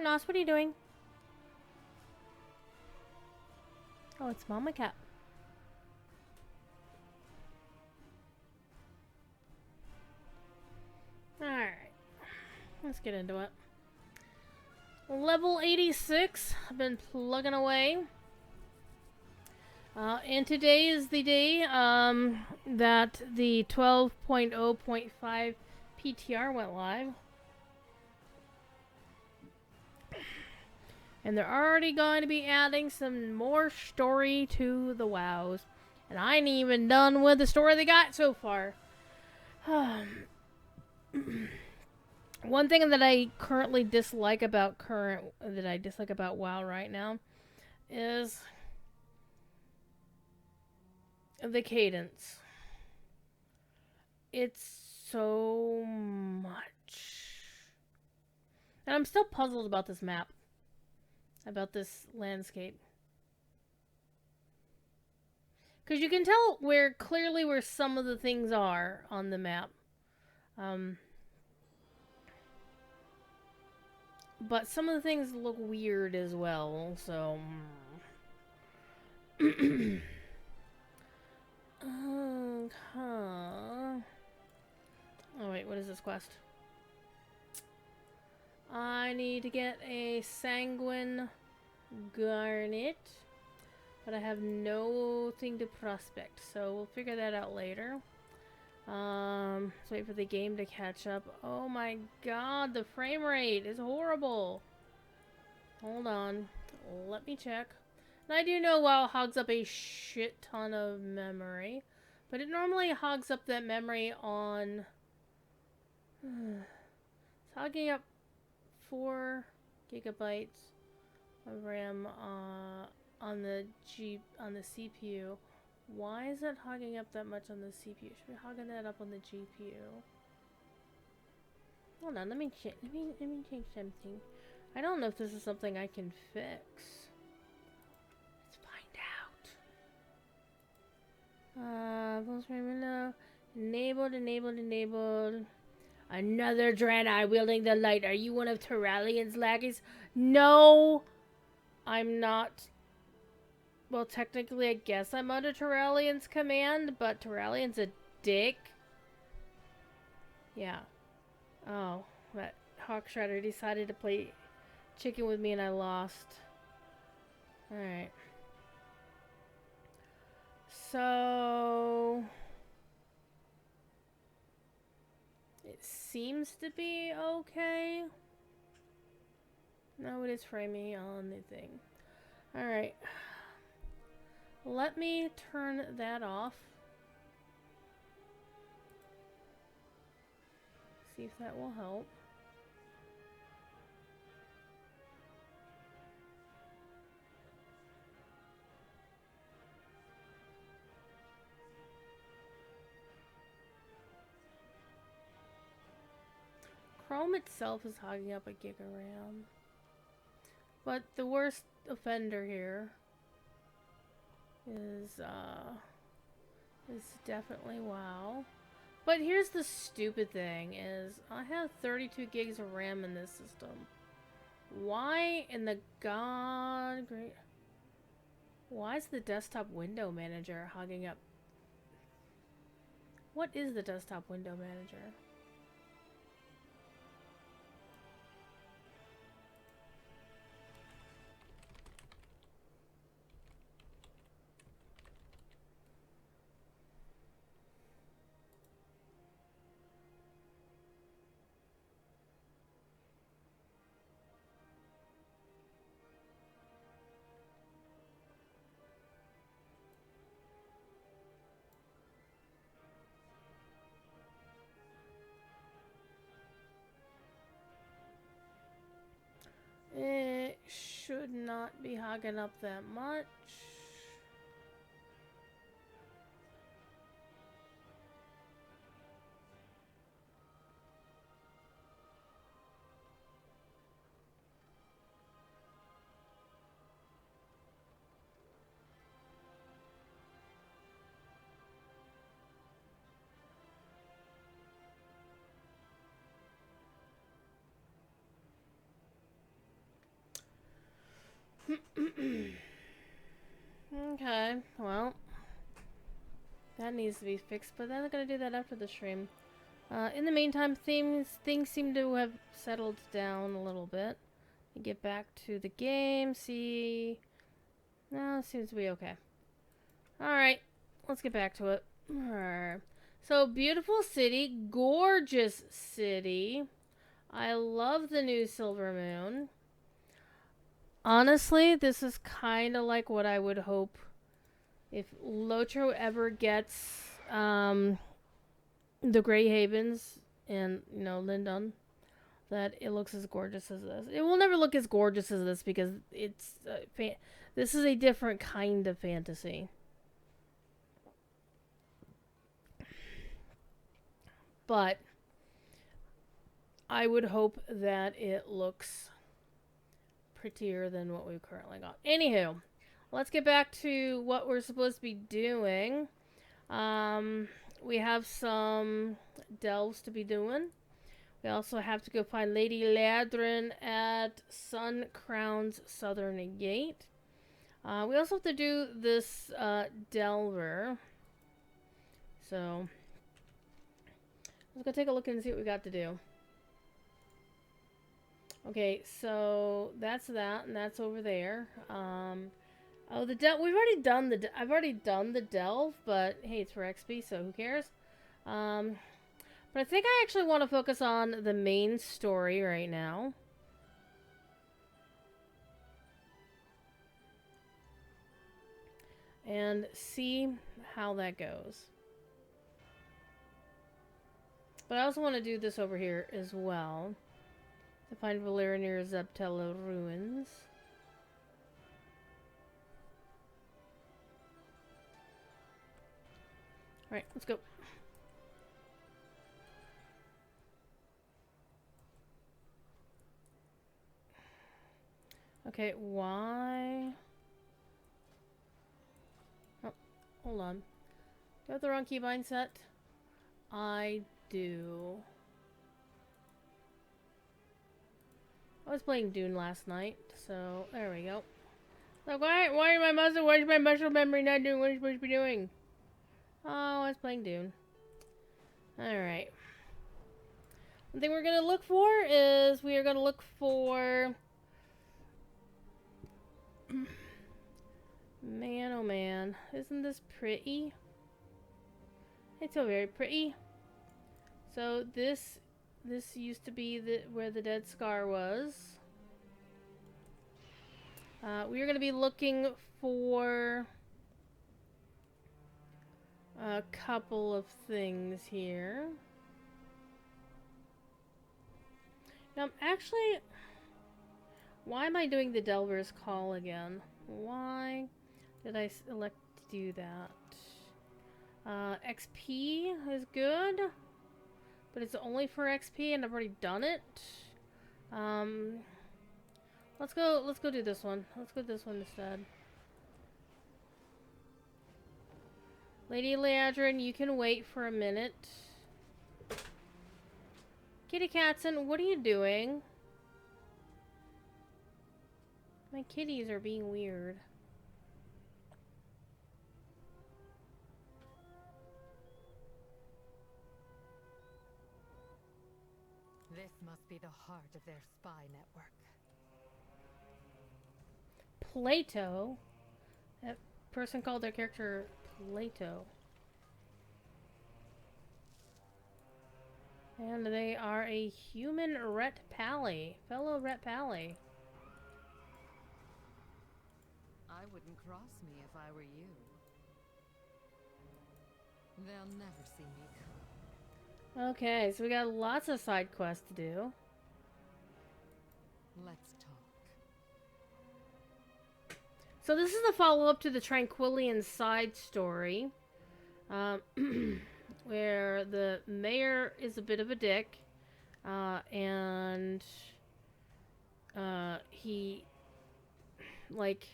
Nos, what are you doing? Oh, it's Mama Cat. Alright. Let's get into it. Level 86. I've been plugging away. And today is the day that the 12.0.5 PTR went live. And they're already going to be adding some more story to the WoWs. And I ain't even done with the story they got so far. One thing that I currently dislike about WoW right now is the cadence. It's so much. And I'm still puzzled about this map. About this landscape. Because you can tell clearly where some of the things are on the map. But some of the things look weird as well, so... Okay. Oh wait, what is this quest? I need to get a Sanguine Garnet, but I have no thing to prospect, so we'll figure that out later. Let's wait for the game to catch up. Oh my god, the frame rate is horrible. Hold on, let me check. And I do know WoW hogs up a shit ton of memory, but it normally hogs up that memory on... it's hogging up 4 gigabytes of RAM on the CPU. Why is it hogging up that much on the CPU? Should be hogging that up on the GPU. Hold on, let me change something. I don't know if this is something I can fix. Let's find out. Full screen window. Enabled. Another Draenei wielding the light. Are you one of Terralian's lackeys? No, I'm not. Well, technically, I guess I'm under Terralian's command, but Terralian's a dick. Yeah. Oh, that Hawkshredder decided to play chicken with me and I lost. Alright. So... it seems to be okay. No, it is framing on the thing. Alright. Let me turn that off. See if that will help. Chrome itself is hogging up a gig of RAM. But the worst offender here is definitely WoW. But here's the stupid thing is I have 32 gigs of RAM in this system. Why in the god great why is the desktop window manager hogging up? What is the desktop window manager? It should not be hogging up that much. Okay, well, that needs to be fixed, but then I'm gonna do that after the stream. In the meantime, things seem to have settled down a little bit. Get back to the game, see... No, it seems to be okay. Alright, let's get back to it. Alright. So, beautiful city, gorgeous city. I love the new Silver Moon. Honestly, this is kind of like what I would hope if Lotro ever gets the Grey Havens and, you know, Lindon, that it looks as gorgeous as this. It will never look as gorgeous as this because it's this is a different kind of fantasy. But I would hope that it looks prettier than what we've currently got. Anywho, let's get back to what we're supposed to be doing. We have some delves to be doing. We also have to go find Lady Ladrin at Sun Crown's Southern Gate. We also have to do this Delver. So, let's go take a look and see what we got to do. Okay, so that's that, and that's over there. Oh, the delve. We've already done the. I've already done the delve, but hey, it's for XP, so who cares? But I think I actually want to focus on the main story right now. And see how that goes. But I also want to do this over here as well. To find Valyria Zeptella ruins. Alright, let's go. Okay, why? Oh, hold on. Do I have the wrong keybind set? I do. I was playing Dune last night, so there we go. Like, why are my muscle? Why is my muscle memory not doing what it's supposed to be doing? Oh, I was playing Dune. Alright. One thing we're gonna look for is we are gonna look for... Man, oh man. Isn't this pretty? It's so very pretty. So this used to be where the Dead Scar was. We are going to be looking for a couple of things here. Now, actually, why am I doing the Delver's Call again? Why did I elect to do that? XP is good, but it's only for XP, and I've already done it. Let's go do this one. Let's go this one instead. Lady Leadrin, you can wait for a minute. Kitty Katzen, what are you doing? My kitties are being weird. This must be the heart of their spy network. Plato? That person called their character Plato. And they are a human Ret Pally. Fellow Ret Pally. I wouldn't cross me if I were you. They'll never see me come. Okay, so we got lots of side quests to do. Let's talk. So this is the follow-up to the Tranquillian side story. Where the mayor is a bit of a dick. And he... Like...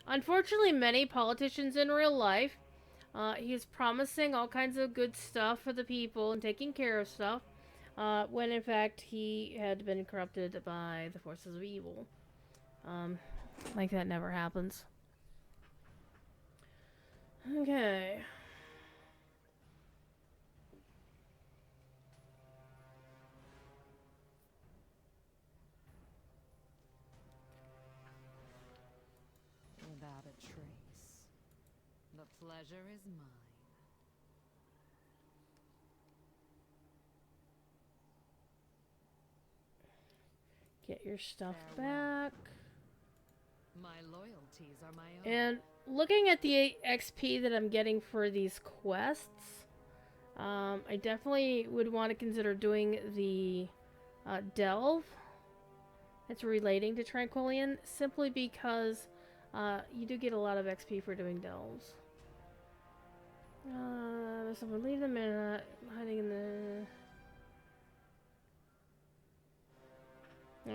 Unfortunately, many politicians in real life, he's promising all kinds of good stuff for the people and taking care of stuff, when in fact he had been corrupted by the forces of evil. Like that never happens. Okay. Without a trace. The pleasure is mine. Get your stuff Farewell. back. My loyalties are my own. And looking at the XP that I'm getting for these quests, I definitely would want to consider doing the delve. It's relating to Tranquillian, simply because you do get a lot of XP for doing delves. Someone leave them in, hiding in the...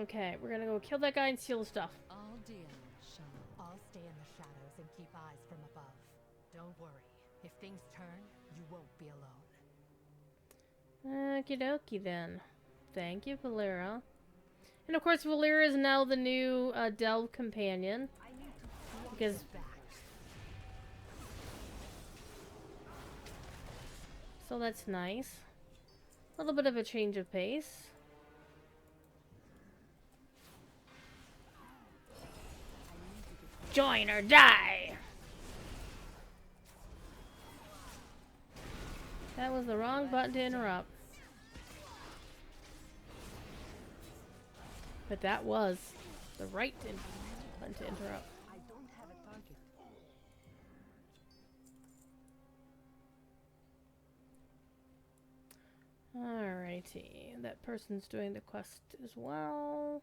Okay, we're gonna go kill that guy and steal the stuff. I'll stay in the shadows and keep eyes from above. Don't worry. If things turn, you won't be alone. Okie dokie then. Thank you, Valera. And of course, Valera is now the new delve companion. Because... So that's nice. A little bit of a change of pace. Join or die! That was the wrong button to interrupt. But that was the right button to interrupt. I don't have a target. Alrighty. That person's doing the quest as well.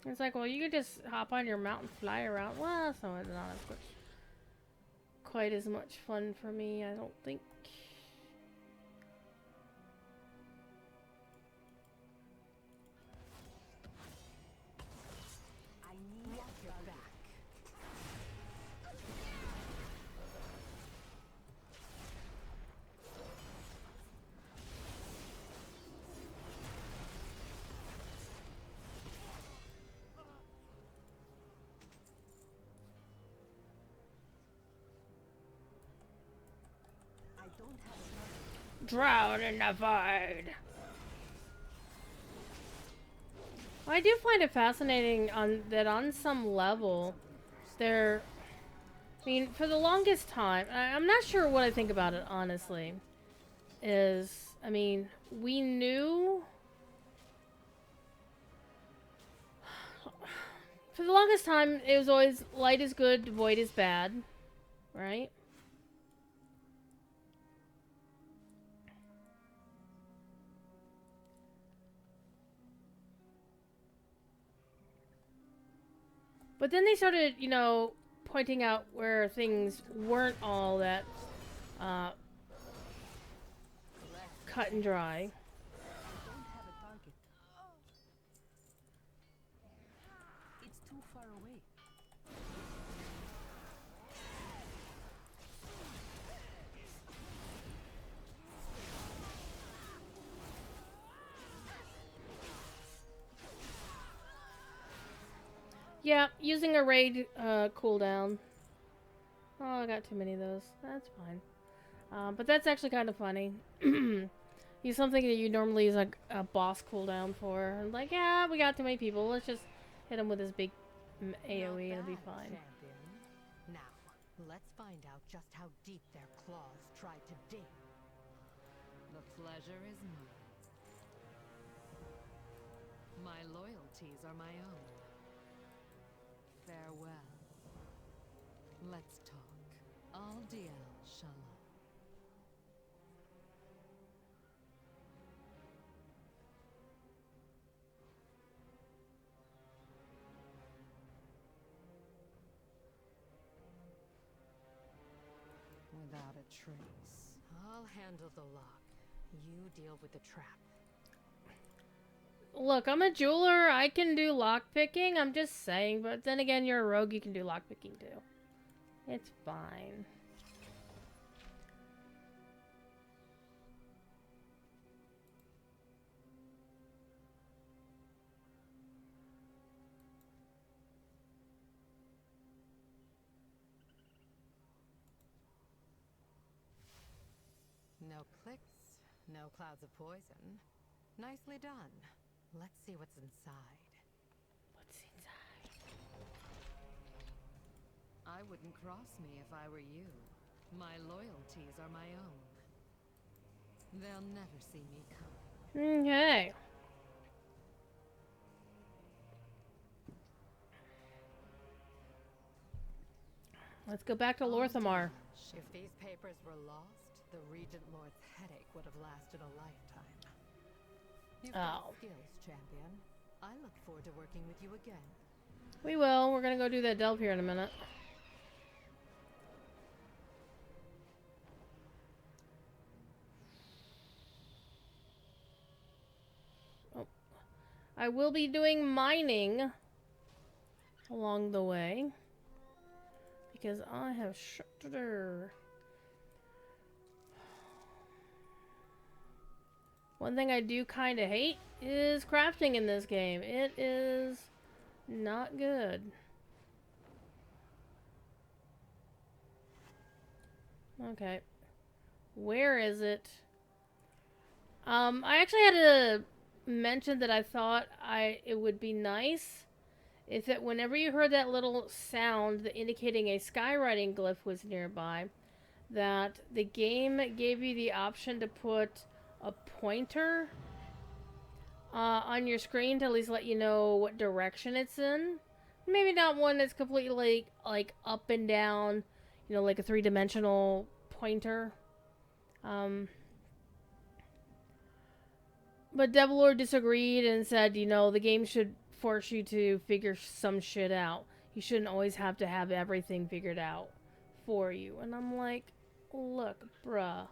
It's like, well, you could just hop on your mount and fly around. Well, so it's not as quite as much fun for me, I don't think. I need your back. Drown in the void. I do find it fascinating on some level, I mean, for the longest time, I'm not sure what I think about it, honestly, I mean, we knew, for the longest time, it was always light is good, void is bad, right? But then they started, you know, pointing out where things weren't all that cut and dry. I don't have a target. It's too far away. Yeah, using a raid cooldown. Oh, I got too many of those. That's fine. But that's actually kind of funny. Use something that you normally use a boss cooldown for. And like, yeah, we got too many people. Let's just hit them with this big AoE and it'll be fine. Champion. Now, let's find out just how deep their claws try to dig. The pleasure is mine. My loyalties are my own. Farewell. Let's talk. Al Shalom. Without a trace. I'll handle the lock. You deal with the trap. Look, I'm a jeweler. I can do lockpicking. I'm just saying. But then again, you're a rogue. You can do lockpicking too. It's fine. No clicks, no clouds of poison. Nicely done. Let's see what's inside. What's inside? I wouldn't cross me if I were you. My loyalties are my own. They'll never see me come. Okay. Let's go back to Lorthamar. If these papers were lost, the Regent Lord's headache would have lasted a lifetime. You've got skills, champion. I look forward to working with you again. We will. We're gonna go do that delve here in a minute. Oh. I will be doing mining along the way. Because I have shutter. One thing I do kind of hate is crafting in this game. It is not good. Okay. Where is it? I actually had to mention that I thought it would be nice if that whenever you heard that little sound that indicating a skywriting glyph was nearby, that the game gave you the option to put a pointer on your screen to at least let you know what direction it's in. Maybe not one that's completely like up and down, you know, like a three-dimensional pointer. But Devil disagreed and said, you know, the game should force you to figure some shit out. You shouldn't always have to have everything figured out for you. And I'm like, look, bruh.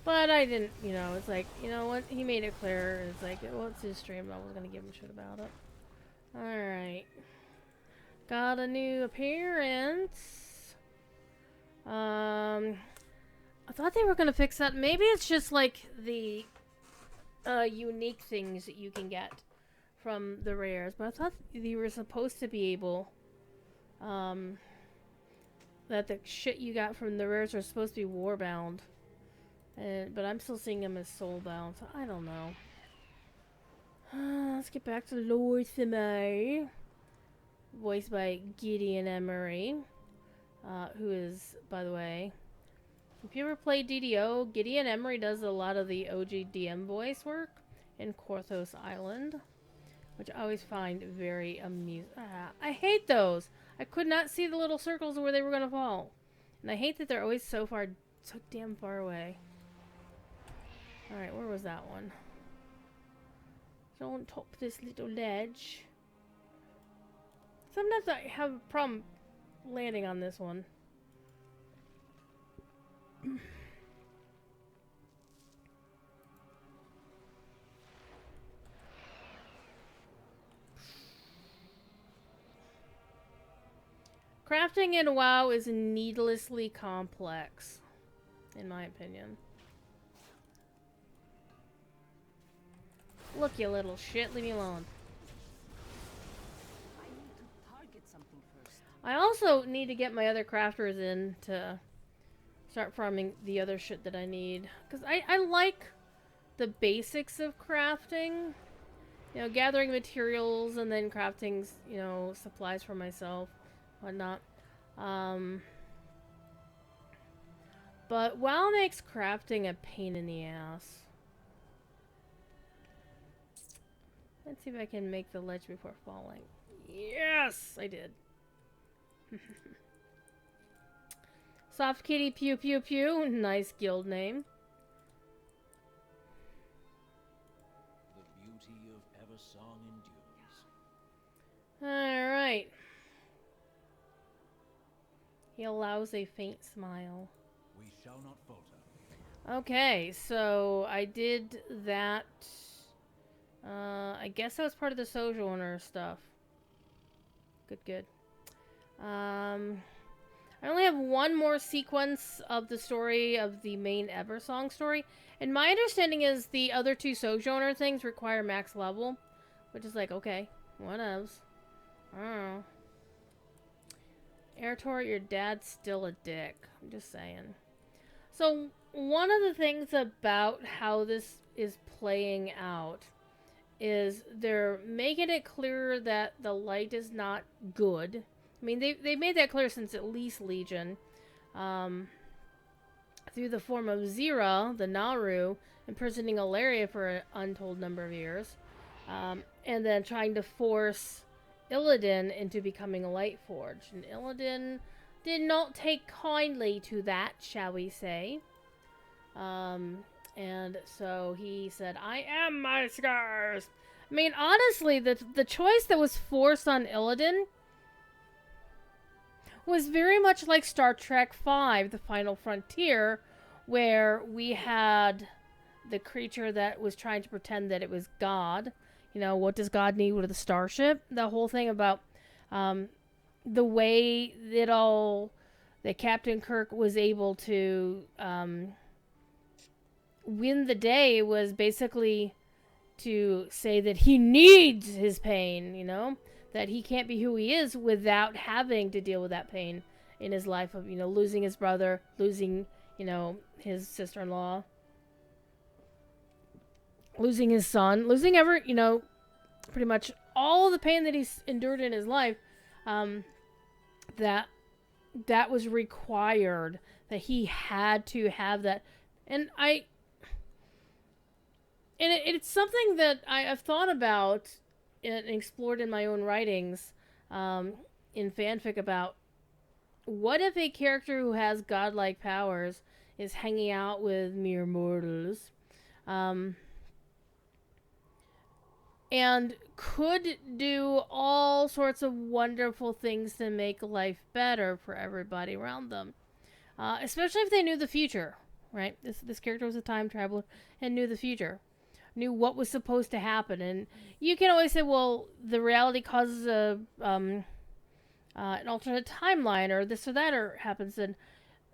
But I didn't, you know, it's like, you know what? He made it clear. It's like, well, it's his stream. I was going to give him shit about it. Alright. Got a new appearance. I thought they were going to fix that. Maybe it's just like the unique things that you can get from the rares, but I thought you were supposed to be able that the shit you got from the rares are supposed to be warbound, but I'm still seeing them as soulbound, so I don't know. Let's get back to Lorthamar, voiced by Gideon Emery, who is, by the way, if you ever play DDO, Gideon Emery does a lot of the OG DM voice work in Korthos Island, which I always find very amusing. I hate those. I could not see the little circles where they were going to fall. And I hate that they're always so damn far away. Alright, where was that one? Don't top this little ledge. Sometimes I have a problem landing on this one. Crafting in WoW is needlessly complex, in my opinion. Look, you little shit, leave me alone. I need to target something first. I also need to get my other crafters in to start farming the other shit that I need. Because I like the basics of crafting. You know, gathering materials and then crafting, you know, supplies for myself, whatnot. But WoW makes crafting a pain in the ass. Let's see if I can make the ledge before falling. Yes, I did. Soft Kitty Pew Pew Pew. Nice guild name. The beauty of Eversong endures. Alright. He allows a faint smile. We shall not falter. Okay, so I did that. I guess that was part of the Sojourner stuff. Good. I only have one more sequence of the story of the main Eversong story. And my understanding is the other two Sojourner things require max level. Which is like, okay, what else? I don't know. Arator, your dad's still a dick. I'm just saying. So, one of the things about how this is playing out is they're making it clear that the light is not good. I mean, they made that clear since at least Legion. Through the form of Zira, the Naru, imprisoning Ilaria for an untold number of years. And then trying to force Illidan into becoming a Lightforged. And Illidan did not take kindly to that, shall we say. And so he said, I am my scars. I mean, honestly, the choice that was forced on Illidan was very much like Star Trek V, The Final Frontier, where we had the creature that was trying to pretend that it was God. You know, what does God need with a starship? The whole thing about the way that Captain Kirk was able to win the day was basically to say that he needs his pain, you know? That he can't be who he is without having to deal with that pain in his life of, you know, losing his brother, losing, you know, his sister-in-law, losing his son, losing you know, pretty much all the pain that he's endured in his life, that was required, that he had to have that. And it's something that I've thought about and explored in my own writings, in fanfic, about what if a character who has godlike powers is hanging out with mere mortals, and could do all sorts of wonderful things to make life better for everybody around them, especially if they knew the future, right? This character was a time traveler and knew the future. Knew what was supposed to happen. And you can always say, well, the reality causes an alternate timeline, or this or that or happens. And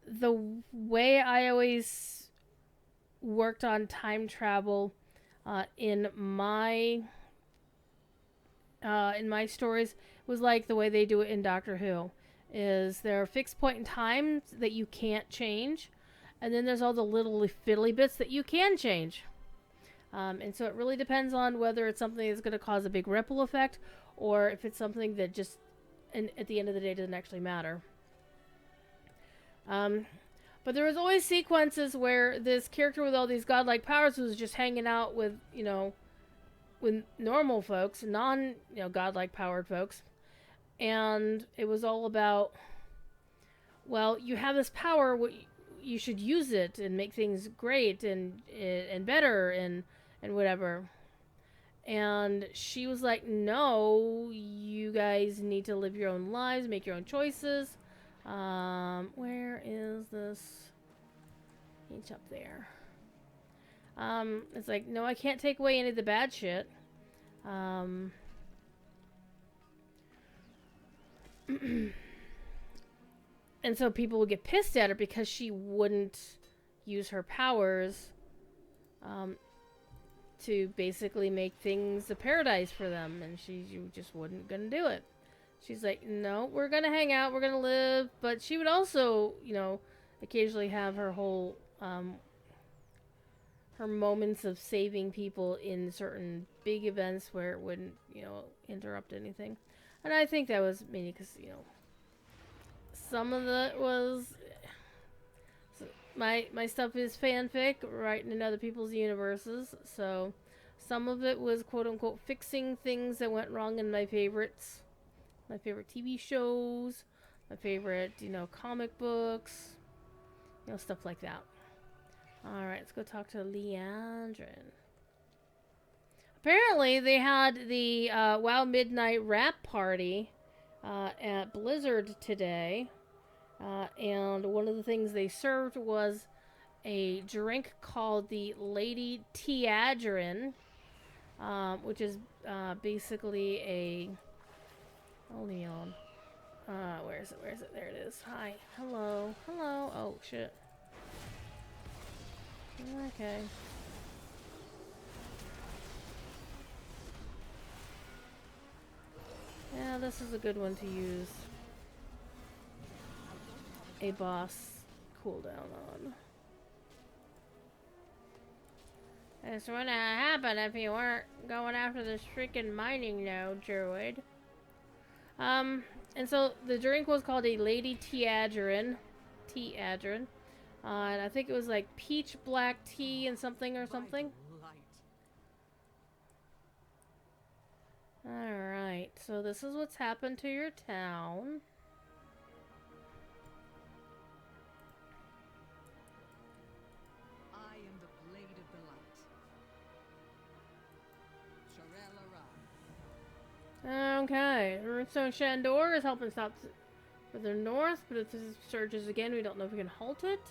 the way I always worked on time travel in my stories was like the way they do it in Doctor Who. Is there are fixed point in time that you can't change, and then there's all the little fiddly bits that you can change. And so it really depends on whether it's something that's going to cause a big ripple effect, or if it's something that just, at the end of the day, doesn't actually matter. But there was always sequences where this character with all these godlike powers was just hanging out with, you know, with normal folks, godlike powered folks. And it was all about, well, you have this power, you should use it and make things great and better and whatever. And she was like, no, you guys need to live your own lives, make your own choices. Where is this? It's up there. It's like, no, I can't take away any of the bad shit. And so people would get pissed at her because she wouldn't use her powers to basically make things a paradise for them, and she just wasn't gonna do it. She's like, no, we're gonna hang out, we're gonna live. But she would also, you know, occasionally have her whole her moments of saving people in certain big events where it wouldn't, you know, interrupt anything. And I think that was mainly because, you know, some of it was my stuff is fanfic, writing in other people's universes, so some of it was quote unquote fixing things that went wrong in my favorite TV shows, my favorite, you know, comic books, you know, stuff like that. Alright, let's go talk to Leandrin. Apparently they had the WoW Midnight Rap Party at Blizzard today. And one of the things they served was a drink called the Lady Tiadrin, which is basically a... Hold on. Where is it? There it is. Hi. Hello. Oh, shit. Okay. Yeah, this is a good one to use. a boss cooldown on. This wouldn't happen if you weren't going after this freaking mining node, Druid. And so the drink was called a Lady Teadrin. And I think it was like peach black tea and something or something. Alright, so this is what's happened to your town. I am the blade of the light. Sharela Ra. Okay, Runestone Shandor is helping stop further north, but if this surges again, we don't know if we can halt it.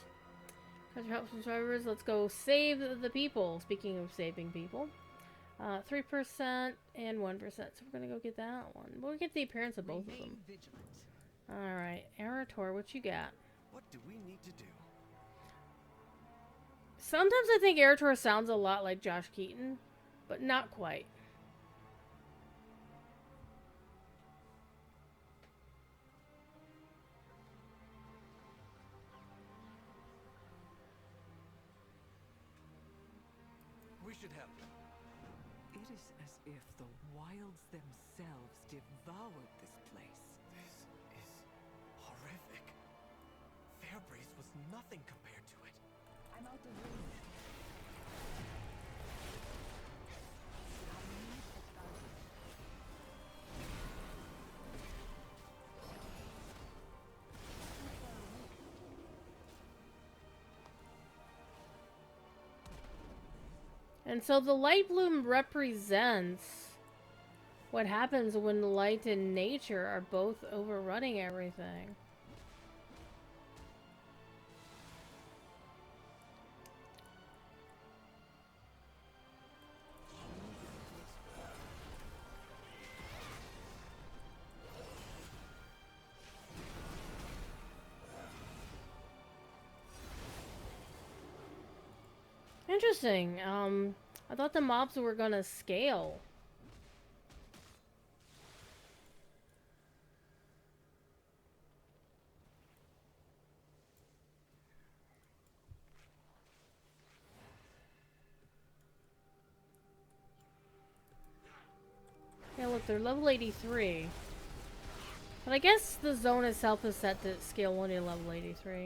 Country help from survivors. Let's go save the people. Speaking of saving people. 3% and 1%. So we're going to go get that one. We'll get the appearance of both of them. Alright, Arator, what you got? What do we need to do? Sometimes I think Arator sounds a lot like Josh Keaton, but not quite. We should help them. It is as if the wilds themselves devoured this place. This is horrific. Fairbreeze was nothing compared to it. I'm out of range. I need a target. And so the light bloom represents what happens when light and nature are both overrunning everything. Interesting. I thought the mobs were gonna scale. Yeah, look, they're level 83. But I guess the zone itself is set to scale only to level 83. I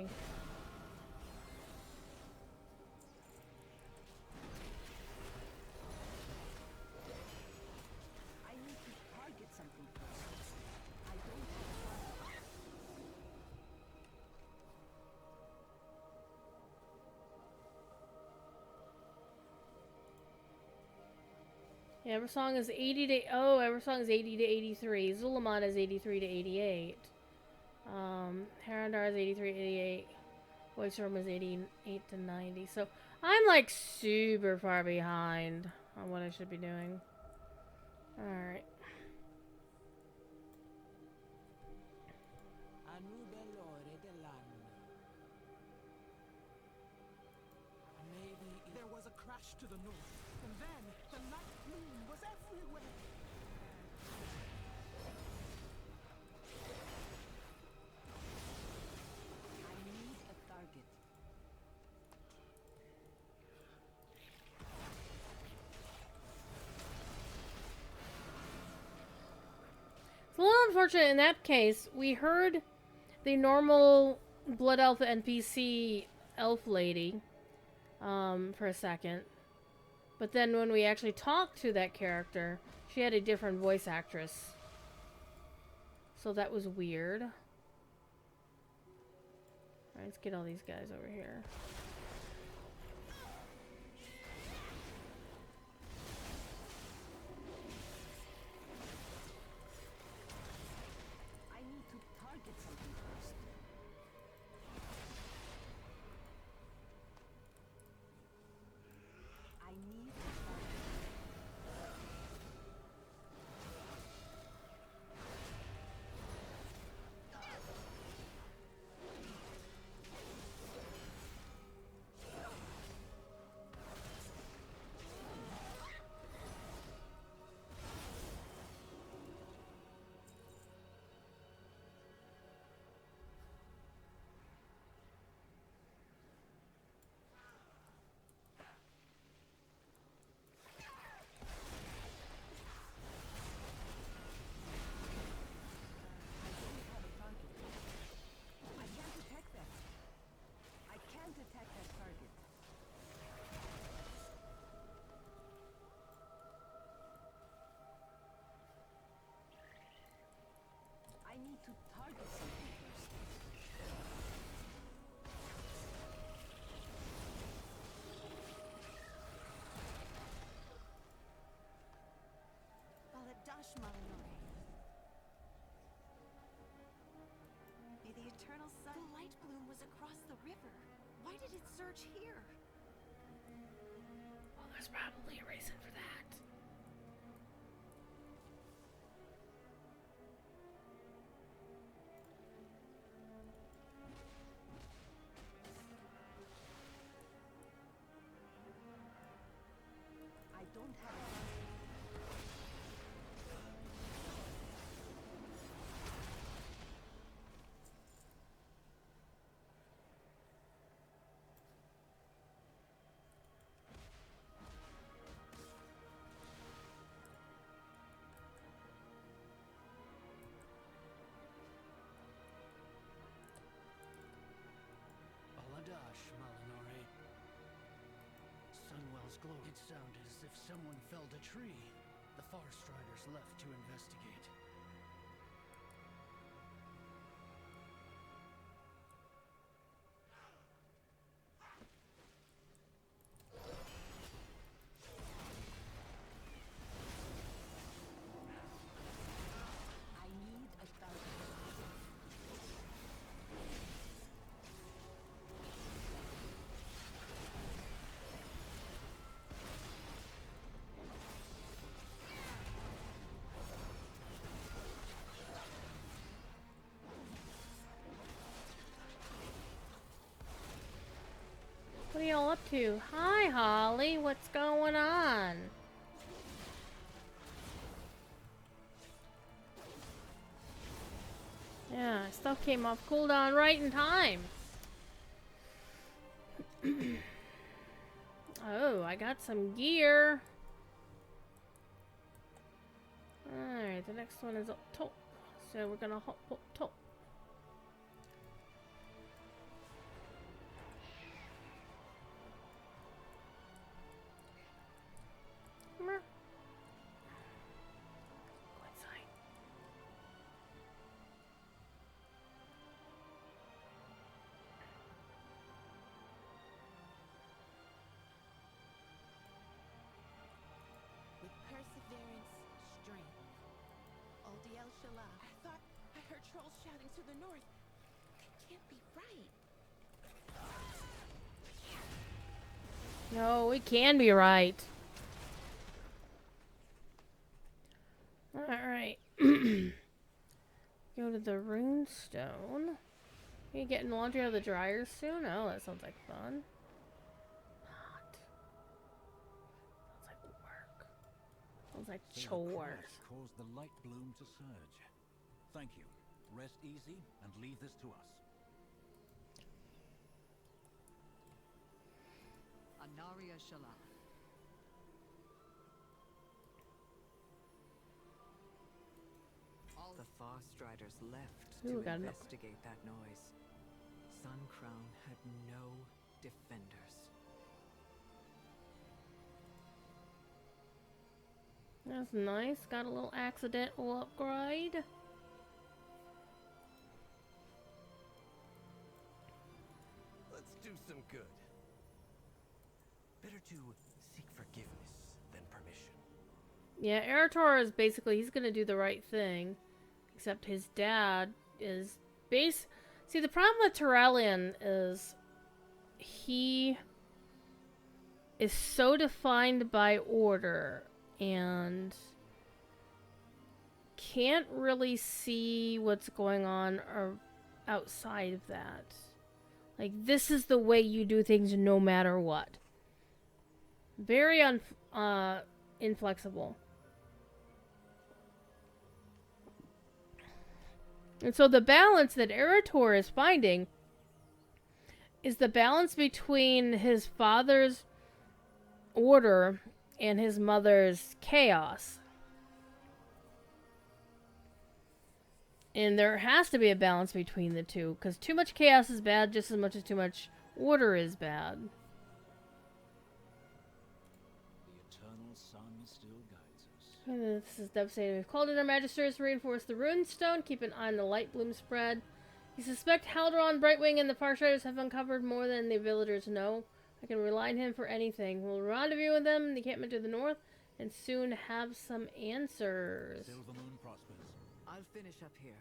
need to target something first. I don't have a target. Yeah, Eversong is 80 to... Oh, Eversong is 80 to 83. Zulaman is 83 to 88. Harandar is 83 to 88. Voiceroom is 88 to 90. So, I'm like super far behind on what I should be doing. Alright. Maybe there was a crash to the north, and then the night moon was everywhere. I need a target. It's a little unfortunate in that case. We heard the normal Blood Elf NPC elf lady for a second. But then when we actually talked to that character, she had a different voice actress. So that was weird. Alright, let's get all these guys over here. I need to target something first. I need a target. emerge here? Well, there's probably a reason for that. I don't have a Aladash, Malinore. Sunwell's glow. It sounded as if someone felled a tree. The Far Striders left to investigate. I need a thousand. What are y'all up to? Hi, Holly. What's going on? Yeah, stuff came off cooldown right in time. Oh, I got some gear. Alright, the next one is up top. So we're gonna hop up top. Come here. Go inside. With perseverance, strength. Aldiel Shala. I thought I heard trolls shouting to the north. That can't be right. No, it can be right. Alright. Go to the runestone. Are you getting laundry out of the dryer soon? Oh, that sounds like fun. Not. Sounds like work. Sounds like So the chores. curse caused the light bloom to surge. Thank you. Rest easy and leave this to us. Anaria Shala. All the Far Striders left Ooh, to got an up- investigate that noise. Sun Crown had no defenders. That's nice. Got a little accidental upgrade. Let's do some good. Better to seek forgiveness than permission. Yeah, Arator is basically, he's gonna do the right thing. Except his dad is See, the problem with Tyrellian is he is so defined by order and can't really see what's going on or outside of that. Like, this is the way you do things no matter what. Very inflexible. And so the balance that Arator is finding is the balance between his father's order and his mother's chaos. And there has to be a balance between the two, because too much chaos is bad just as much as too much order is bad. The eternal sun still guides us. This is devastating. We've called in our magisters to reinforce the runestone. Keep an eye on the light bloom spread. You suspect Haldoran, Brightwing, and the Farshiders have uncovered more than the villagers know. I can rely on him for anything. We'll rendezvous with them in the encampment to the north and soon have some answers. Silver Moon prospers. I'll finish up here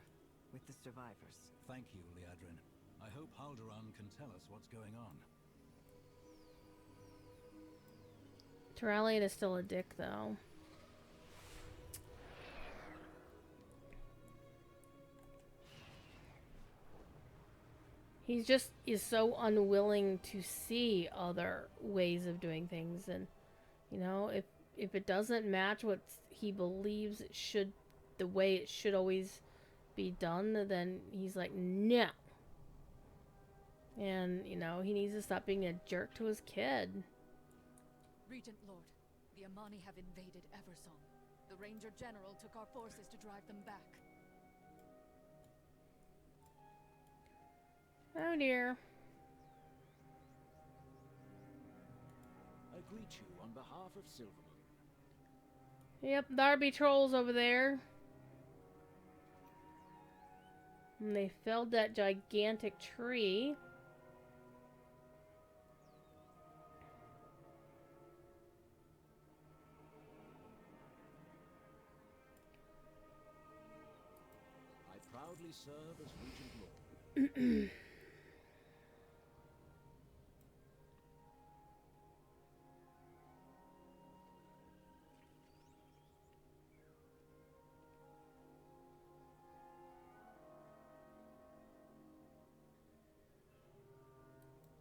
with the survivors. Thank you, Liadrin. I hope Haldoran can tell us what's going on. Terralion is still a dick, though. He just is so unwilling to see other ways of doing things, and you know, if it doesn't match what he believes it should, the way it should always be done, then he's like, no. And you know, he needs to stop being a jerk to his kid. Regent Lord, the Amani have invaded Eversong. The Ranger General took our forces to drive them back. Oh dear. I greet you on behalf of Silvermoon. Yep, Darby trolls over there. And they felled that gigantic tree. I proudly serve as Regent Lord.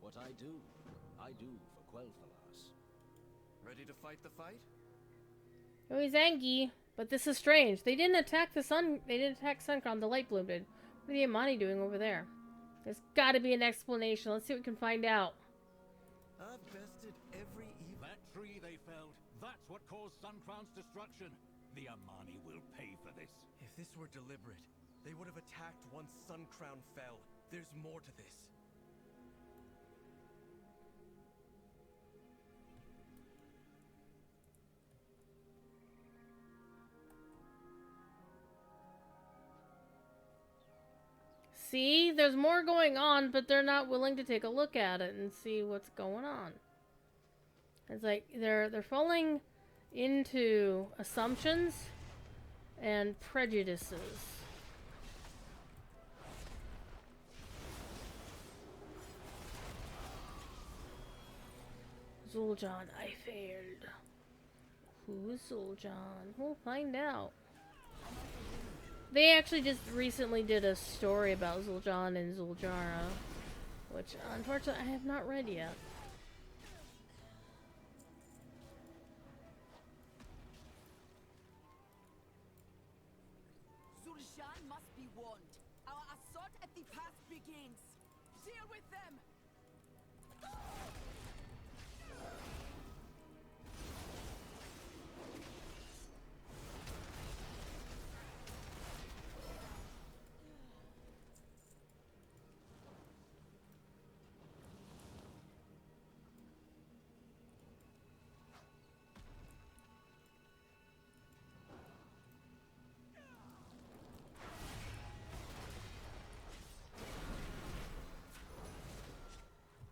What I do for Quel'Thalas. Ready to fight the fight? Oh, he's angry, but this is strange. They didn't attack the sun. They didn't attack Suncrown. The light bloom did. What are the Amani doing over there? There's got to be an explanation. Let's see what we can find out. I've bested every evil. That tree they felled, that's what caused Suncrown's destruction. The Amani will pay for this. If this were deliberate, they would have attacked once Suncrown fell. There's more to this. See, there's more going on, but they're not willing to take a look at it and see what's going on. It's like they're falling into assumptions and prejudices. Zul'Jan, I failed. Who's Zul'Jan? We'll find out. They actually just recently did a story about Zul'Jan and Zul'Jara, which unfortunately I have not read yet. Zul'Jan must be warned. Our assault at the pass begins. Deal with them!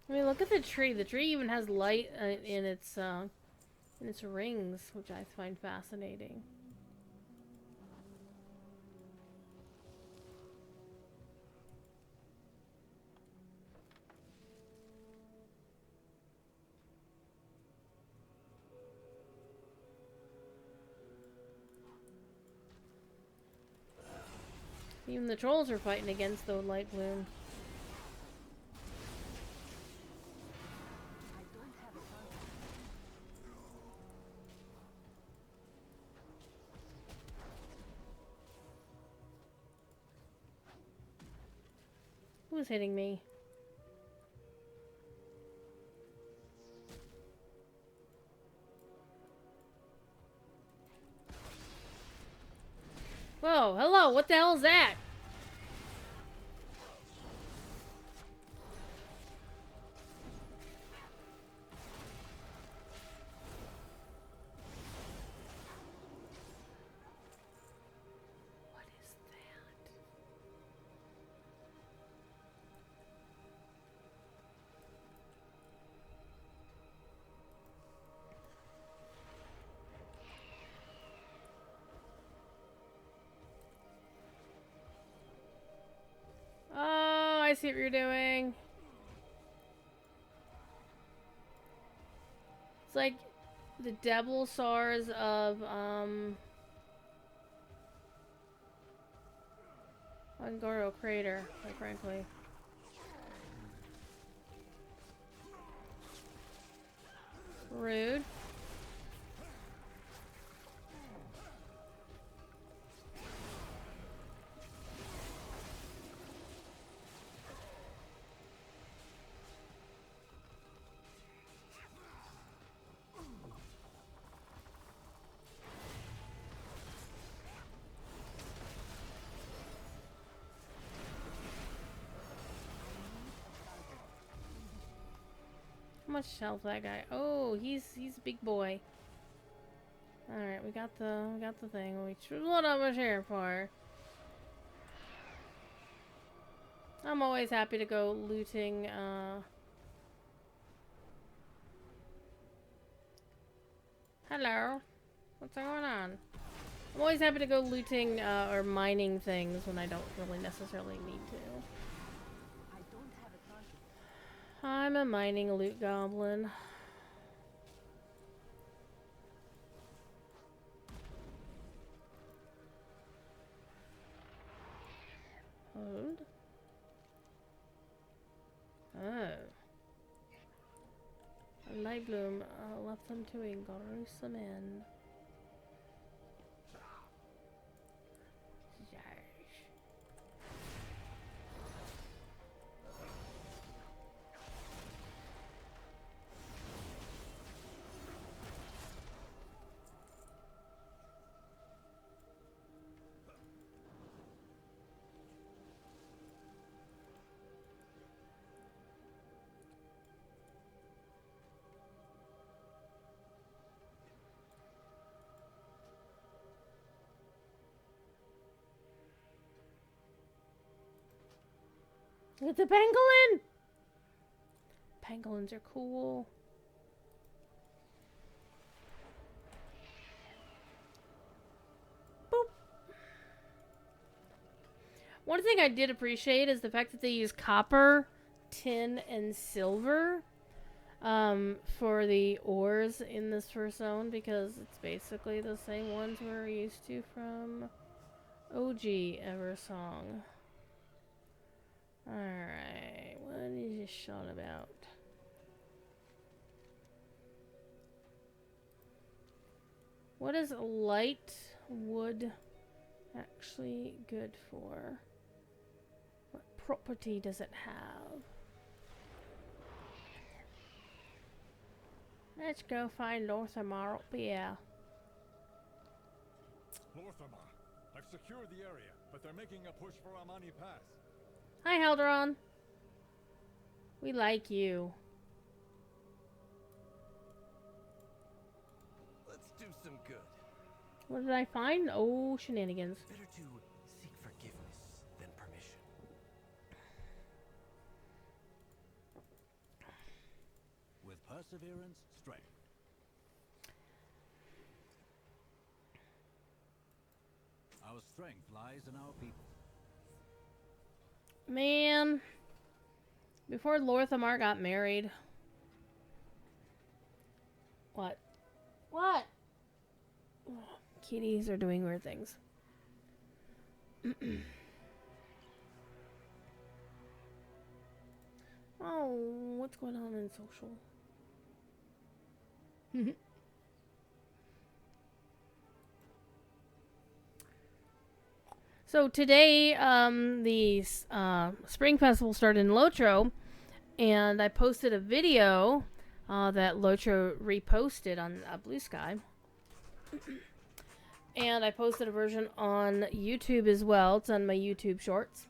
I mean, look at the tree. The tree even has light in its rings, which I find fascinating. Even the trolls are fighting against the light bloom. Who's hitting me? Whoa, hello, what the hell is that? What is that? Oh, I see what you're doing. It's like the devil SARS of Angoro Crater, quite frankly. Rude. How much health that guy? Oh, he's a big boy. All right, we got the thing. Which is what I was here for. I'm always happy to go looting. Hello, what's going on? I'm always happy to go looting or mining things when I don't really necessarily need to. I don't have a target. I'm a mining loot goblin. Hold. Oh. A light bloom left them to a gruesome end. It's a pangolin! Pangolins are cool. Boop. One thing I did appreciate is the fact that they use copper, tin, and silver for the ores in this first zone, because it's basically the same ones we're used to from OG Eversong. Alright, what is this shot about? What is light wood actually good for? What property does it have? Let's go find Lorthamar up here. Lorthamar, I've secured the area, but they're making a push for Amani Pass. Hi, Helderon. We like you. Let's do some good. What did I find? Oh, shenanigans. Better to seek forgiveness than permission. With perseverance, strength. Our strength lies in our people. Man. Before Lorthamar got married. What? What? Oh, kitties are doing weird things. Oh, what's going on in social? So today, the Spring Festival started in Lotro, and I posted a video that Lotro reposted on Blue Sky. And I posted a version on YouTube as well. It's on my YouTube Shorts.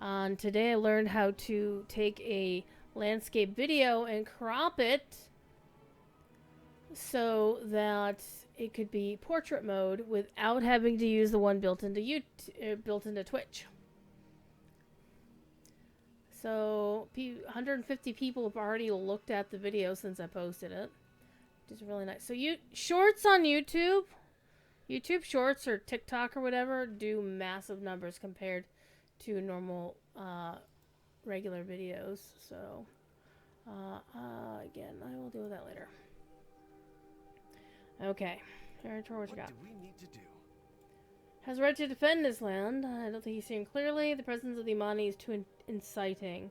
And today I learned how to take a landscape video and crop it so that it could be portrait mode without having to use the one built into built into Twitch. So 150 people have already looked at the video since I posted it, which is really nice. So shorts on YouTube Shorts or TikTok or whatever do massive numbers compared to normal regular videos. So again, I will deal with that later. Okay. Arator, what you got? do we need to do? Has a right to defend his land. I don't think he's seeing clearly. The presence of the Imani is too inciting.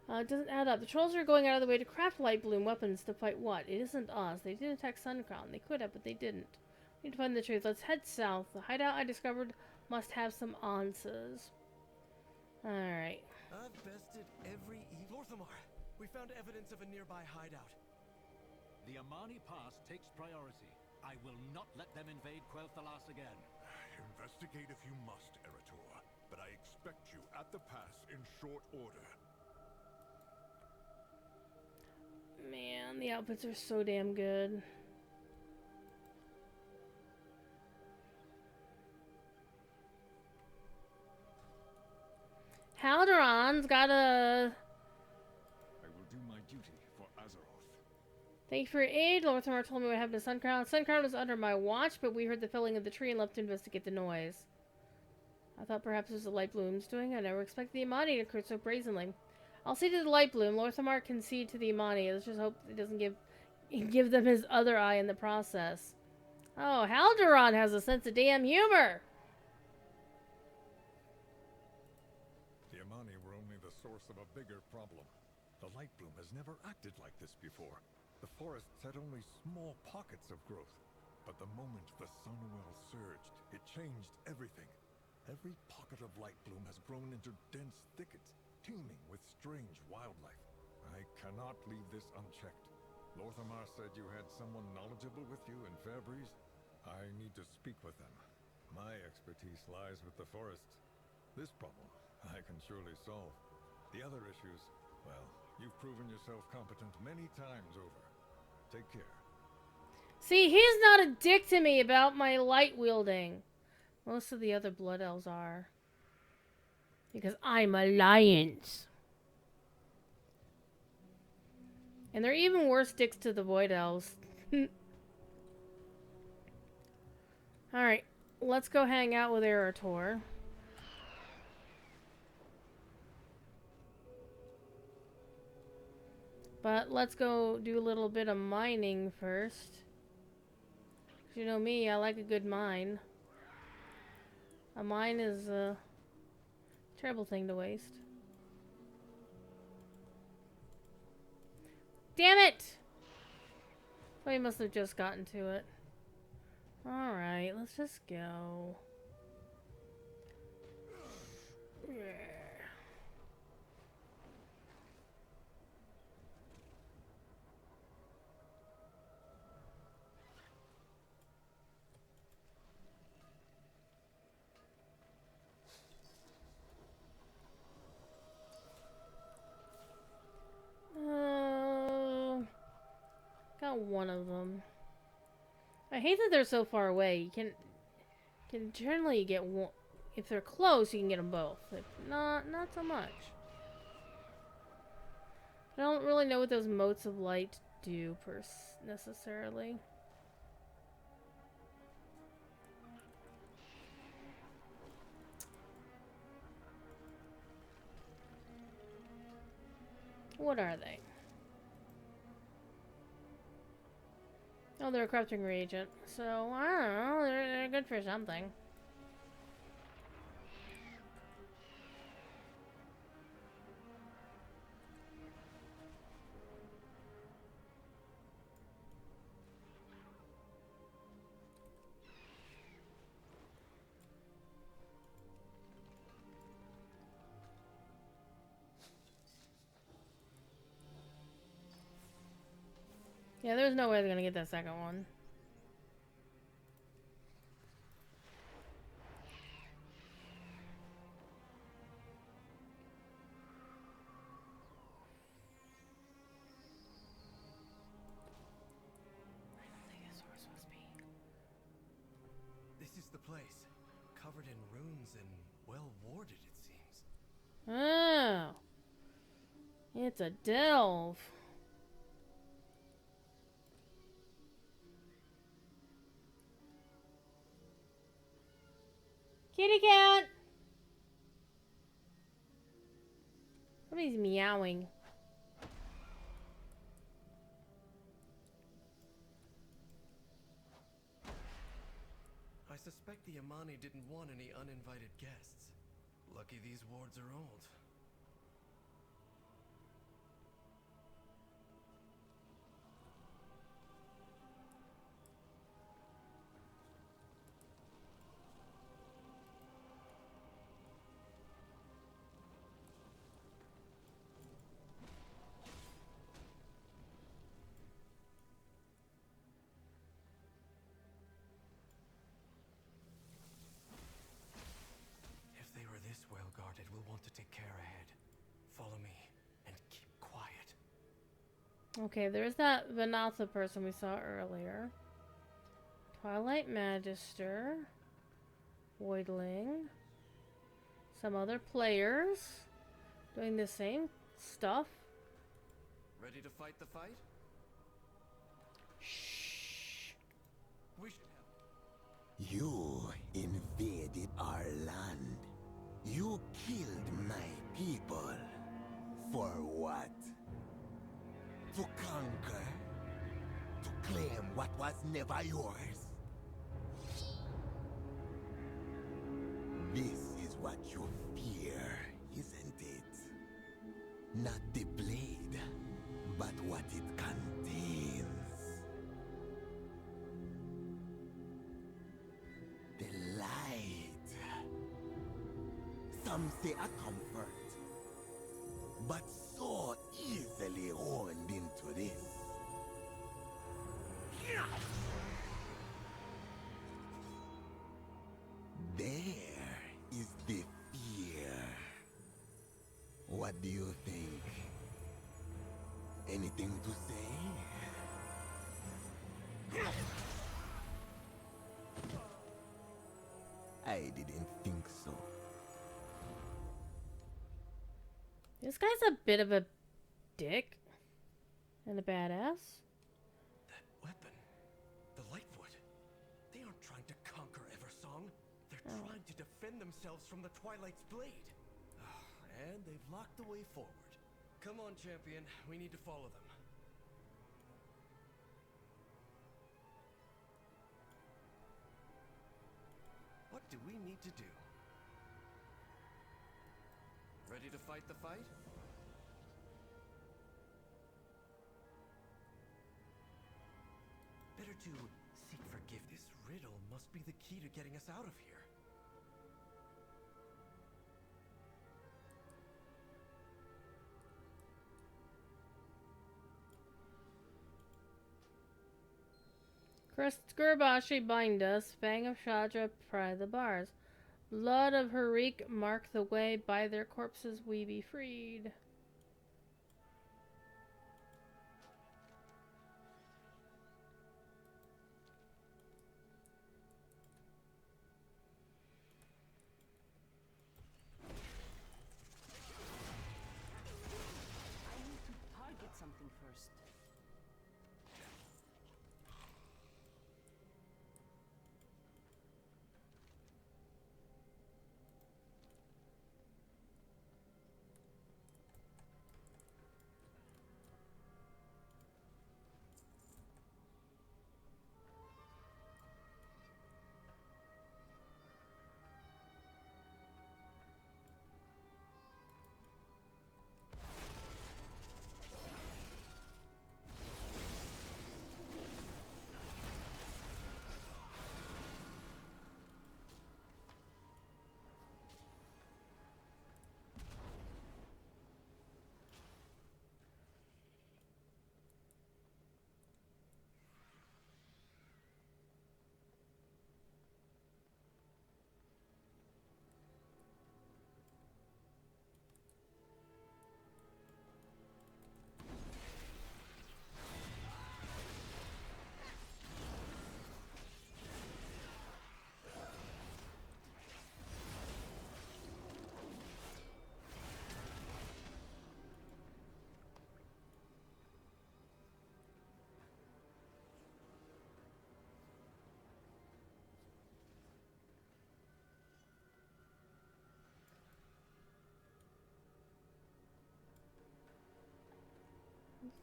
It doesn't add up. The trolls are going out of the way to craft light bloom weapons to fight what? It isn't us. They didn't attack Suncrown. They could have, but they didn't. We need to find the truth. Let's head south. The hideout I discovered must have some answers. Alright. I've bested every Lorthamar! We found evidence of a nearby hideout. The Amani Pass takes priority. I will not let them invade Quel'Thalas again. Investigate if you must, Arator, but I expect you at the pass in short order. Man, the outfits are so damn good. Haldoran's got a... I will do my duty for Azeroth. Thank you for your aid. Lorthamar told me what happened to Suncrown. Suncrown was under my watch, but we heard the felling of the tree and left to investigate the noise. I thought perhaps it was the light blooms doing. I never expected the Imani to occur so brazenly. I'll see to the light bloom. Lorthamar can see to the Imani. Let's just hope it doesn't give them his other eye in the process. Oh, Haldoran has a sense of damn humor. The Amani were only the source of a bigger problem. The light bloom has never acted like this before. The forests had only small pockets of growth. But the moment the Sunwell surged, it changed everything. Every pocket of light bloom has grown into dense thickets, teeming with strange wildlife. I cannot leave this unchecked. Lorthamar said you had someone knowledgeable with you in Fairbreeze. I need to speak with them. My expertise lies with the forests. This problem I can surely solve. The other issues, well, you've proven yourself competent many times over. Take care. See, he's not a dick to me about my light wielding. Most of the other blood elves are. Because I'm Alliance. And they're even worse dicks to the void elves. Alright, let's go hang out with Arator. But let's go do a little bit of mining first. You know me, I like a good mine. A mine is a terrible thing to waste. Damn it! We must have just gotten to it. Alright, let's just go. Yeah. Got one of them. I hate that they're so far away. You can generally get one. If they're close, you can get them both. If not so much. I don't really know what those motes of light do necessarily. What are they? Oh, they're a crafting reagent. So, I don't know. They're good for something. Yeah, there's no way they're gonna get that second one. I don't think this horse must be. This is the place. Covered in runes and well warded, it seems. Oh. It's a delve. Kitty cat! Somebody's meowing. suspect the Amani didn't want any uninvited guests. Lucky these wards are old. If they were this well guarded, we'll want to take care ahead. Follow me and keep quiet. Okay, there's that Vanatha person we saw earlier. Twilight Magister. Voidling. Some other players doing the same stuff. Ready to fight the fight? Shh. We should help. You invaded our land. You killed my people. For what? To conquer? To claim what was never yours? This is what you fear, isn't it? Not the blade, but what it contains. The light. Some say a comfort, but so easily honed into this. There is the fear. What do you think? Anything to say? I didn't think so. This guy's a bit of a dick. And a badass. That weapon, the Lightfoot, they aren't trying to conquer Eversong. They're trying to defend themselves from the Twilight's blade. And they've locked the way forward. Come on, champion. We need to follow them. What do we need to do? Ready to fight the fight? Better to seek forgiveness. This riddle must be the key to getting us out of here. Crest Gurbashi bind us, Fang of Shadra pry the bars. Blood of Harik mark the way, by their corpses we be freed. I need to target something first.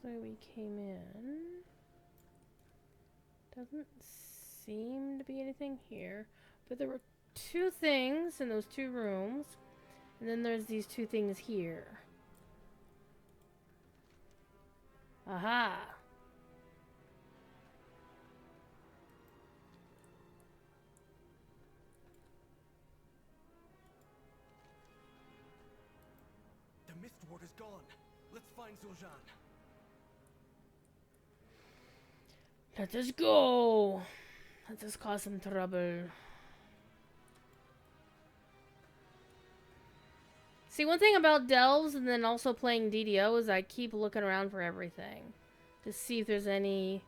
So we came in. Doesn't seem to be anything here. But there were two things in those two rooms. And then there's these two things here. Aha! The mist ward is gone. Let's find Zul'jin. Let us go! Let us cause some trouble. See, one thing about Delves and then also playing DDO is I keep looking around for everything. To see if there's anything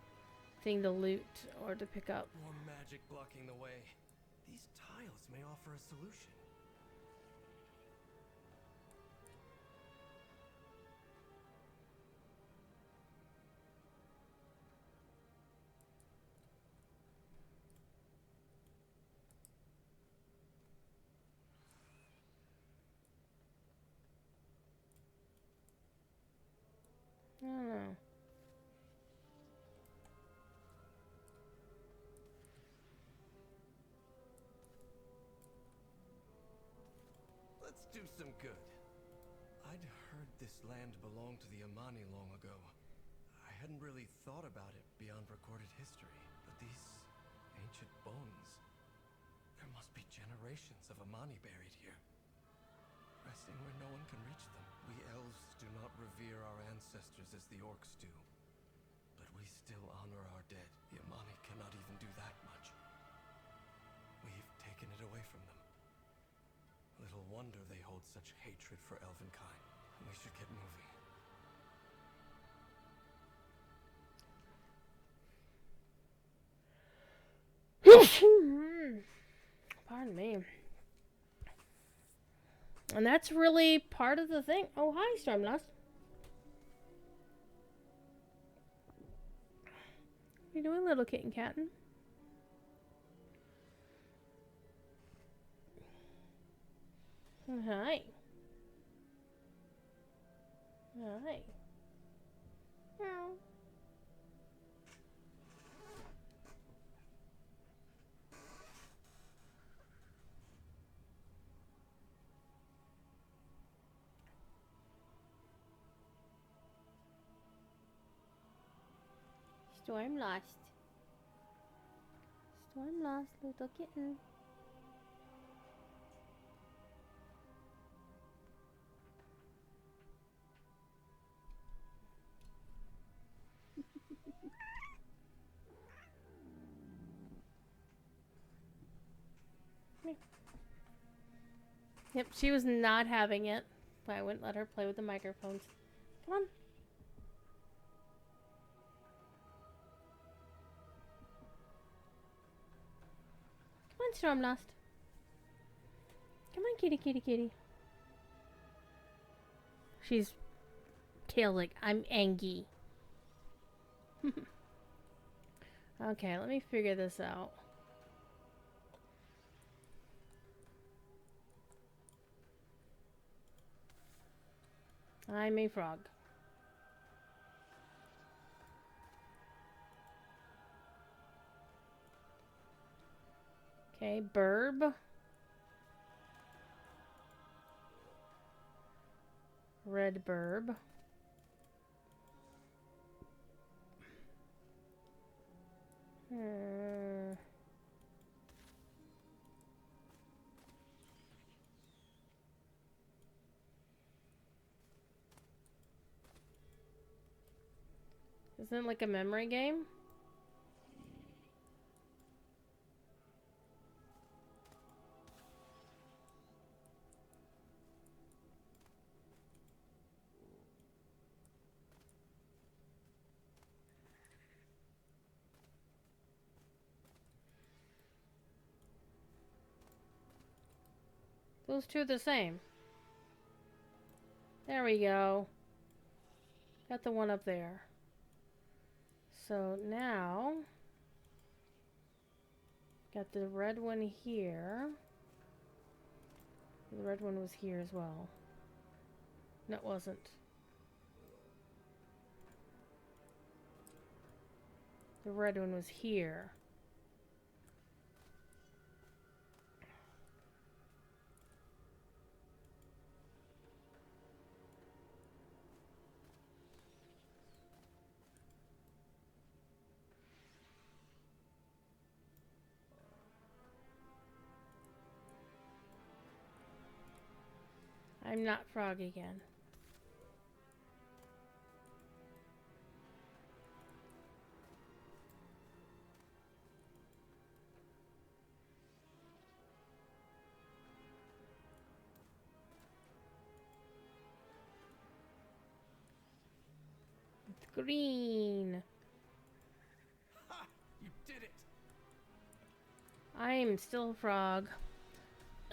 to loot or to pick up. More magic blocking the way. These tiles may offer a solution. I don't know. Let's do some good. I'd heard this land belonged to the Amani long ago. I hadn't really thought about it beyond recorded history, but these ancient bones... There must be generations of Amani buried here, resting where no one can reach them. We elves do not revere our ancestors as the orcs do, but we still honor our dead. The Amani cannot even do that much. We've taken it away from them. Little wonder they hold such hatred for elvenkind. We should get moving. Pardon me. And that's really part of the thing. Oh, hi, Stormlost. What are you doing, little kitten cattin? Hi. Hi. Meow. Stormlost. Stormlost, little kitten. Yep, she was not having it. But I wouldn't let her play with the microphones. Come on. Come on, Stormlost. Come on, kitty, kitty, kitty. She's tail like, I'm angry. Okay, let me figure this out. I'm a frog. Okay, burb. Red burb. Isn't it like a memory game? Those two are the same. There we go. Got the one up there. So now, got the red one here. The red one was here as well. No, it wasn't. The red one was here. I'm not frog again. It's green. Ha! You did it! I'm still a frog.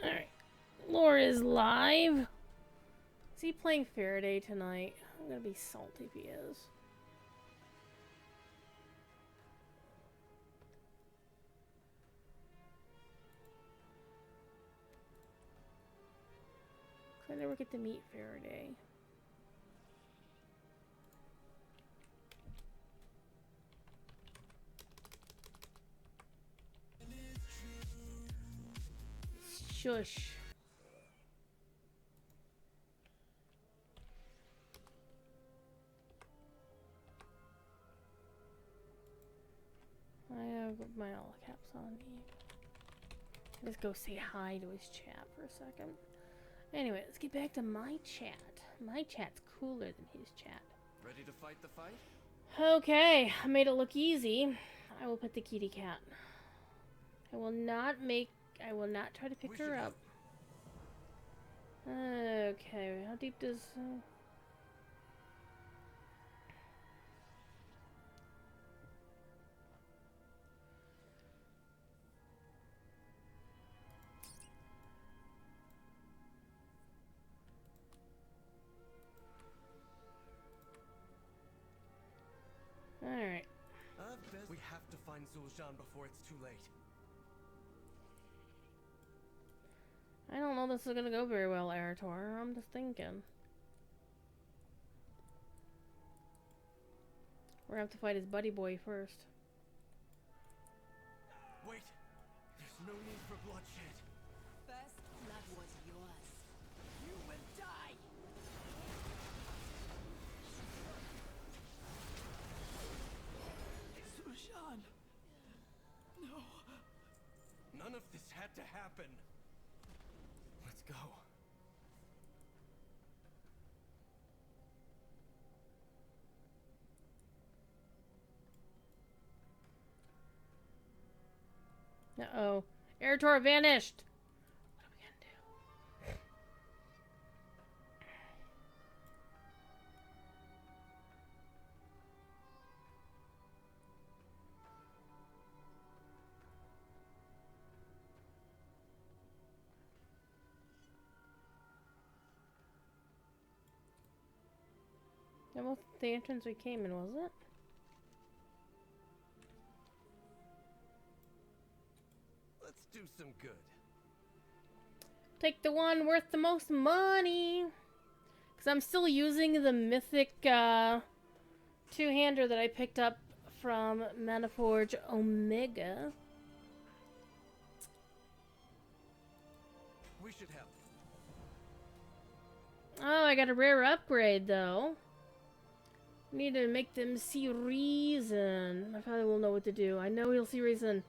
Alright. Laura is live. Is he playing Faraday tonight? I'm gonna be salty if he is. I never get to meet Faraday. Shush. I have my all caps on me. Let's go say hi to his chat for a second. Anyway, let's get back to my chat. My chat's cooler than his chat. Ready to fight the fight? Okay, I made it look easy. I will pet the kitty cat. I will not try to pick her up. Okay, how deep does... Alright. We have to find Zul'jin before it's too late. I don't know this is gonna go very well, Arator. I'm just thinking. We're gonna have to fight his buddy boy first. Wait! There's no need for bloodshed. First blood was yours. You will die. Zul'jin! No. None of this had to happen. Let's go. Uh-oh. Arator vanished! What are we gonna do? That was the entrance we came in, was it? Let's do some good. Take the one worth the most money! Because I'm still using the mythic two-hander that I picked up from Manaforge Omega. We should help. Oh, I got a rare upgrade, though. Need to make them see reason. My father will know what to do. I know he'll see reason.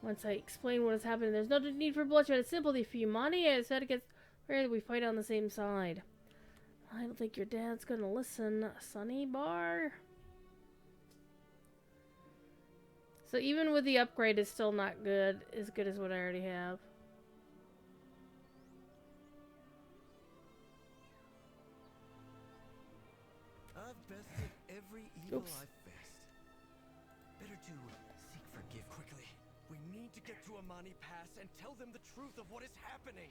Once I explain what has happened, there's no need for bloodshed. It's simple. If Humani I said against where we fight on the same side. I don't think your dad's gonna listen, Sonny Bar. So even with the upgrade, it's still not good as what I already have. I've bested every evil Oops. I've faced. Better to seek forgive quickly. We need to get to Amani Pass and tell them the truth of what is happening.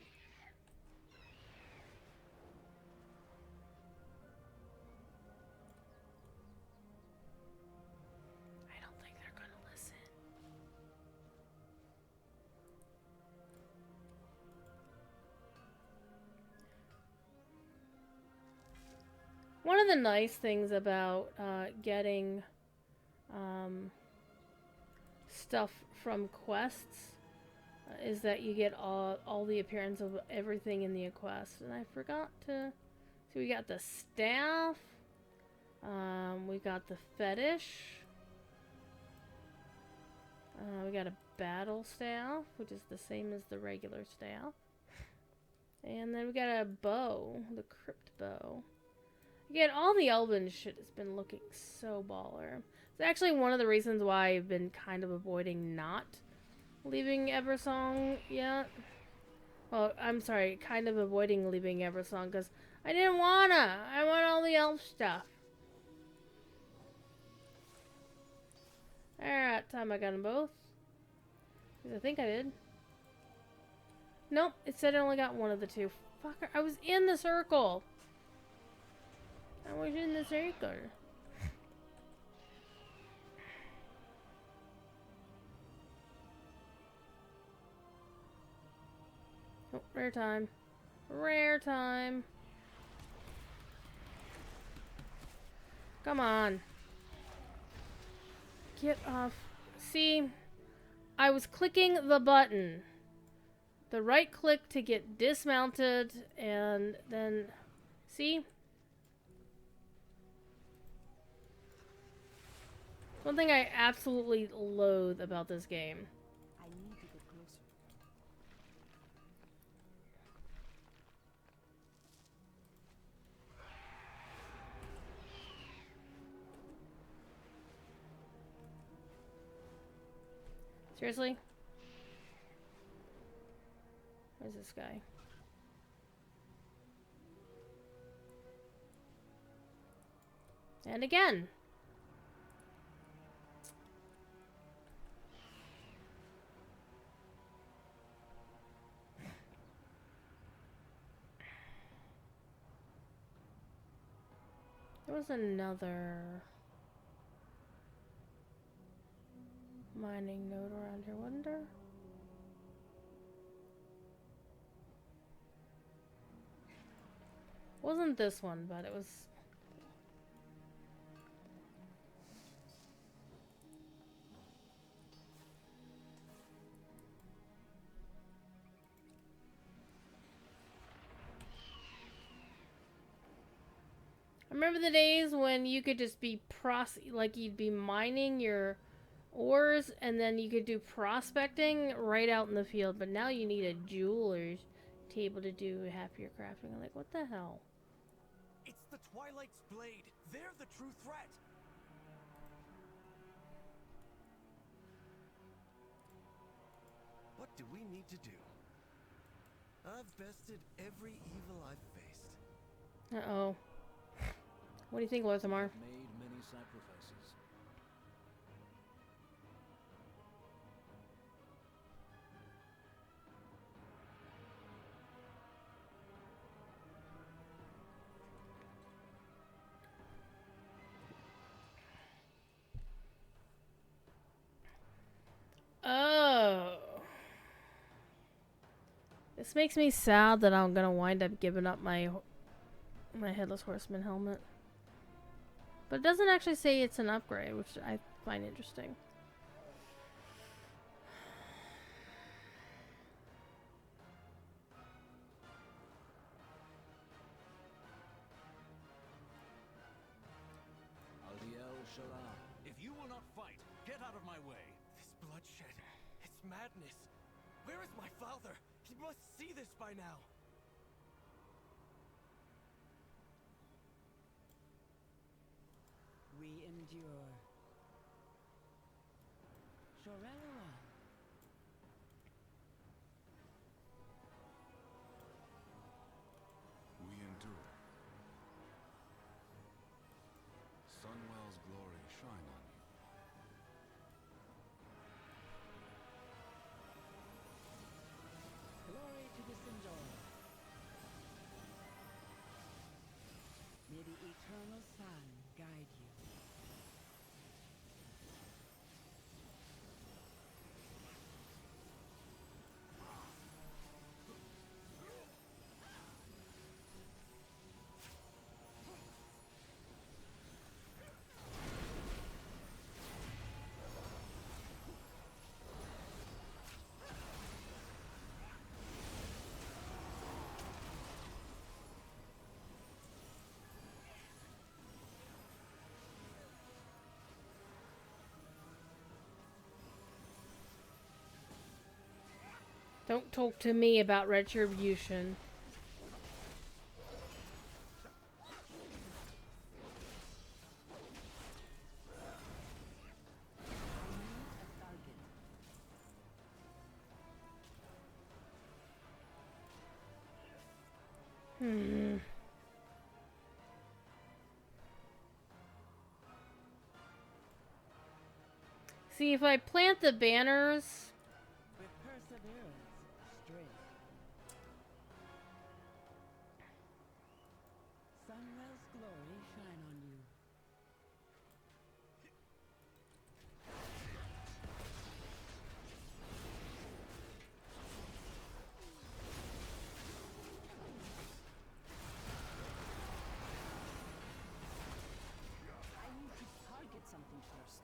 I don't think they're gonna listen. One of the nice things about getting stuff from quests is that you get all the appearance of everything in the quest. And I forgot to... So we got the staff. We got the fetish. We got a battle staff, which is the same as the regular staff. And then we got a bow, the crypt bow. Again, all the elven shit has been looking so baller. It's actually one of the reasons why I've been kind of avoiding not leaving Eversong yet. Well, I'm sorry, kind of avoiding leaving Eversong because I didn't wanna. I want all the elf stuff. Alright, time I got them both. 'Cause I think I did. Nope, it said I only got one of the two. Fucker, I was in the circle. I was in the circle. Oh, rare time. Rare time. Come on. Get off. See, I was clicking the button. The right click to get dismounted, and then, see? One thing I absolutely loathe about this game. I need to get closer. Seriously? Where's this guy? And again. There was another mining node around here, wasn't there? Wasn't this one, but it was. I remember the days when you could just be like you'd be mining your ores and then you could do prospecting right out in the field, but now you need a jeweler's table to do half your crafting. I'm like, what the hell? It's the Twilight's blade. They're the true threat. What do we need to do? I've bested every evil I've faced. Uh-oh. What do you think, Lorthamar? Made many sacrifices. Oh. This makes me sad that I'm gonna wind up giving up my Headless Horseman helmet. But it doesn't actually say it's an upgrade, which I find interesting. If you will not fight, get out of my way. This bloodshed, it's madness. Where is my father? He must see this by now. We endure. Shorella. We endure. Sunwell's glory shine on you. Glory to the Sinjor. May the eternal sun guide you. Don't talk to me about retribution. See, if I plant the banners... With perseverance, strength. Sunwell's glory shine on you. I need to target something first.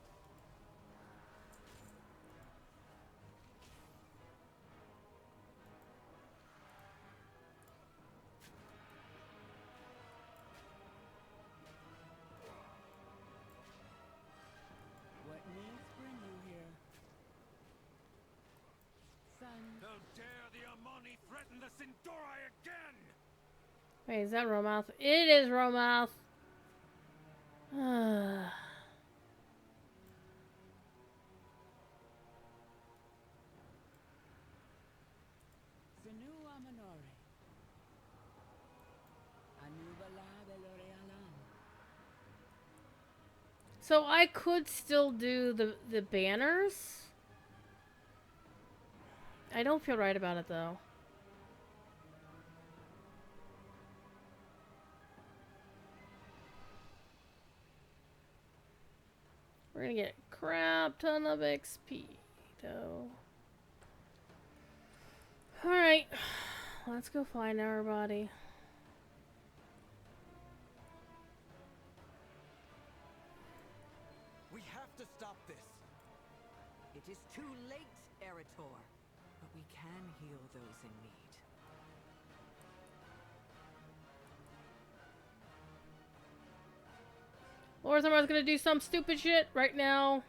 What needs bring you here? Sun. How dare the Amani threaten the Sindorai again! Wait, is that Romouth? It is Romouth! Senu Amanore. Anubala Belorealan. So I could still do the banners? I don't feel right about it, though. We're gonna get a crap ton of XP, though. Alright. Let's go find everybody. We have to stop this. It is too late, Arator. But we can heal those in need. Lorthamar's gonna do some stupid shit right now.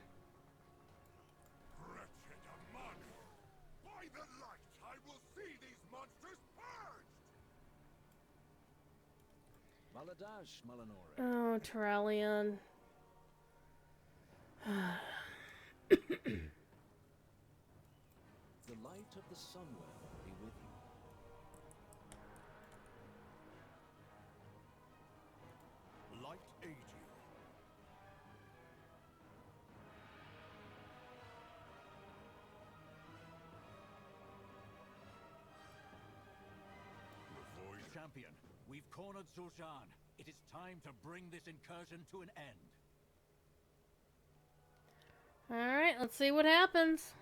Wretched Amani! By the light, I will see these monsters purged! Maladash, Malanore. Oh, Terralion. The light of the Sunwell be with you. Light aid you. Champion, we've cornered Zul'Shan. It is time to bring this incursion to an end. Alright, let's see what happens.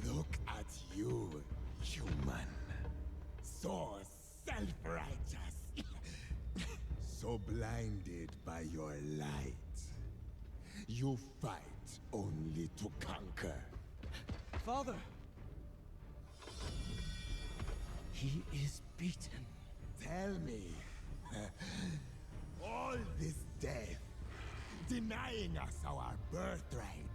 Look at you, human. So self-righteous. So blinded by your light. You fight only to conquer. Father! He is beaten. Tell me, all this death, denying us our birthright,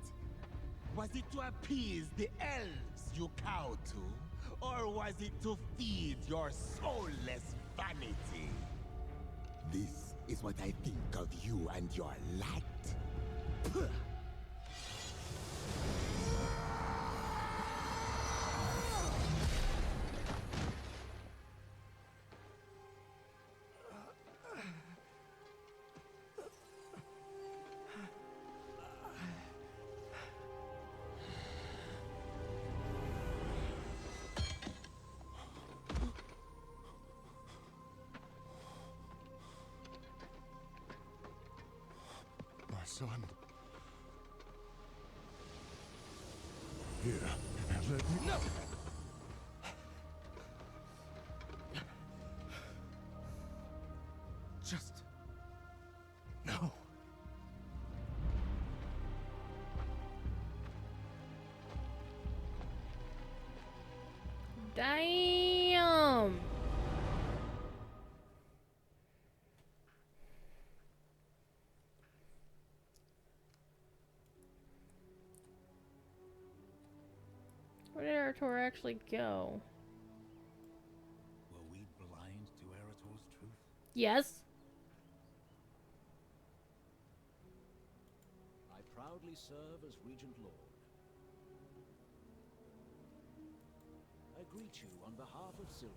was it to appease the elves you cow to, or was it to feed your soulless vanity? This is what I think of you and your light. My son. Here, and let me... No! Just... No. Damn! Where did Arator actually go? Were we blind to Arator's truth? Yes. I proudly serve as Regent Lord. I greet you on behalf of Silver.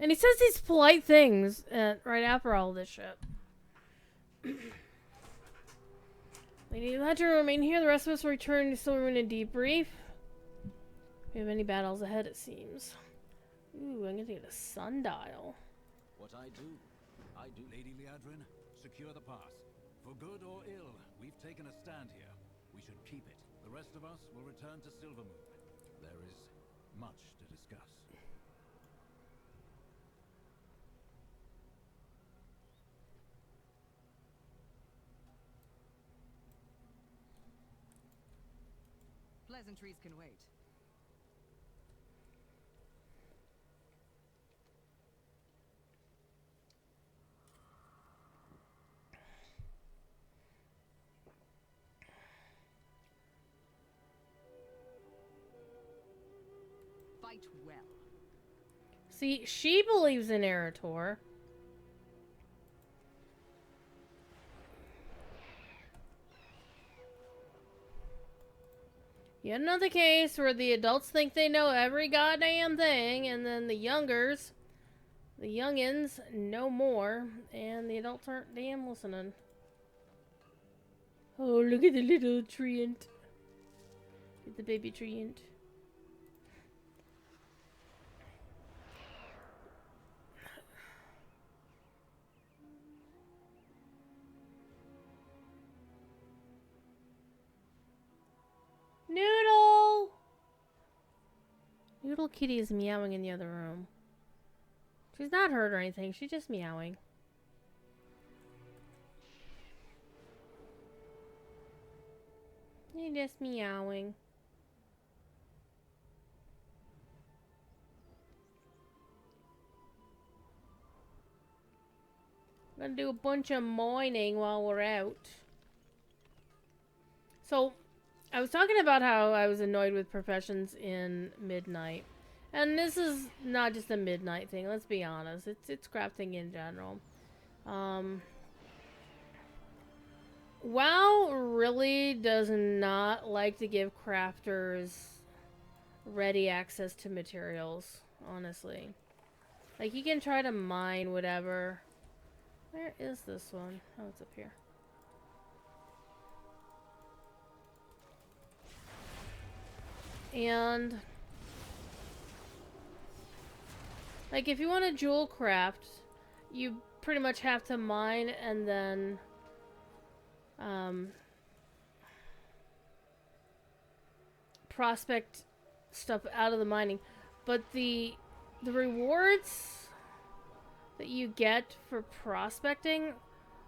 And he says these polite things right after all this shit. Lady Ledger will remain here. The rest of us will return to Silvermoon and debrief. We have any battles ahead, it seems. Ooh, I'm gonna get a sundial. What I do, Lady Liadrin, secure the pass. For good or ill, we've taken a stand here. We should keep it. The rest of us will return to Silvermoon. There is much to discuss. Pleasantries can wait. Fight well. See, she believes in Arator. Yet another case where the adults think they know every goddamn thing, and then the youngins, know more, and the adults aren't damn listening. Oh, look at the little treant. Get the baby treant. Noodle! Noodle Kitty is meowing in the other room. She's not hurt or anything, she's just meowing. She's just meowing. I'm gonna do a bunch of mining while we're out. So, I was talking about how I was annoyed with professions in Midnight. And this is not just a Midnight thing, let's be honest. It's crafting in general. WoW really does not like to give crafters ready access to materials, honestly. Like, you can try to mine whatever. Where is this one? Oh, it's up here. And like, if you want to jewel craft, you pretty much have to mine and then prospect stuff out of the mining. But the rewards that you get for prospecting,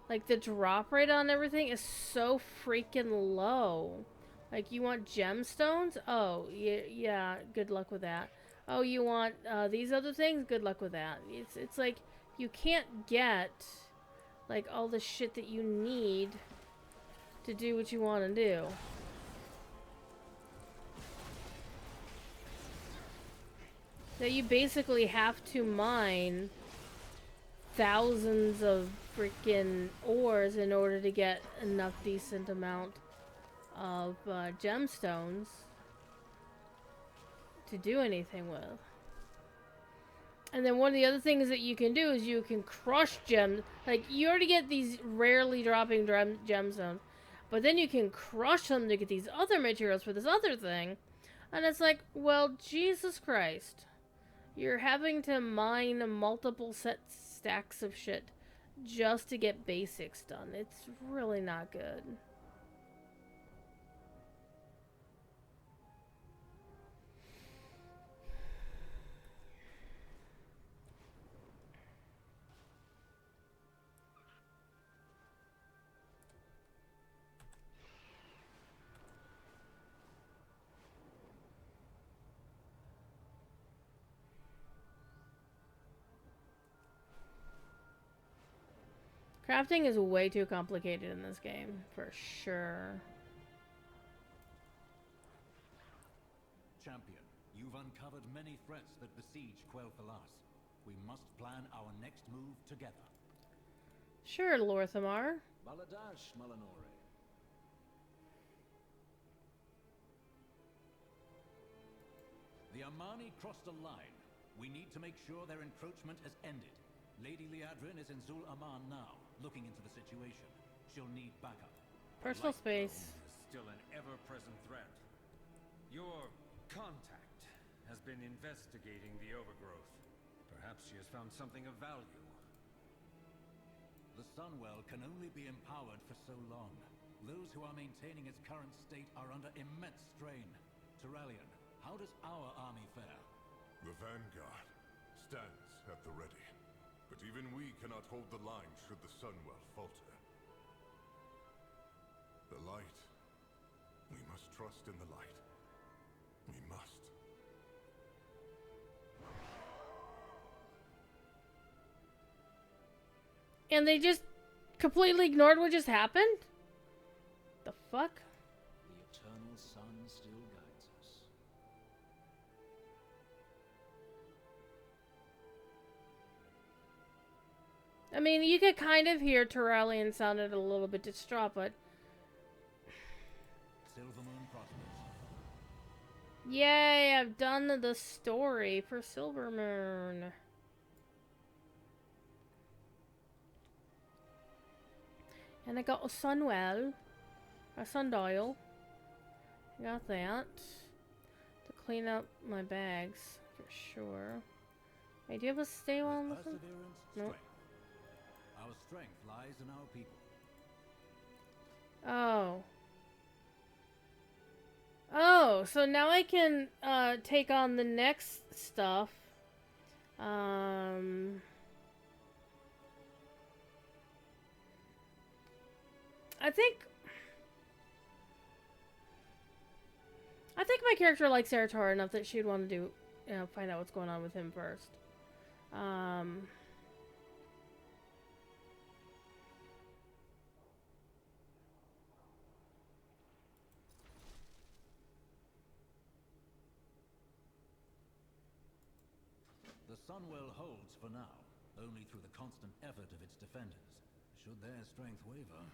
like the drop rate on everything, is so freaking low. Like, you want gemstones? Oh, yeah, good luck with that. Oh, you want these other things? Good luck with that. It's like, you can't get, like, all the shit that you need to do what you want to do. That you basically have to mine thousands of freaking ores in order to get enough decent amount of gemstones to do anything with. And then one of the other things that you can do is you can crush gems. Like, you already get these rarely dropping gemstones, but then you can crush them to get these other materials for this other thing. And it's like, well, Jesus Christ. You're having to mine multiple stacks of shit just to get basics done. It's really not good. Crafting is way too complicated in this game, for sure. Champion, you've uncovered many threats that besiege Quel'Thalas. We must plan our next move together. Sure, Lorthamar. Baladash, Malanore. The Amani crossed a line. We need to make sure their encroachment has ended. Lady Liadrin is in Zul Aman now, looking into the situation. She'll need backup. Personal space. Is still an ever-present threat. Your contact has been investigating the overgrowth. Perhaps she has found something of value. The Sunwell can only be empowered for so long. Those who are maintaining its current state are under immense strain. Turalian, how does our army fare? The vanguard stands at the ready. But even we cannot hold the line should the Sunwell falter. The light. We must trust in the light. We must. And they just completely ignored what just happened? The fuck? The eternal sun still guides us. I mean, you could kind of hear Turalian sounded a little bit distraught, but... Silvermoon prospers. Yay, I've done the story for Silvermoon. And I got a sunwell. A sundial. Got that. To clean up my bags, for sure. Hey, do you have a stay on with them? Nope. Our strength lies in our people. Oh. Oh, so now I can take on the next stuff. I think my character likes Arator enough that she'd want to do, find out what's going on with him first. The Sunwell holds for now, only through the constant effort of its defenders. Should their strength waver...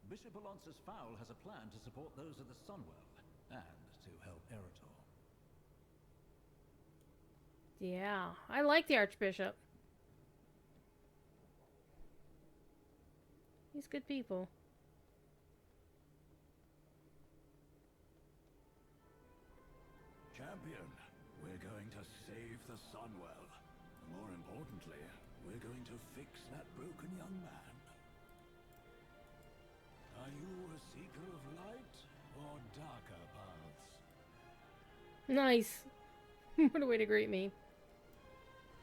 Bishop Alonsus Fowl has a plan to support those of the Sunwell, and to help Arator. Yeah, I like the Archbishop. He's good people. Champion, we're going to save the Sunwell. More importantly, we're going to fix that broken young man. Are you a seeker of light or darker paths? Nice. What a way to greet me.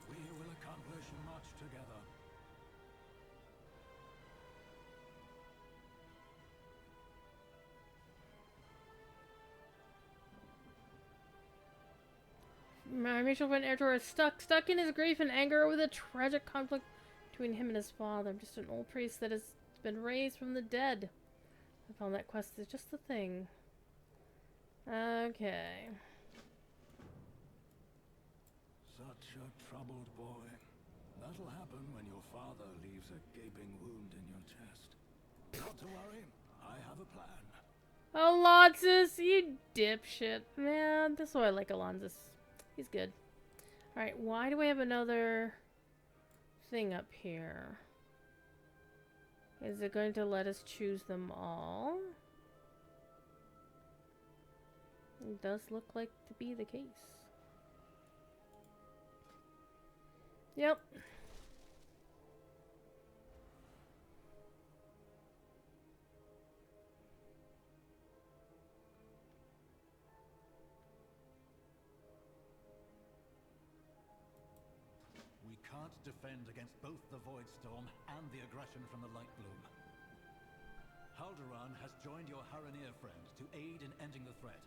We will accomplish much together. Rachel when Arator is stuck in his grief and anger over the tragic conflict between him and his father. I'm just an old priest that has been raised from the dead. I found that quest is just the thing. Okay. Such a troubled boy. That'll happen when your father leaves a gaping wound in your chest. Not to worry, I have a plan. Alonsus, you dipshit. Man, that's why I like Alonsus. He's good. Alright, why do we have another thing up here? Is it going to let us choose them all? It does look like to be the case. Yep. We can't defend against both the Void Storm and the aggression from the Light Bloom. Haldoran has joined your Haranir friend to aid in ending the threat.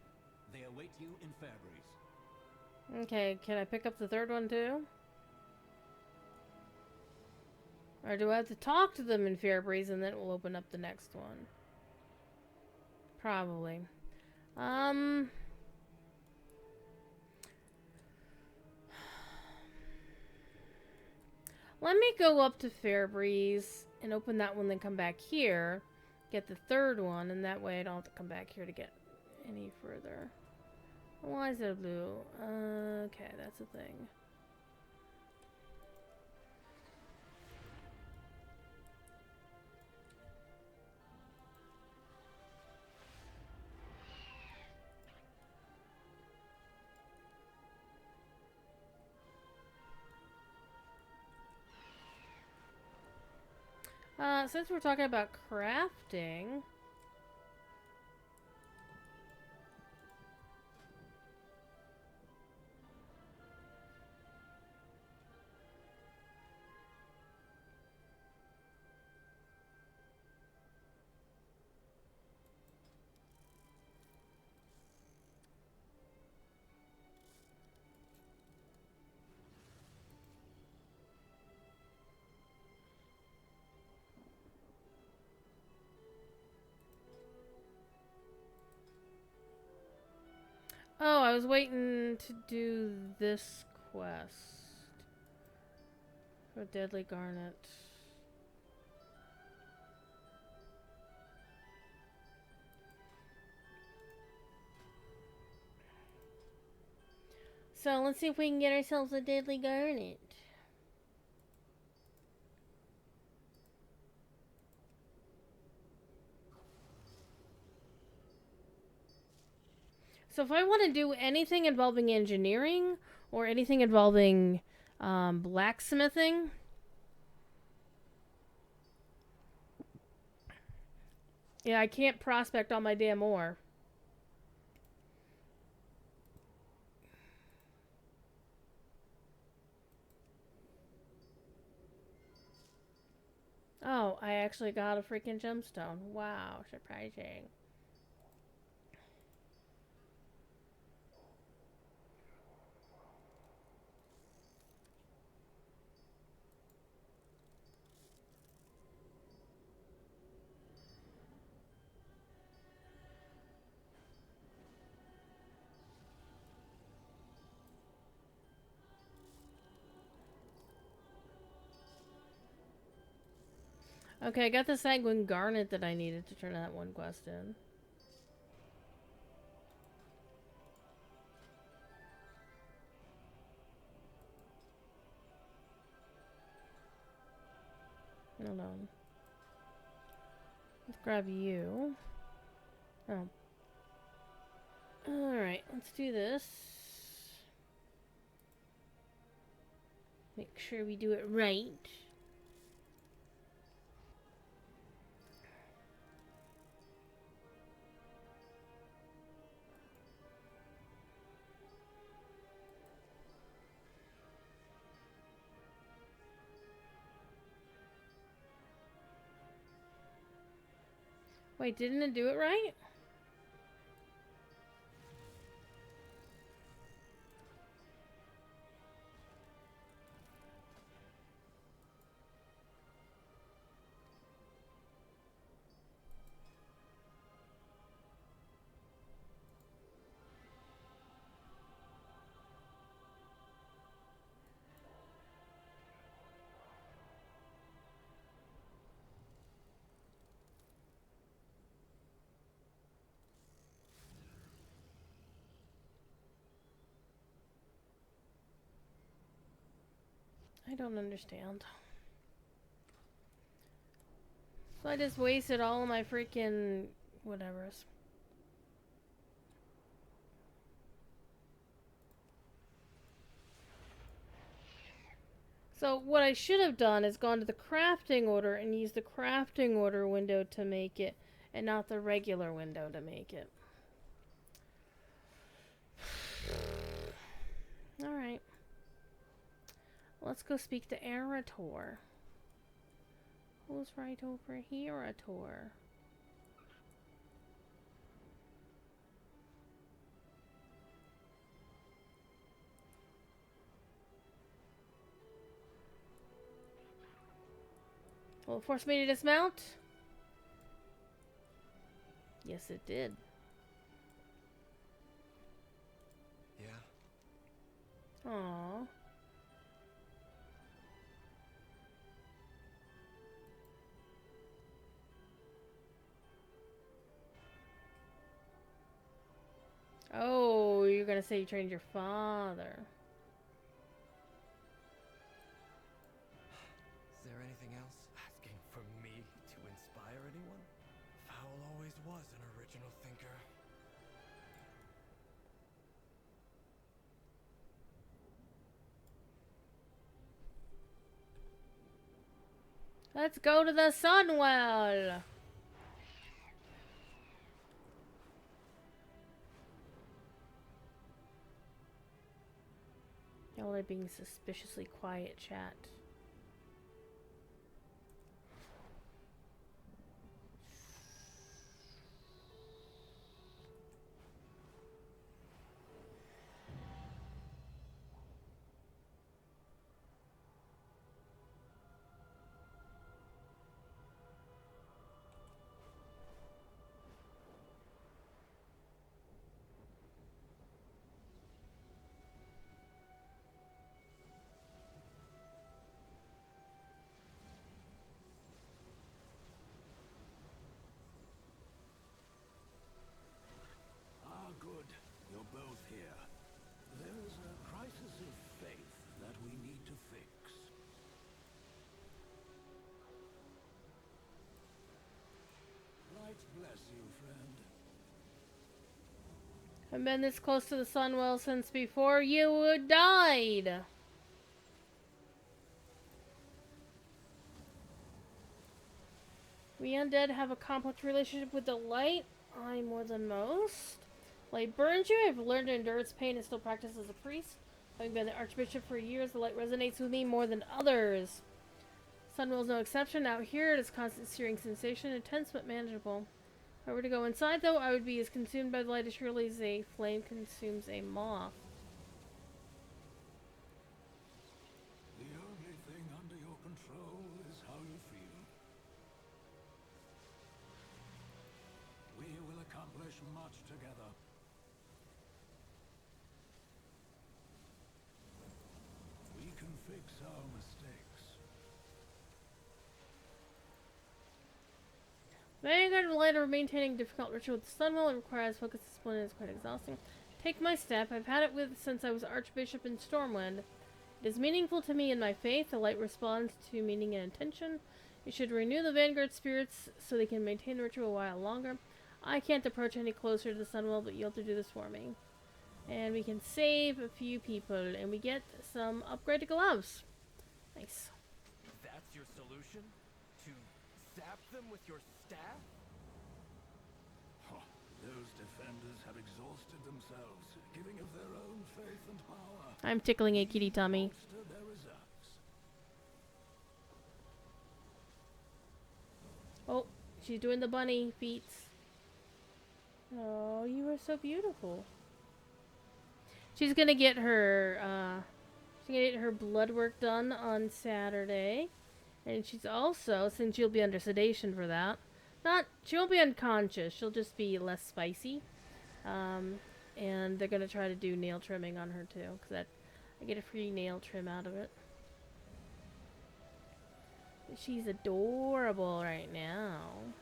They await you in Fairbreeze. Okay, can I pick up the third one too? Or do I have to talk to them in Fairbreeze and then it will open up the next one? Probably. Let me go up to Fairbreeze and open that one, then come back here, get the third one, and that way I don't have to come back here to get any further. Why is it blue? Okay, that's the thing. Since we're talking about crafting... Oh, I was waiting to do this quest. For Deadly Garnet. So, let's see if we can get ourselves a Deadly Garnet. So if I want to do anything involving engineering or anything involving blacksmithing, yeah, I can't prospect on my damn ore. Oh, I actually got a freaking gemstone. Wow, surprising. Okay, I got the sanguine garnet that I needed to turn that one quest in. Hold on. Let's grab you. Oh. Alright, let's do this. Make sure we do it right. Wait, didn't it do it right? I don't understand. So I just wasted all of my freaking whatevers. So what I should have done is gone to the crafting order and used the crafting order window to make it and not the regular window to make it. Alright. Let's go speak to Arator. Who's right over here, Arator? Will it force me to dismount? Yes, it did. Yeah. Aww. Oh, you're gonna gonna say you trained your father. Is there anything else? Asking for me to inspire anyone? Fowl always was an original thinker. Let's go to the Sunwell. Y'all are being suspiciously quiet, chat. Ah, good. You're both here. There is a crisis of faith that we need to fix. Light bless you, friend. I've been this close to the Sunwell since before you died. We undead have a complex relationship with the light. I more than most. Light burns you. I've learned to endure its pain and still practice as a priest. Having been the Archbishop for years, the light resonates with me more than others. Sunwell is no exception. Out here, it is constant searing sensation, intense but manageable. If I were to go inside, though, I would be as consumed by the light as surely as a flame consumes a moth. The only thing under your control is how you feel. We will accomplish much together. We can fix our mistakes. Vanguard and Light are maintaining difficult ritual with the Sunwell. It requires focus, discipline, and is quite exhausting. Take my step. I've had it with since I was Archbishop in Stormwind. It is meaningful to me in my faith. The light responds to meaning and intention. You should renew the Vanguard spirits so they can maintain the ritual a while longer. I can't approach any closer to the Sunwell, but you'll have to do this for me. And we can save a few people, and we get some upgraded gloves. Nice. That's your solution? To zap them with your staff? Huh. Those defenders have exhausted themselves, giving of their own faith and power. I'm tickling a kitty tummy. Bolster their reserves. Oh, she's doing the bunny feats. Oh, you are so beautiful. She's gonna get her blood work done on Saturday. And she's also, since you'll be under sedation for that, she won't be unconscious, she'll just be less spicy. And they're gonna try to do nail trimming on her too, because I get a free nail trim out of it. She's adorable right now.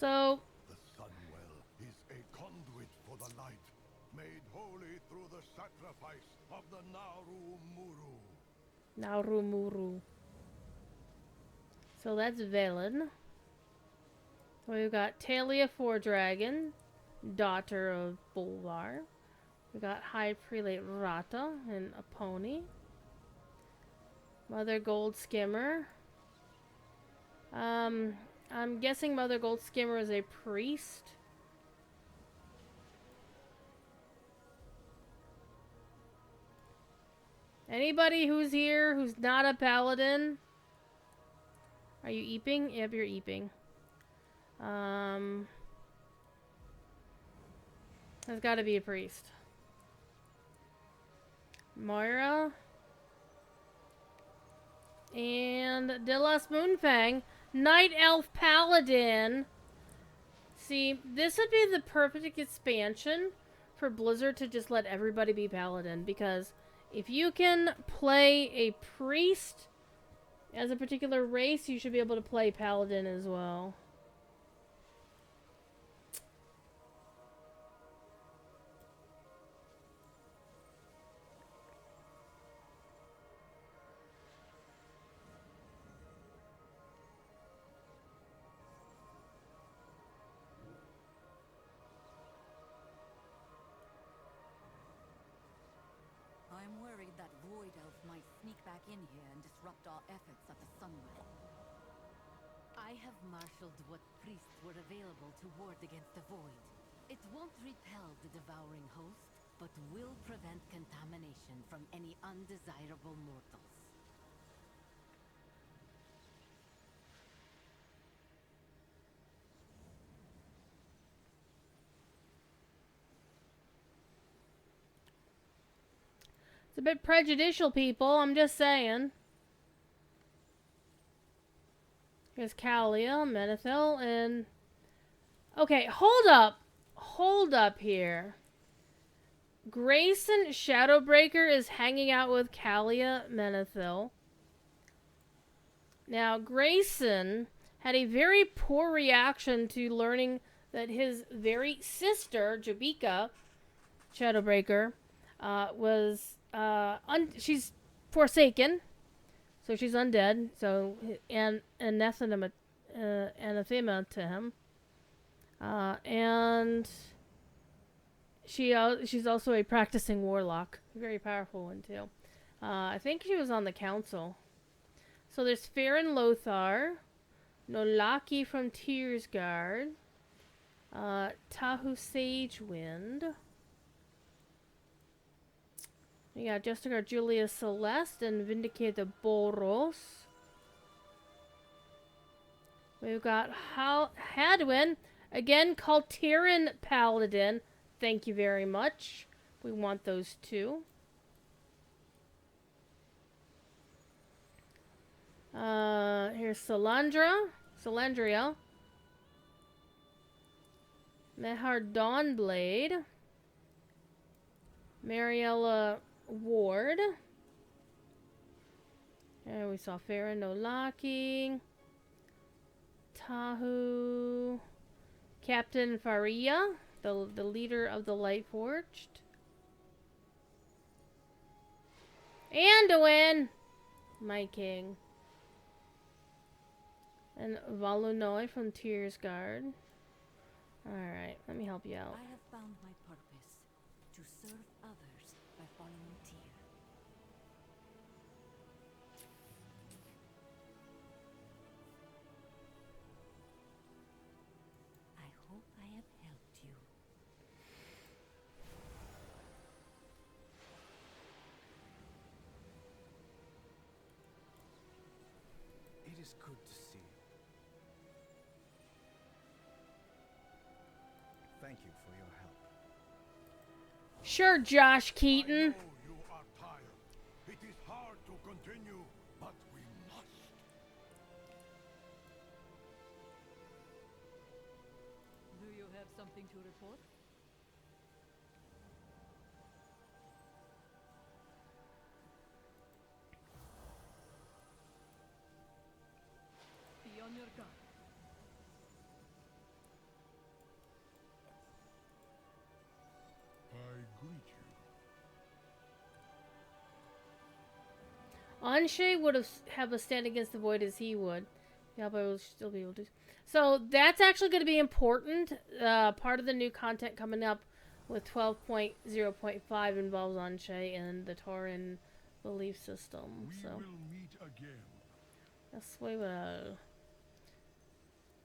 So, the Sunwell is a conduit for the light, made holy through the sacrifice of the Naru Muru. Naru. So that's Velen. We've got Talia Foredragon, daughter of Bolvar. We got High Prelate Rata and a pony. Mother Gold Skimmer. I'm guessing Mother Gold Skimmer is a priest. Anybody who's here who's not a paladin? Are you eeping? Yep, you're eeping. There's gotta be a priest. Moira. And Dilas Moonfang. Night Elf Paladin. See, this would be the perfect expansion for Blizzard to just let everybody be paladin, because if you can play a priest as a particular race, you should be able to play paladin as well. I'm worried that Void Elf might sneak back in here and disrupt our efforts at the Sunwell. I have marshaled what priests were available to ward against the Void. It won't repel the devouring host, but will prevent contamination from any undesirable mortals. It's a bit prejudicial, people. I'm just saying. Here's Kalia, Menethil, and... Okay, hold up. Hold up here. Grayson Shadowbreaker is hanging out with Kalia, Menethil. Now, Grayson had a very poor reaction to learning that his very sister, Jabika Shadowbreaker, was... she's forsaken, so she's undead. So anathema to him, and she's also a practicing warlock, a very powerful one too. I think she was on the council. So there's Farron Lothar, Nolaki from Tearsguard, Tahu Sagewind. We got Jessica Julia Celeste and Vindicator Boros. We've got Hadwin, again, Kaltiran Paladin. Thank you very much. We want those two. Here's Salandria. Mehar Dawnblade. Mariella Ward. And we saw Farron Nolaki. Tahu. Captain Faria, the leader of the Lightforged. Anduin, my king. And Valunoi from Tearsguard. Alright, let me help you out. I have found my purpose, to serve others by following Tyr. I hope I have helped you. It is good to see you. Thank you for your help. Sure, Josh Keaton. I know you are tired. It is hard to continue, but we must. Do you have something to report? Be on your guard. I greet you. Anshe would have a stand against the Void as he would. Yeah, but we'll still be able to. So that's actually going to be important. Part of the new content coming up with 12.0.5 involves Anshe and the Tauran belief system. We So will meet again. that's we will.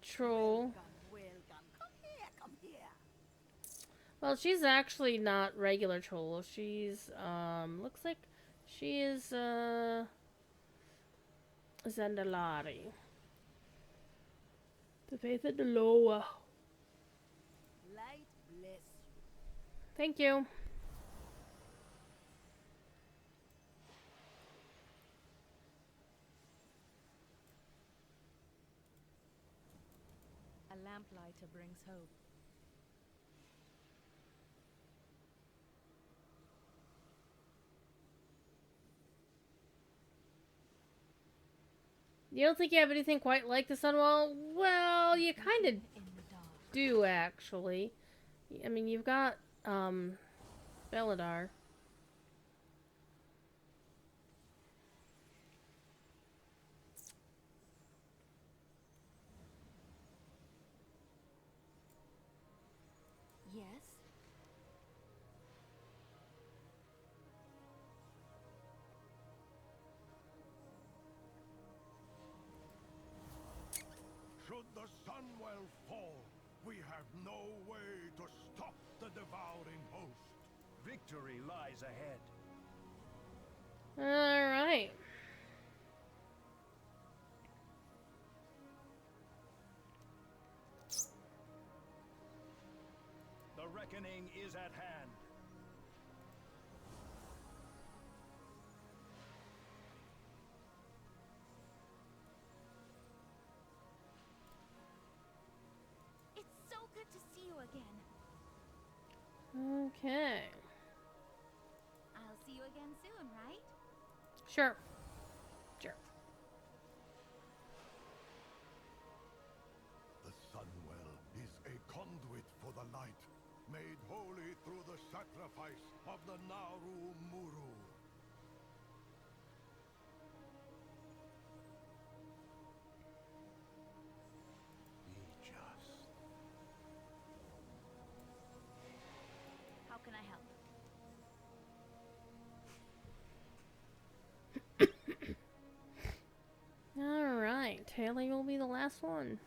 Troll. Welcome. Come here. Well, she's actually not regular troll. She's looks like she is Zandalari. The faith of the Loa. Light bless you. Thank you. A lamplighter brings hope. You don't think you have anything quite like the Sunwell? Well, you kind of do, actually. I mean, you've got, Belladar. Yes? Should the Sunwell fall, we have no way to stop the devouring host. Victory lies ahead. Alright. The reckoning is at hand. It's so good to see you again. Okay. I'll see you again soon, right? Sure. Sure. The Sunwell is a conduit for the light, made holy through the sacrifice of the Naru Muru. Be just. How can I help? Alright, Taylor will be the last one.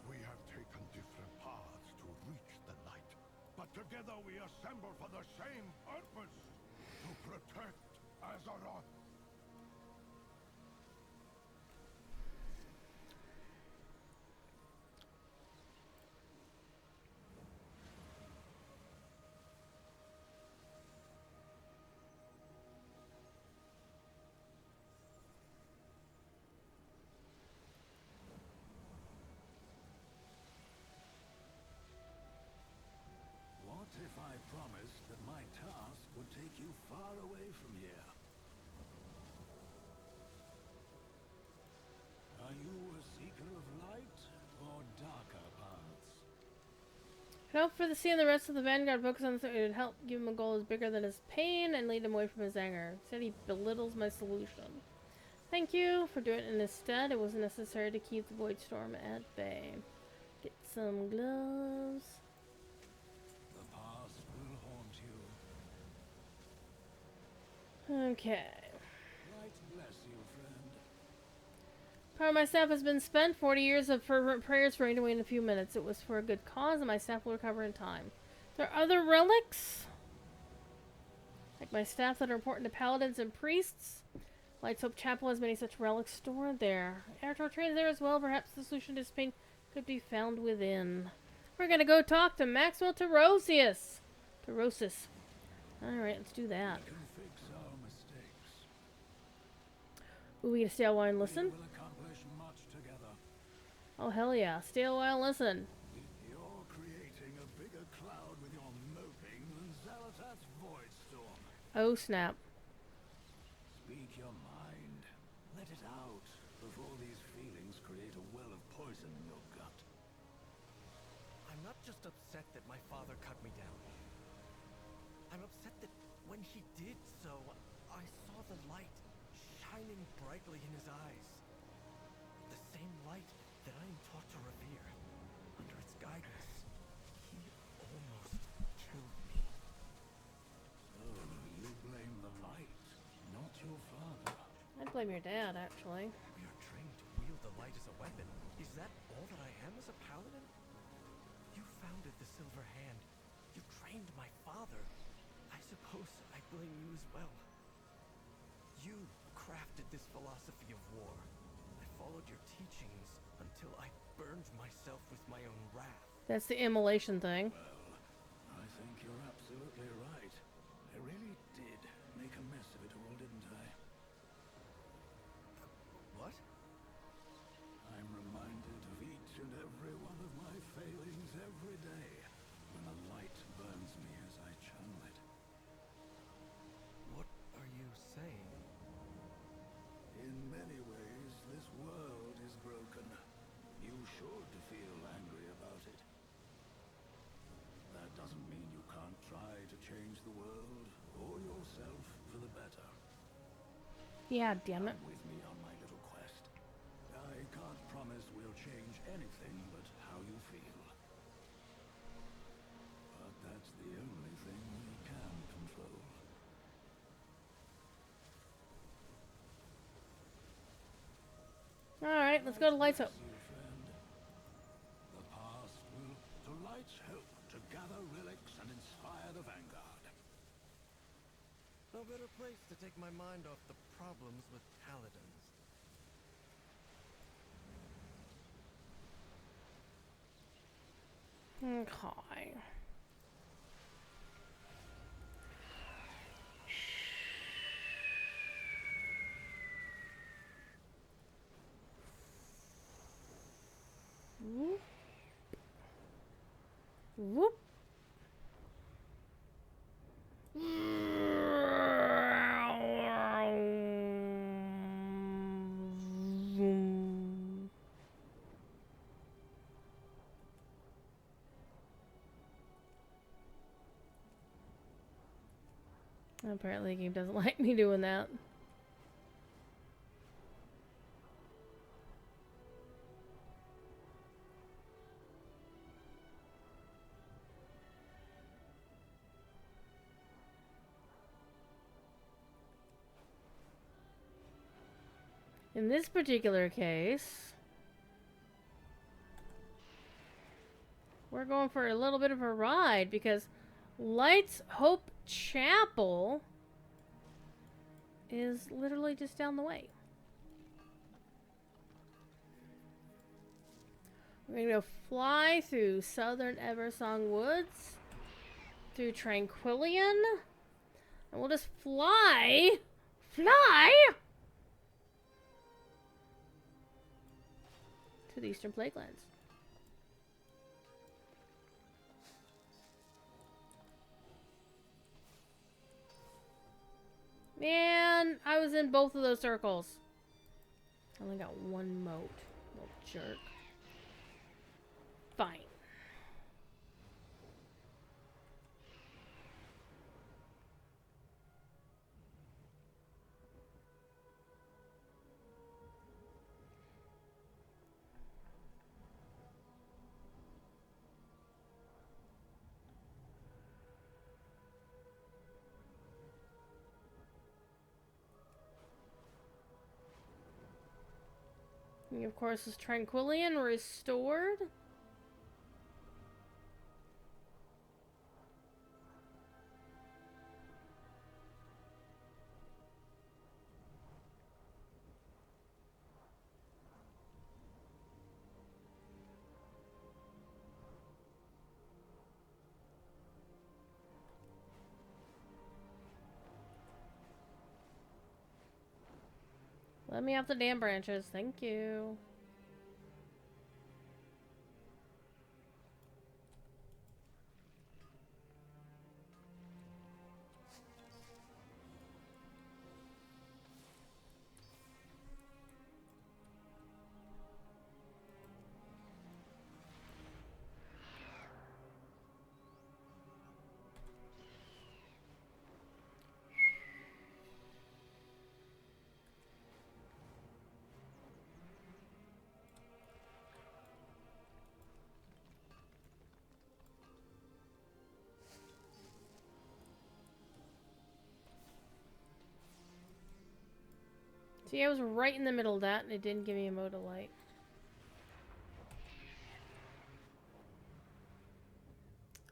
We have taken different paths to reach the light, but together we assemble for the same purpose, to protect Azeroth. What if I promised that my task would take you far away from here? Are you a seeker of light or darker paths? Help for the sea and the rest of the Vanguard focus on something that would help give him a goal as bigger than his pain and lead him away from his anger. Said he belittles my solution. Thank you for doing it in his stead. It was necessary to keep the Void Storm at bay. Get some gloves. The past will haunt you. Okay. Light bless you, friend. Part of my staff has been spent. 40 years of fervent prayers rained away in a few minutes. It was for a good cause, and my staff will recover in time. There are other relics? Like my staff that are important to paladins and priests? Light's Hope Chapel has many such relics stored there. Arator trains there as well. Perhaps the solution to this pain could be found within. We're gonna go talk to Maxwell Taurosius. Alright, let's do that. We can fix our mistakes. Ooh, we get to stay a while and listen? We will accomplish much together. Oh, hell yeah. Stay a while and listen. You're creating a bigger cloud with your moping than Xalatath's void storm. Oh, snap. Speak your mind. Let it out before these feelings create a well of poison in your gut. I'm not just upset that my father cut me down. I'm upset that when he did so, I saw the light shining brightly in his eyes. The same light that I am taught to revere. Under its guidance, he almost killed me. So you blame the light, not your father. I'd blame your dad, actually. We are trained to wield the light as a weapon. Is that all that I am as a paladin? You founded the Silver Hand. You trained my father. I suppose I blame you as well. You crafted this philosophy of war. I followed your teachings until I burned myself with my own wrath. That's the immolation thing. Well, I think you're absolutely right. I really did make a mess of it all, didn't I? What? I'm reminded of each and every one of my failings every day when the light burns me as I channel it. What are you saying? In many ways, this Yeah, damn it. Come with me on my little quest. I can't promise we'll change anything but how you feel. But that's the only thing we can control. Alright, let's go to Lights Hope. The past will to Light's Hope to gather relics and inspire the vanguard. No better place to take my mind off the problems with paladins. Okay. Whoop. Whoop. Apparently the game doesn't like me doing that. In this particular case, we're going for a little bit of a ride because Lights Hope Chapel is literally just down the way. We're gonna go fly through southern Eversong Woods, through Tranquillion, and we'll just fly to the Eastern Plaguelands. Man, I was in both of those circles. I only got one moat. Little jerk. Fine. And of course, is Tranquillion restored? Let me off the damn branches, thank you. See, I was right in the middle of that, and it didn't give me a mode of light.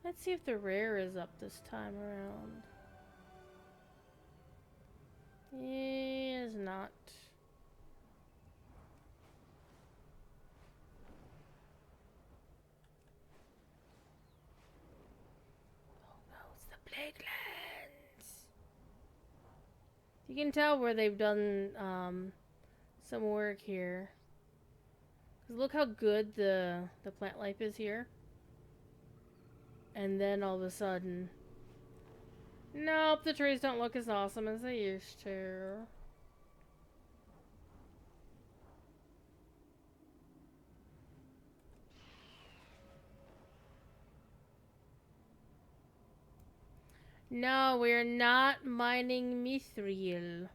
Let's see if the rare is up this time around. It is not. Oh no, it's the Plaguelands. You can tell where they've done some work here. 'Cause look how good the plant life is here. And then all of a sudden, nope, the trees don't look as awesome as they used to. No, we're not mining mithril.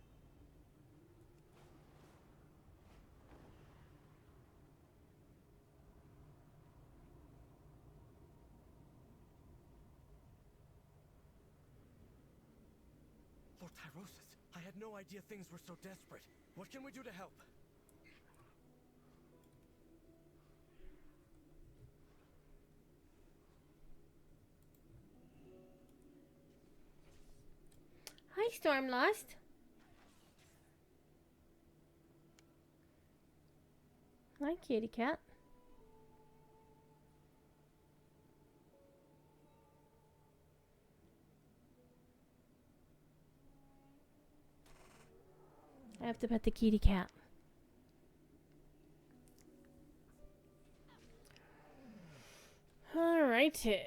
Tyrosus. I had no idea things were so desperate. What can we do to help? Hi, Stormlost. Hi, kitty cat. I have to pet the kitty cat. Alrighty.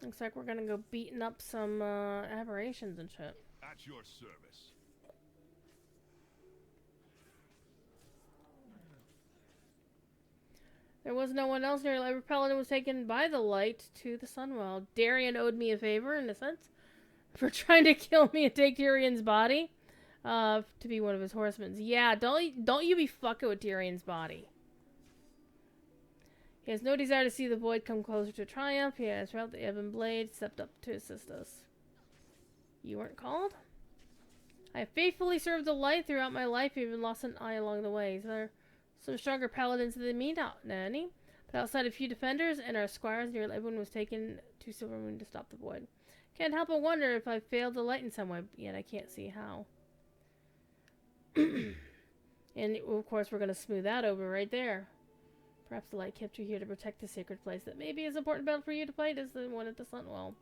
Looks like we're gonna go beating up some aberrations and shit. At your service. There was no one else near. Every paladin was taken by the light to the Sunwell. Darian owed me a favor, in a sense, for trying to kill me and take Tyrion's body, to be one of his horsemen. Yeah, don't you be fucking with Tyrion's body. He has no desire to see the void come closer to triumph. He has felt the Ebon Blade stepped up to assist us. You weren't called? I have faithfully served the light throughout my life, even lost an eye along the way. So there are some stronger paladins than me now, Nanny. But outside a few defenders and our squires, near everyone was taken to Silvermoon to stop the void. Can't help but wonder if I failed the light in some way, yet I can't see how. And of course we're going to smooth that over right there. Perhaps the light kept you here to protect the sacred place that may be as important battle for you to fight as the one at the Sunwell.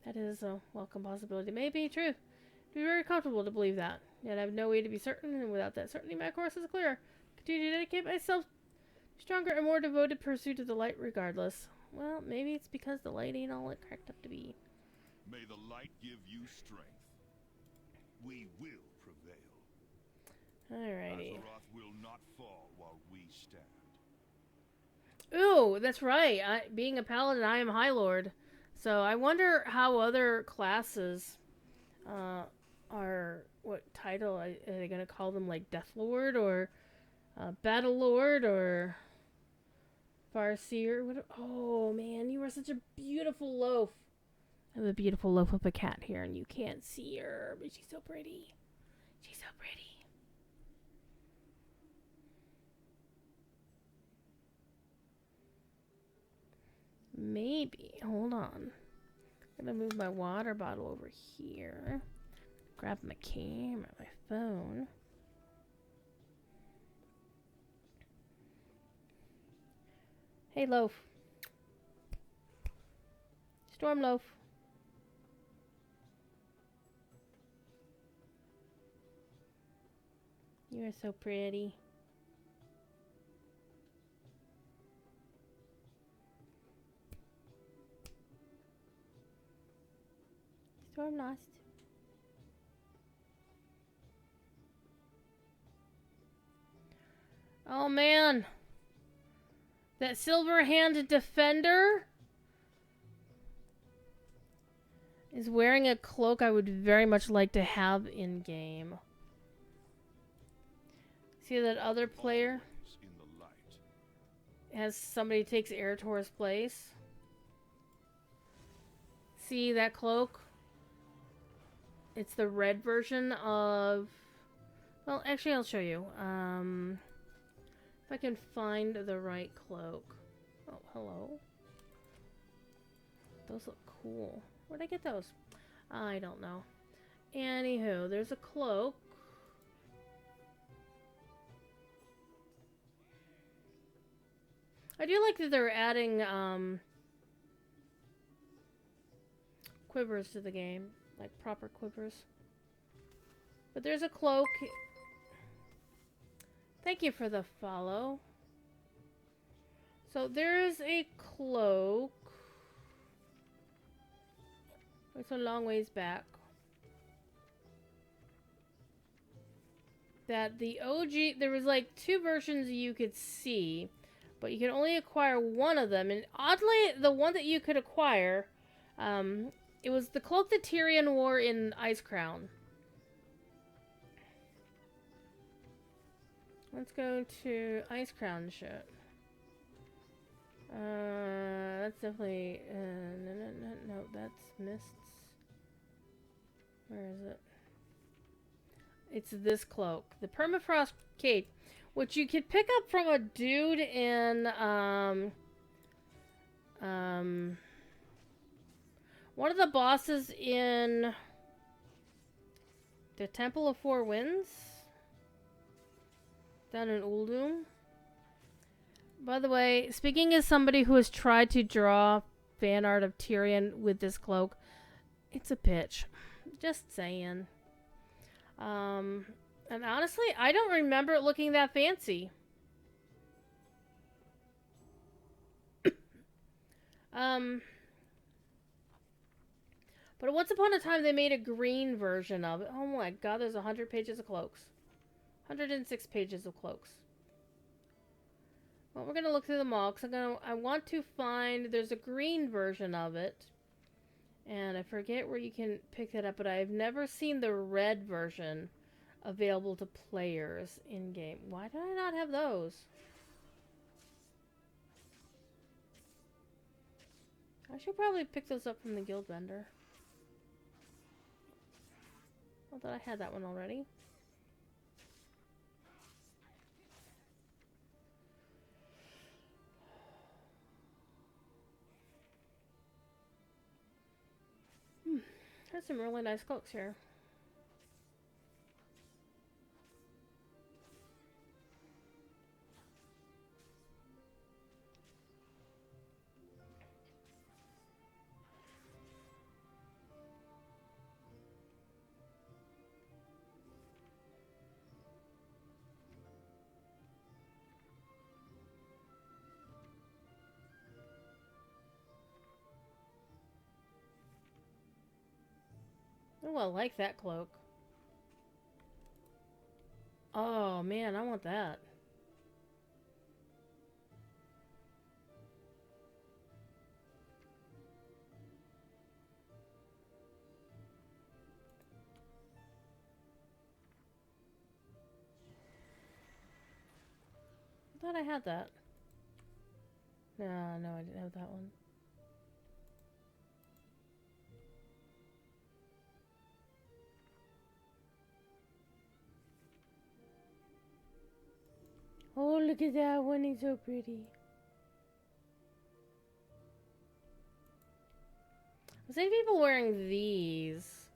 That is a welcome possibility. Maybe true. To be very comfortable to believe that. Yet I have no way to be certain, and without that certainty my course is clear. Continue to dedicate myself to stronger and more devoted pursuit of the light regardless. Well, maybe it's because the light ain't all it cracked up to be. May the light give you strength. We will prevail. Alrighty. Azeroth will not fall while we stand. Ooh, that's right. Being a paladin, I am High Lord. So I wonder how other classes are... What title? Are they going to call them, like, Death Lord or Battle Lord or Farseer? Oh, man, you are such a beautiful loaf. I have a beautiful loaf of a cat here, and you can't see her, but she's so pretty. She's so pretty. Maybe. Hold on. I'm going to move my water bottle over here. Grab my camera, my phone. Hey, Loaf. Storm Loaf. You are so pretty. Storm Lost. Oh man. That silver-handed defender is wearing a cloak I would very much like to have in game. See that other player has somebody takes Arator's place. See that cloak? It's the red version of... Well, actually, I'll show you. If I can find the right cloak. Oh, hello. Those look cool. Where'd I get those? I don't know. Anywho, there's a cloak. I do like that they're adding quivers to the game. Like proper quivers. But there's a cloak. Thank you for the follow. So there's a cloak. It's a long ways back. That the OG, there was like 2 versions you could see, but you could only acquire one of them. And oddly, the one that you could acquire, it was the cloak that Tyrion wore in Icecrown. Let's go to Icecrown shit. That's definitely... no, that's Mists. Where is it? It's this cloak. The Permafrost Cape, which you could pick up from a dude in, one of the bosses in the Temple of Four Winds. Down in Uldum. By the way, speaking as somebody who has tried to draw fan art of Tyrion with this cloak, it's a pitch. Just saying. And honestly, I don't remember it looking that fancy. But once upon a time they made a green version of it. Oh my god, there's 100 pages of cloaks. 106 pages of cloaks. Well, we're gonna look through them all because I want to find. There's a green version of it, and I forget where you can pick that up. But I've never seen the red version available to players in game. Why did I not have those? I should probably pick those up from the guild vendor. I thought I had that one already. There's some really nice cloaks here. Oh, I like that cloak. Oh man, I want that. I thought I had that. No, I didn't have that one. Oh, look at that one. He's so pretty. I've seen people wearing these.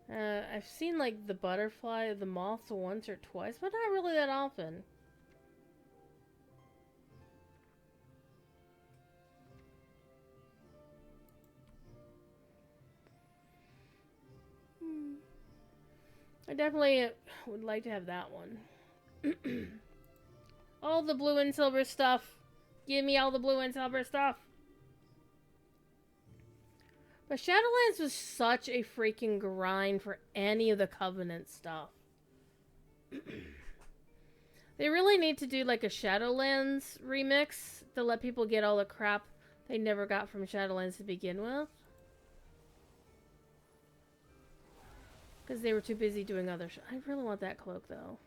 I've seen like the butterfly, the moths once or twice, but not really that often. I definitely would like to have that one. All the blue and silver stuff. Give me all the blue and silver stuff. But Shadowlands was such a freaking grind for any of the Covenant stuff. They really need to do like a Shadowlands remix to let people get all the crap they never got from Shadowlands to begin with. Because they were too busy doing other shit. I really want that cloak, though.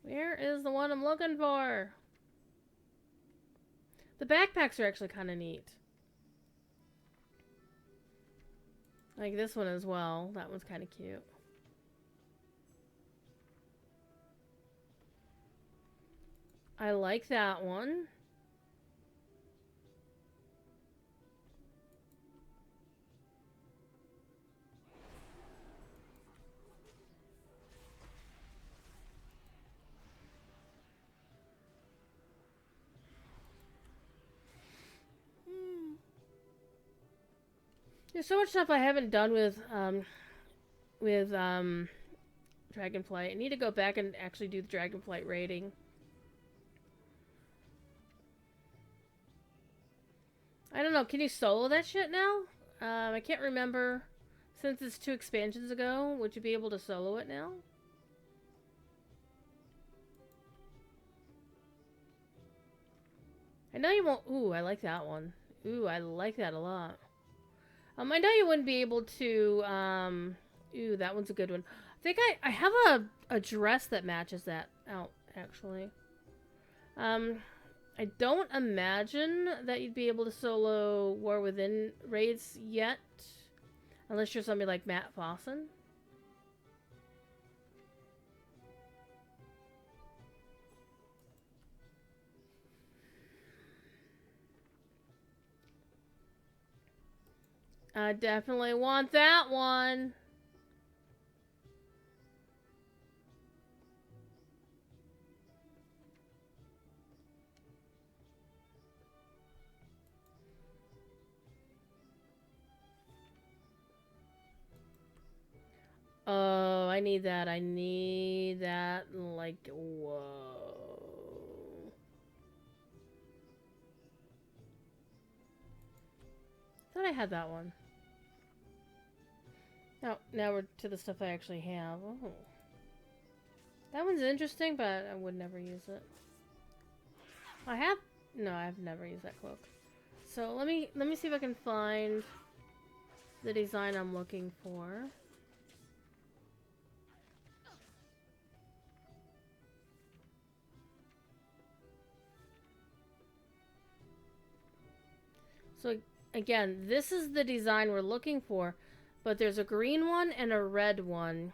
Where is the one I'm looking for? The backpacks are actually kind of neat. Like this one as well. That one's kind of cute. I like that one. There's so much stuff I haven't done with Dragonflight. I need to go back and actually do the Dragonflight raiding. I don't know, can you solo that shit now? I can't remember. Since it's 2 expansions ago, would you be able to solo it now? I know you won't. Ooh, I like that one. Ooh, I like that a lot. I know you wouldn't be able to Ooh, that one's a good one. I think I have a dress that matches that out, actually. I don't imagine that you'd be able to solo War Within raids yet. Unless you're somebody like Matt Fossen. I definitely want that one. Oh, I need that. I need that. Like, whoa. Thought I had that one. Now we're to the stuff I actually have. Oh. That one's interesting, but I would never use it. I have... No, I've never used that cloak. So let me see if I can find the design I'm looking for. So again, this is the design we're looking for, but there's a green one and a red one.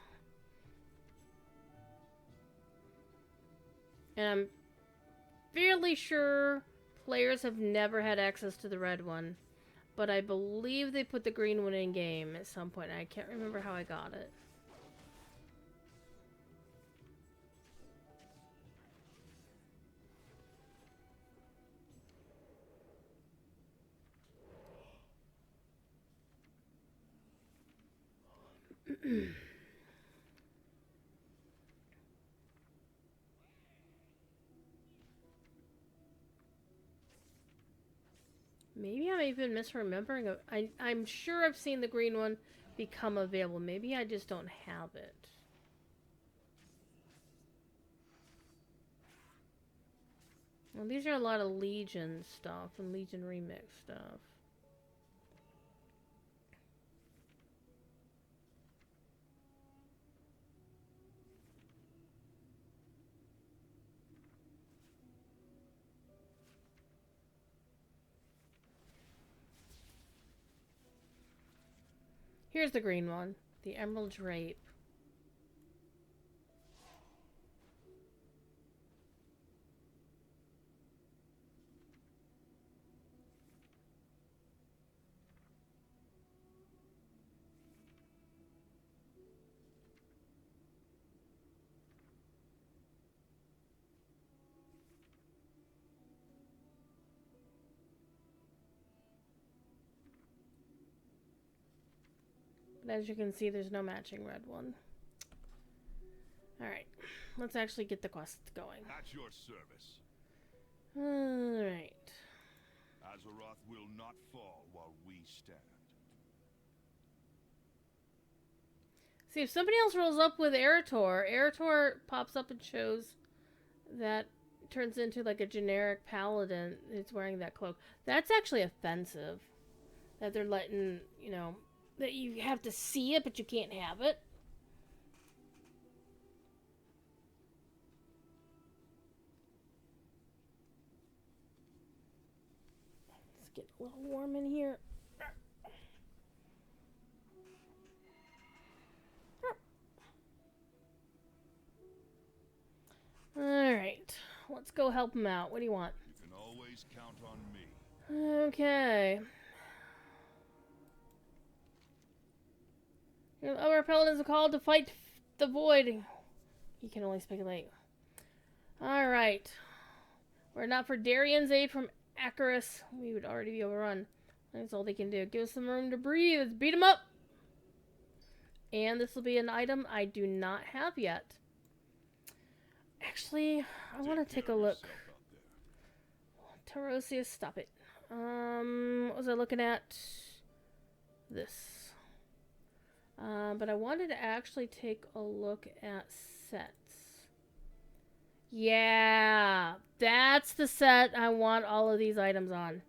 And I'm fairly sure players have never had access to the red one, but I believe they put the green one in game at some point. I can't remember how I got it. Maybe I'm even misremembering. I'm sure I've seen the green one become available. Maybe I just don't have it. Well, these are a lot of Legion stuff and Legion Remix stuff. Here's the green one. The Emerald Drape. But as you can see, there's no matching red one. Alright, let's actually get the quest going. At your service. Alright. Azeroth will not fall while we stand. See, if somebody else rolls up with Arator, Arator pops up and shows that turns into like a generic paladin that's wearing that cloak. That's actually offensive. That they're letting, you know, that you have to see it, but you can't have it. Let's get a little warm in here. Alright, let's go help him out. What do you want? You can always count on me. Okay. Our paladins are called to fight the void. You can only speculate. Alright. Were it not for Darian's aid from Acarus, we would already be overrun. That's all they can do. Give us some room to breathe. Let's beat them up. And this will be an item I do not have yet. Actually, I want to take a look. Tarosius, stop it. What was I looking at? This. But I wanted to actually take a look at sets. Yeah, that's the set I want all of these items on.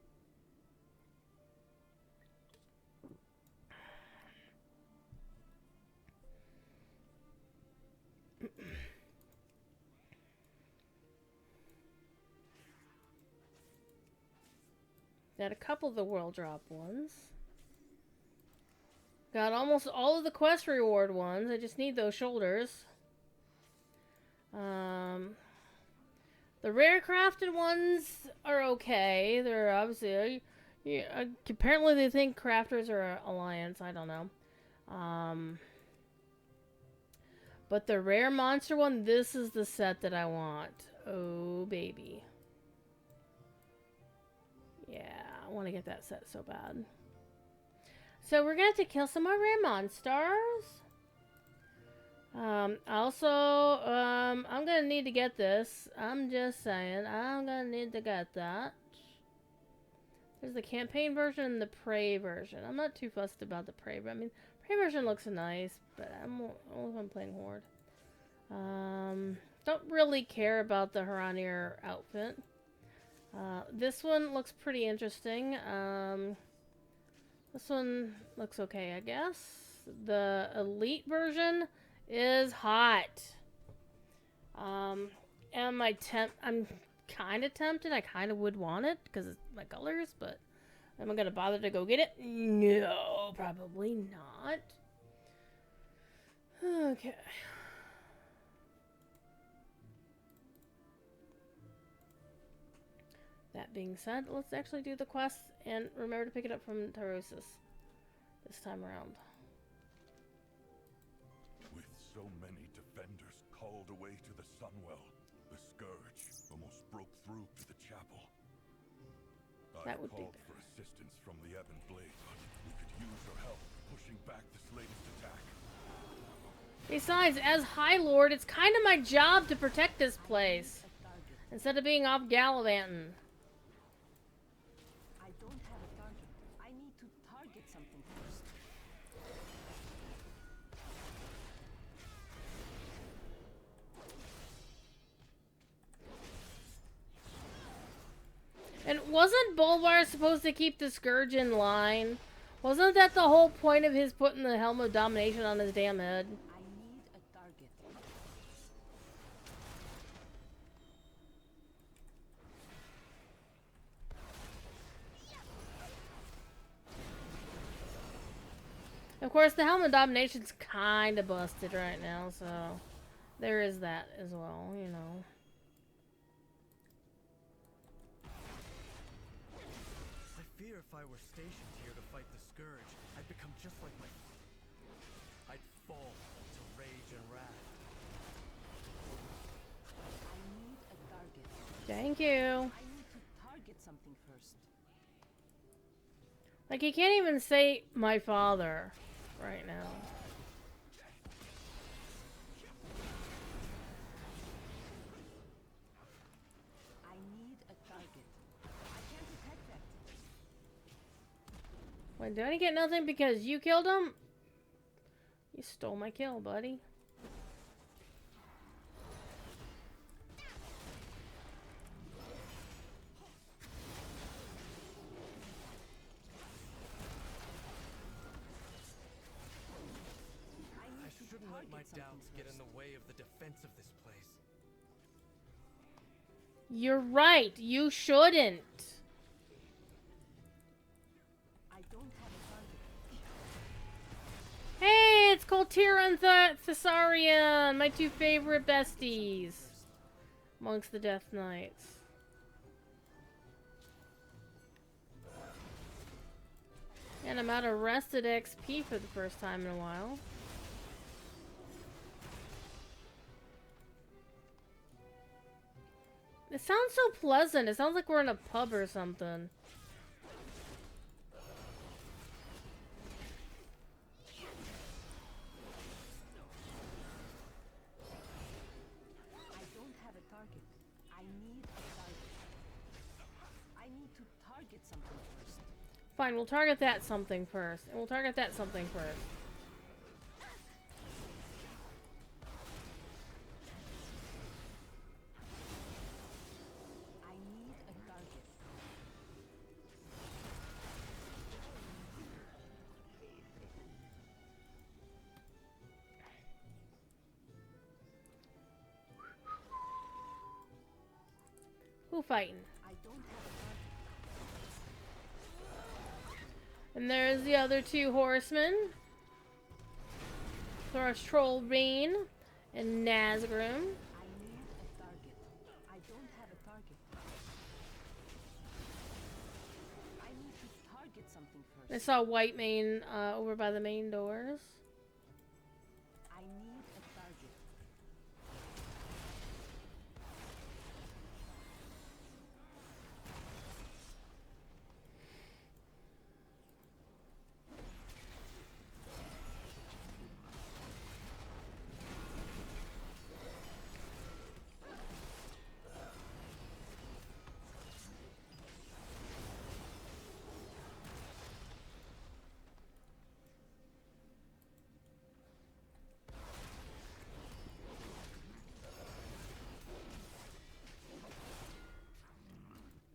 Got a couple of the world drop ones. Got almost all of the quest reward ones. I just need those shoulders. The rare crafted ones are okay. They're obviously... Yeah, apparently they think crafters are an alliance. I don't know. But the rare monster one, this is the set that I want. Oh, baby. Yeah, I want to get that set so bad. So we're going to have to kill some more rare monsters. Also, I'm going to need to get this. I'm just saying, I'm going to need to get that. There's the campaign version and the prey version. I'm not too fussed about the prey, but I mean, prey version looks nice, but only if I'm playing Horde. Don't really care about the Haranir outfit. This one looks pretty interesting. This one looks okay, I guess. The elite version is hot. And I'm kind of tempted. I kind of would want it because it's my colors, but am I gonna bother to go get it? No, probably not. Okay. That being said, let's actually do the quest and remember to pick it up from Tyrosus this time around. With so many defenders called away to the Sunwell, the Scourge almost broke through to the chapel. That would called for assistance from the Ebon Blade, but we could use your help pushing back this latest attack. Besides, as High Lord, it's kind of my job to protect this place instead of being off gallivanting. I don't have a target. I need to target something first. And wasn't Bolvar supposed to keep the Scourge in line? Wasn't that the whole point of his putting the Helm of Domination on his damn head? I need a target. Of course, the Helm of Domination's kind of busted right now, so there is that as well, you know. I fear if I were stationed here to fight the Scourge, I'd become just like my father. I'd fall to rage and wrath. I need a target. Thank you. I need to target something first. Like, he can't even say my father right now. I need a target. I can't detect that. Wait, did I get nothing because you killed him? You stole my kill, buddy. I shouldn't let my doubts get in the way of the defense of this place. You're right. You shouldn't. I don't have a target. Hey, it's Coltira and Thessarian, my two favorite besties amongst the Death Knights. And I'm out of rested XP for the first time in a while. It sounds so pleasant. It sounds like we're in a pub or something. I don't have a target. I need a target. I need to target something first. Fine, we'll target that something first. And we'll target that something first. I need a target. Who fighting? I don't have a target. And there's the other two horsemen. There's Trollbane and Nazgrim. I need a target. I don't have a target. I need to target something first. I saw Whitemane over by the main doors. I need a target.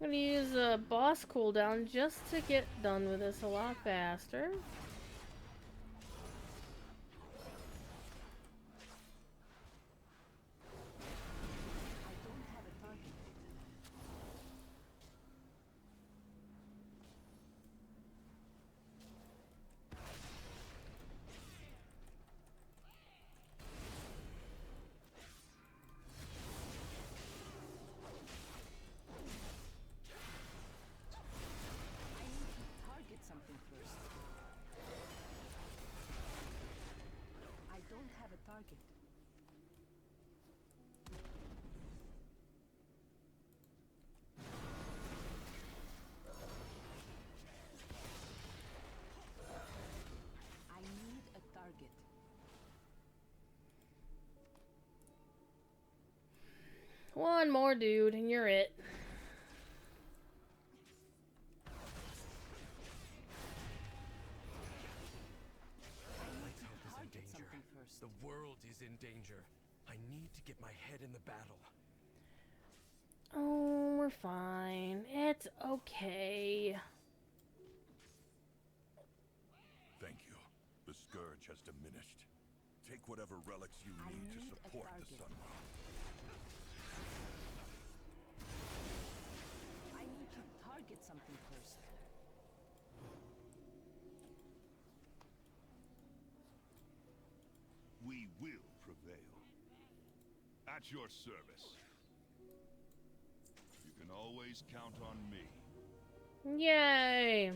I'm gonna use a boss cooldown just to get done with this a lot faster. I don't have a target. I need to target something first. I don't have a target. I need a target. One more dude, and you're it. Light's hope is in danger. The world is in danger. I need to get my head in the battle. Oh, we're fine. It's okay. Thank you. The scourge has diminished. Take whatever relics you need to support the Sunworld. I need to target something first. We will prevail. At your service. You can always count on me. Yay!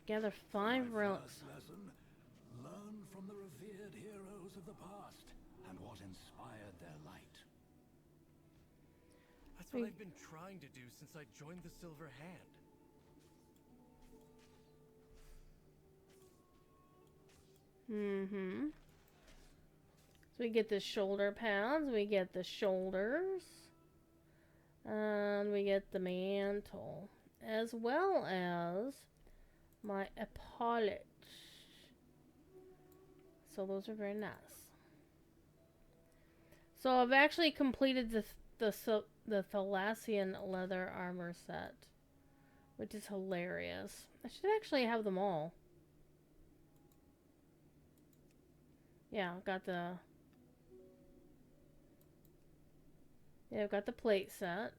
Gather 5 relics. Lesson, learn from the revered heroes of the past and what inspired their light. That's what I've been trying to do since I joined the Silver Hand. Mm-hmm. So we get the shoulder pads, we get the shoulders, and we get the mantle, as well as my epaulets. So those are very nice. So I've actually completed the Thalassian leather armor set, which is hilarious. I should actually have them all. Yeah, I've got the... Yeah, I've got the plate set.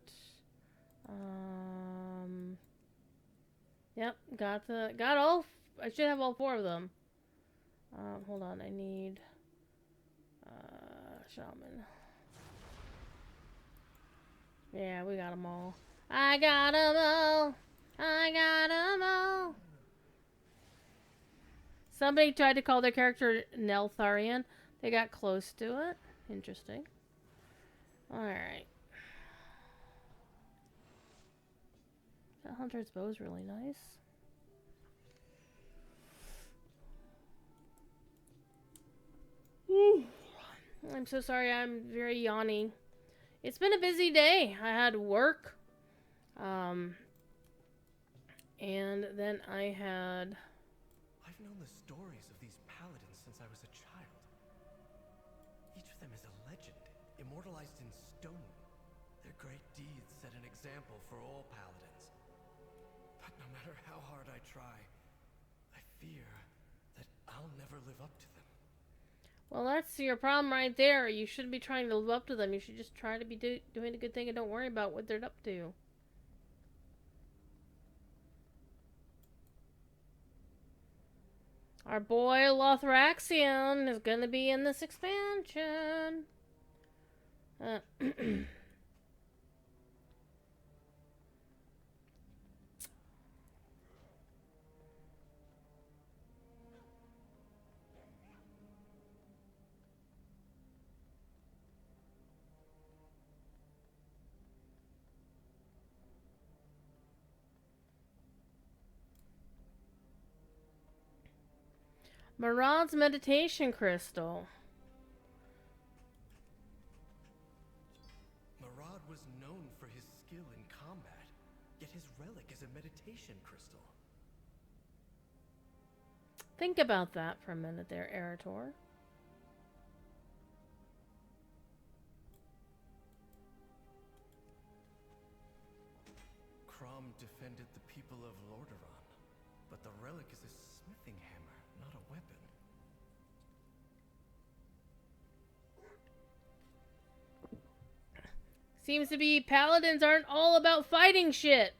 Yep, got all... I should have all 4 of them. Hold on, I need... Shaman. Yeah, we got them all. I got them all! I got them all! Somebody tried to call their character Neltharion. They got close to it. Interesting. Alright. That Hunter's bow is really nice. Whew. I'm so sorry, I'm very yawny. It's been a busy day. I had work. And then I had... I've known the stories of these paladins since I was a child. Each of them is a legend, immortalized in stone. Their great deeds set an example for all paladins. But no matter how hard I try, I fear that I'll never live up to them. Well, that's your problem right there. You shouldn't be trying to live up to them. You should just try to be doing a good thing and don't worry about what they're up to. Our boy Lothraxion is going to be in this expansion. Marad's meditation crystal. Marad was known for his skill in combat, yet his relic is a meditation crystal. Think about that for a minute there, Arator. Crom defended the people of Lordaeron, but the relic is a smithing hammer, not a weapon. Seems to be paladins aren't all about fighting shit.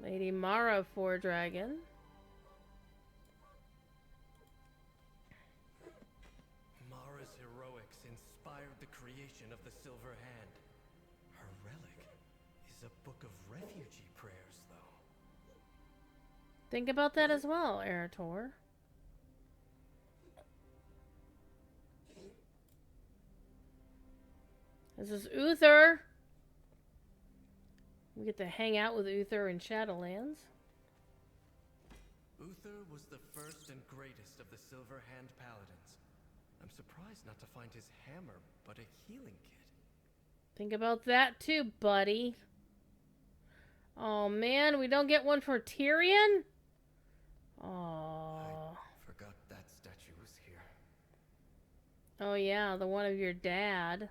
Lady Mara for dragon. Mara's heroics inspired the creation of the Silver Hand. Her relic is a book of refugee prayers, though. Think about that as well, Arator. This is Uther. We get to hang out with Uther in Shadowlands. Uther was the first and greatest of the Silver Hand Paladins. I'm surprised not to find his hammer, but a healing kit. Think about that too, buddy. Oh man, we don't get one for Tyrion? Oh. I forgot that statue was here. Oh yeah, the one of your dad.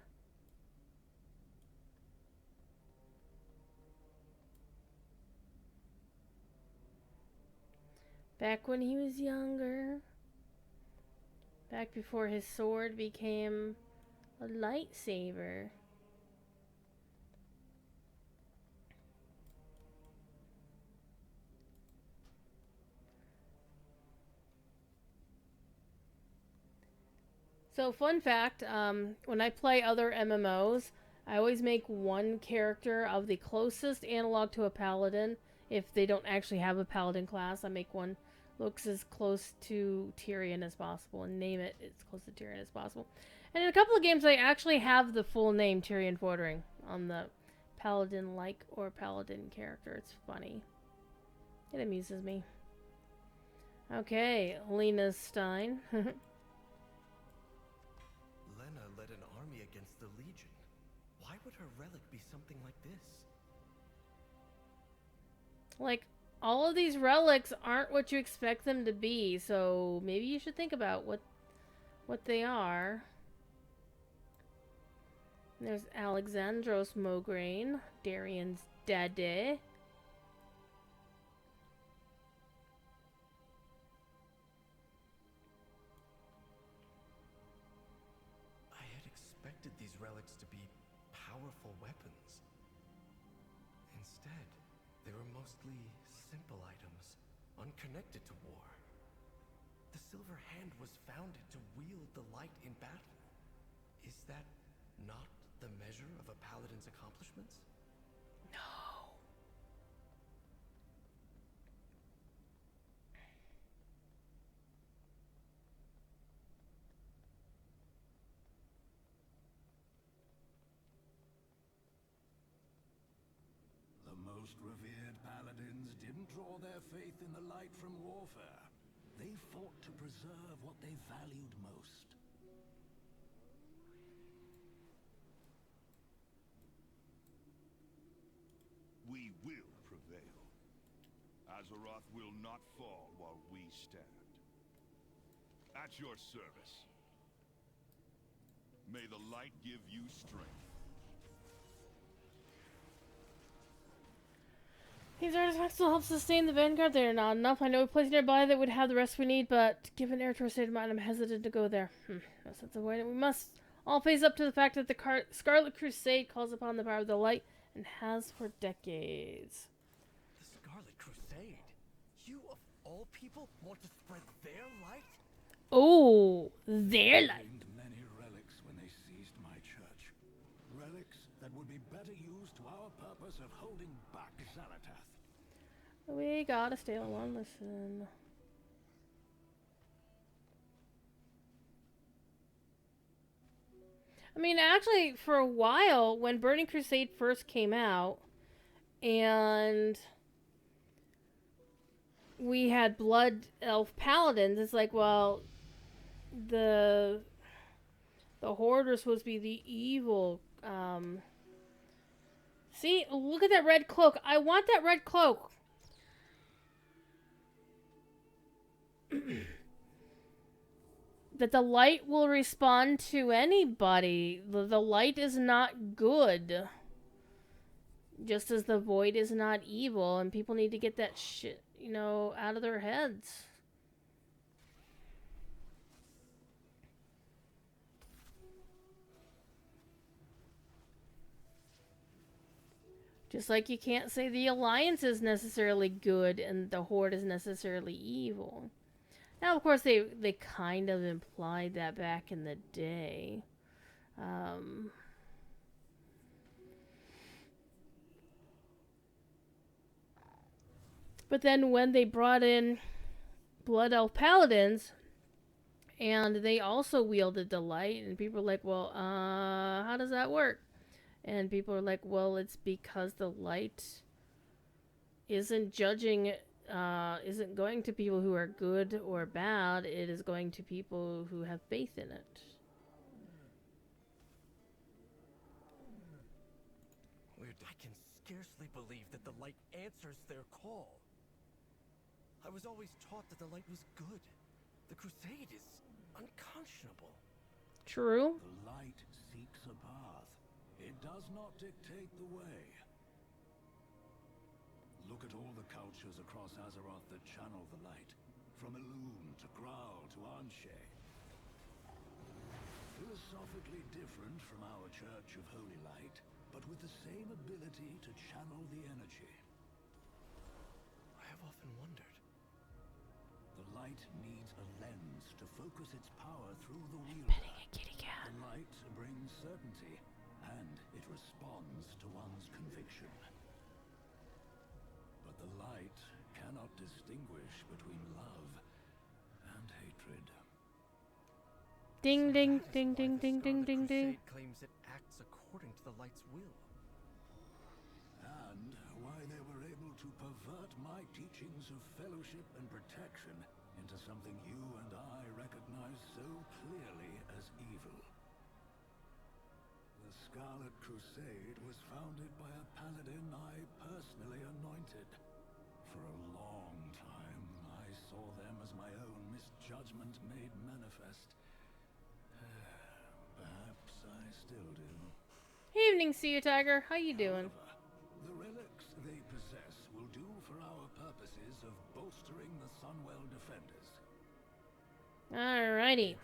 Back when he was younger. Back before his sword became a lightsaber. So fun fact, when I play other MMOs, I always make one character of the closest analog to a paladin. If they don't actually have a paladin class, I make one looks as close to Tyrion as possible and name it as close to Tyrion as possible. And in a couple of games, I actually have the full name Tyrion Fordring on the paladin-like or paladin character. It's funny. It amuses me. Okay, Lena Stein. Lena led an army against the Legion. Why would her relic be something like this? Like, all of these relics aren't what you expect them to be, so maybe you should think about what they are. There's Alexandros Mograine, Darian's daddy. I had expected these relics to be powerful weapons. Instead, they were mostly simple items, unconnected to war. The Silver Hand was founded to wield the light in battle. Is that not the measure of a paladin's accomplishments? No. The most revered paladins didn't draw their faith in the light from warfare. They fought to preserve what they valued most. We will prevail. Azeroth will not fall while we stand. At your service. May the light give you strength. These artifacts will help sustain the Vanguard. They are not enough. I know a place nearby that would have the rest we need, but given Arator's state of mind, I'm hesitant to go there. No sense of waiting. We must all face up to the fact that the Scarlet Crusade calls upon the power of the light and has for decades. The Scarlet Crusade? You of all people want to spread their light? Oh, their light. Many relics when they seized my church. Relics that would be better used to our purpose of holding back Xalatath. We gotta stay on one listen. I mean, actually, for a while, when Burning Crusade first came out, and we had Blood Elf Paladins, it's like, well, the Horde are supposed to be the evil. See, look at that red cloak. I want that red cloak. That the light will respond to anybody. The light is not good. Just as the void is not evil. And people need to get that shit, you know, out of their heads. Just like you can't say the Alliance is necessarily good and the Horde is necessarily evil. Now, of course, they kind of implied that back in the day. But then when they brought in Blood Elf Paladins, and they also wielded the light, and people were like, well, how does that work? And people are like, well, it's because the light isn't judging, isn't going to people who are good or bad. It is going to people who have faith in it. I can scarcely believe that the light answers their call. I was always taught that the light was good. The crusade is unconscionable. True. The light seeks a path. It does not dictate the way. Look at all the cultures across Azeroth that channel the light. From Elune to Graal to Anshe. Philosophically different from our Church of Holy Light, but with the same ability to channel the energy. I have often wondered. The light needs a lens to focus its power through the wielder. Petting a kitty cat. The light brings certainty, and it responds to one's conviction. But the light cannot distinguish between love and hatred. Ding ding ding ding ding ding ding ding. Claims it acts according to the light's will. And why they were able to pervert my teachings of fellowship and protection into something you and I recognize so clearly as evil. The Scarlet Crusade was founded by a paladin I personally anointed. For a long time, I saw them as my own misjudgment made manifest. Perhaps I still do. Evening, Sea Tiger. How you doing? However, the relics they possess will do for our purposes of bolstering the Sunwell defenders. Alrighty. It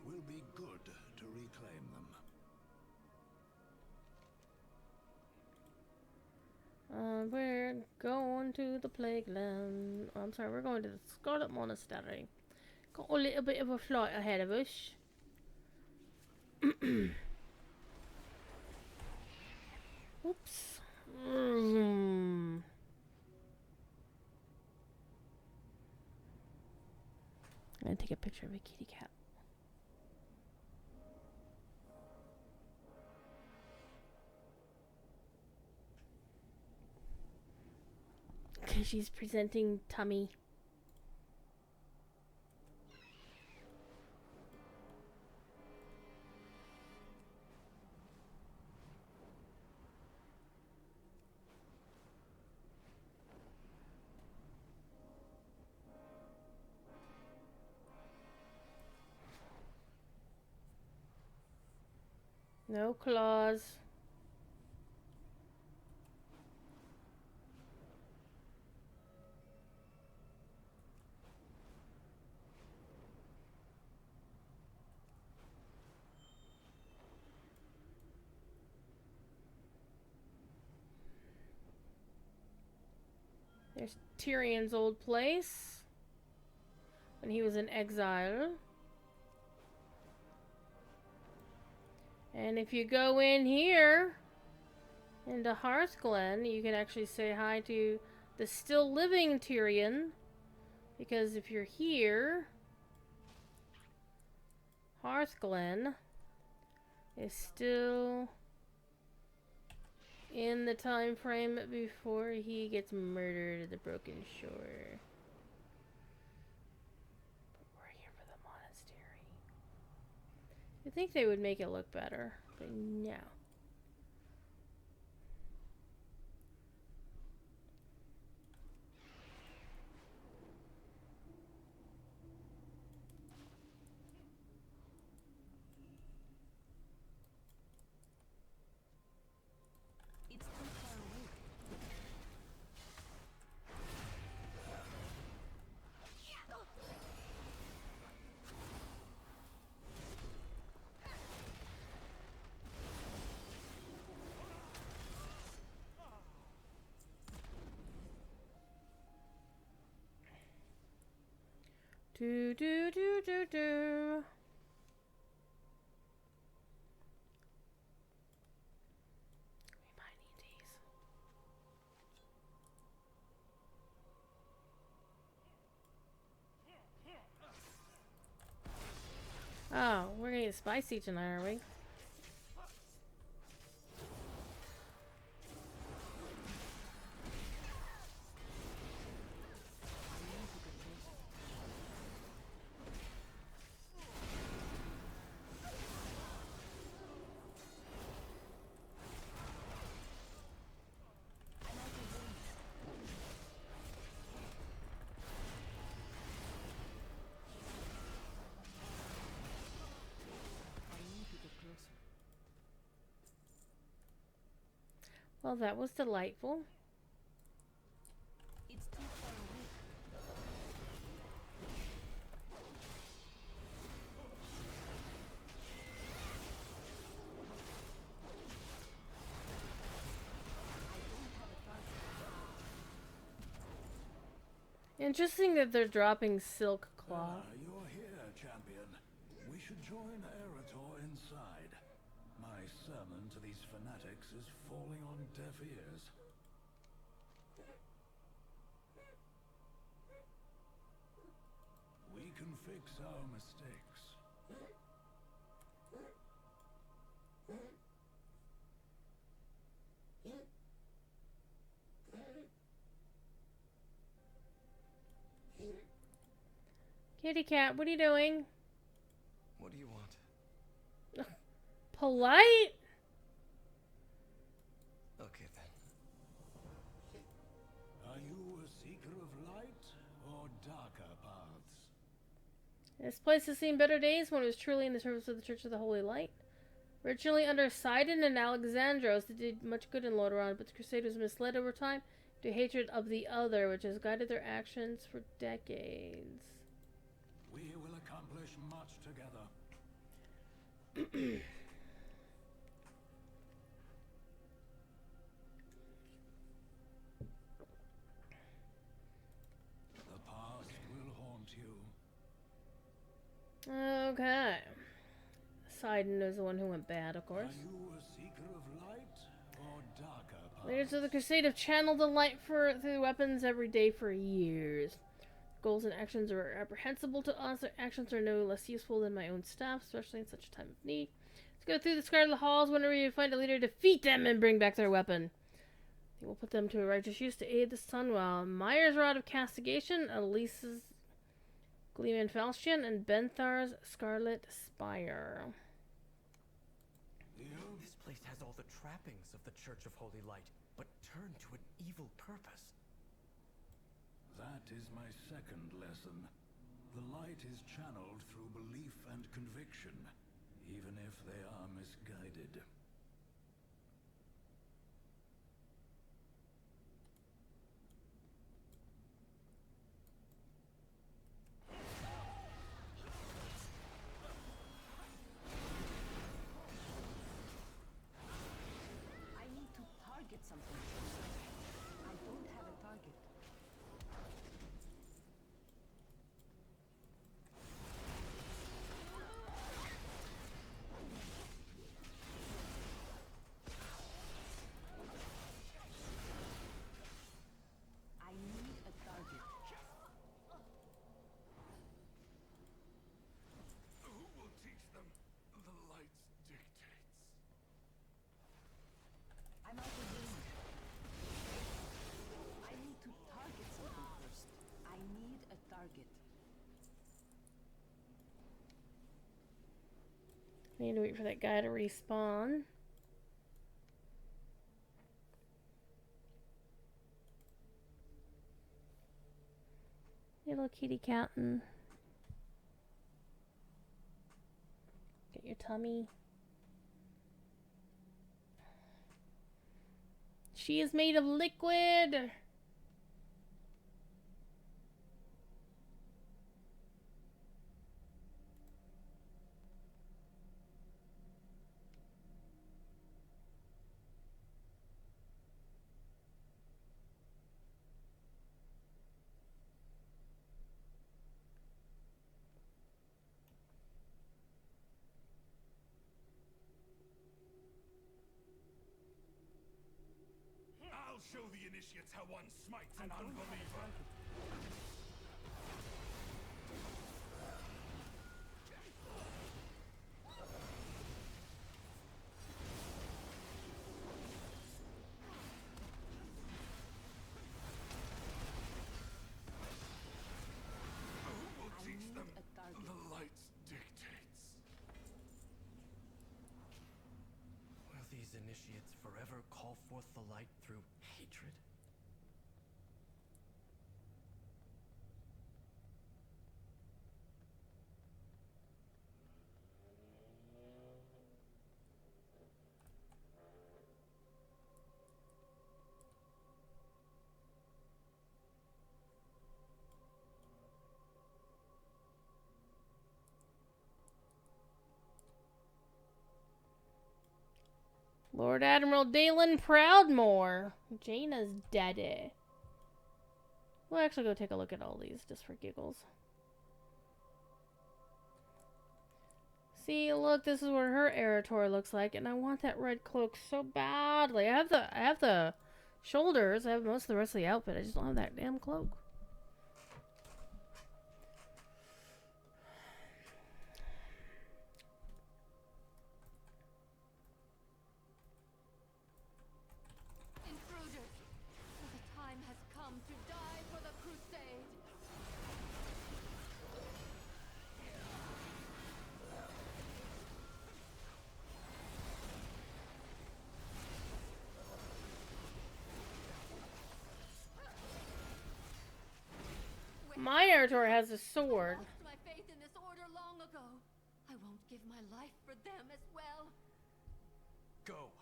will be good to reclaim them. We're going to the Plague Land. Oh, I'm sorry, we're going to the Scarlet Monastery. Got a little bit of a flight ahead of us. Oops. I'm gonna take a picture of a kitty cat. Because she's presenting tummy. No claws. There's Tyrion's old place when he was in exile. And if you go in here into Hearthglen, you can actually say hi to the still living Tyrion. Because if you're here, Hearthglen is still in the time frame before he gets murdered at the Broken Shore. But we're here for the monastery. You'd think they would make it look better, but no. Do do do do do. We might need these. Oh, we're gonna get spicy tonight, are we? Well, that was delightful. It's too far away. Interesting that they're dropping Silk Claw. You're here, champion. We should join Arator inside. My sermon to these fanatics is falling on deaf ears. We can fix our mistakes. Kitty cat, what are you doing? What do you want? Polite? Okay then. Are you a seeker of light or darker paths? This place has seen better days when it was truly in the service of the Church of the Holy Light. Originally under Sidon and Alexandros, it did much good in Lordaeron, but the Crusaders misled over time to hatred of the other, which has guided their actions for decades. We will accomplish much together. The past will haunt you. Okay. Sidon is the one who went bad, of course. Are you a seeker of light or darker paths? Leaders of the Crusade have channeled the light through weapons every day for years. Goals and actions are apprehensible to us. Their actions are no less useful than my own staff, especially in such a time of need. Let's go through the scarlet halls. Whenever you find a leader, defeat them and bring back their weapon. They will put them to a righteous use to aid the sun, while Myers' Rod of Castigation, Elise's Gleeman Falchion, and Benthar's Scarlet Spire. This place has all the trappings of the Church of Holy Light, but turned to an evil purpose. That is my second lesson. The light is channeled through belief and conviction, even if they are misguided. I need to target something. I don't have a target. Need to wait for that guy to respawn. Little kitty captain. Get your tummy. She is made of liquid. I'll show the initiates how one smites an unbeliever. Who will teach them? The light dictates. Will these initiates forever call forth the light through hatred? Lord Admiral Dalen Proudmore. Jaina's daddy. We'll actually go take a look at all these just for giggles. See, look, this is what her Arator looks like, and I want that red cloak so badly. I have the shoulders, I have most of the rest of the outfit, I just don't have that damn cloak. Intruders, the time has come to die for the crusade. My Arator has a sword. I lost my faith in this order long ago. I won't give my life for them as well. Go.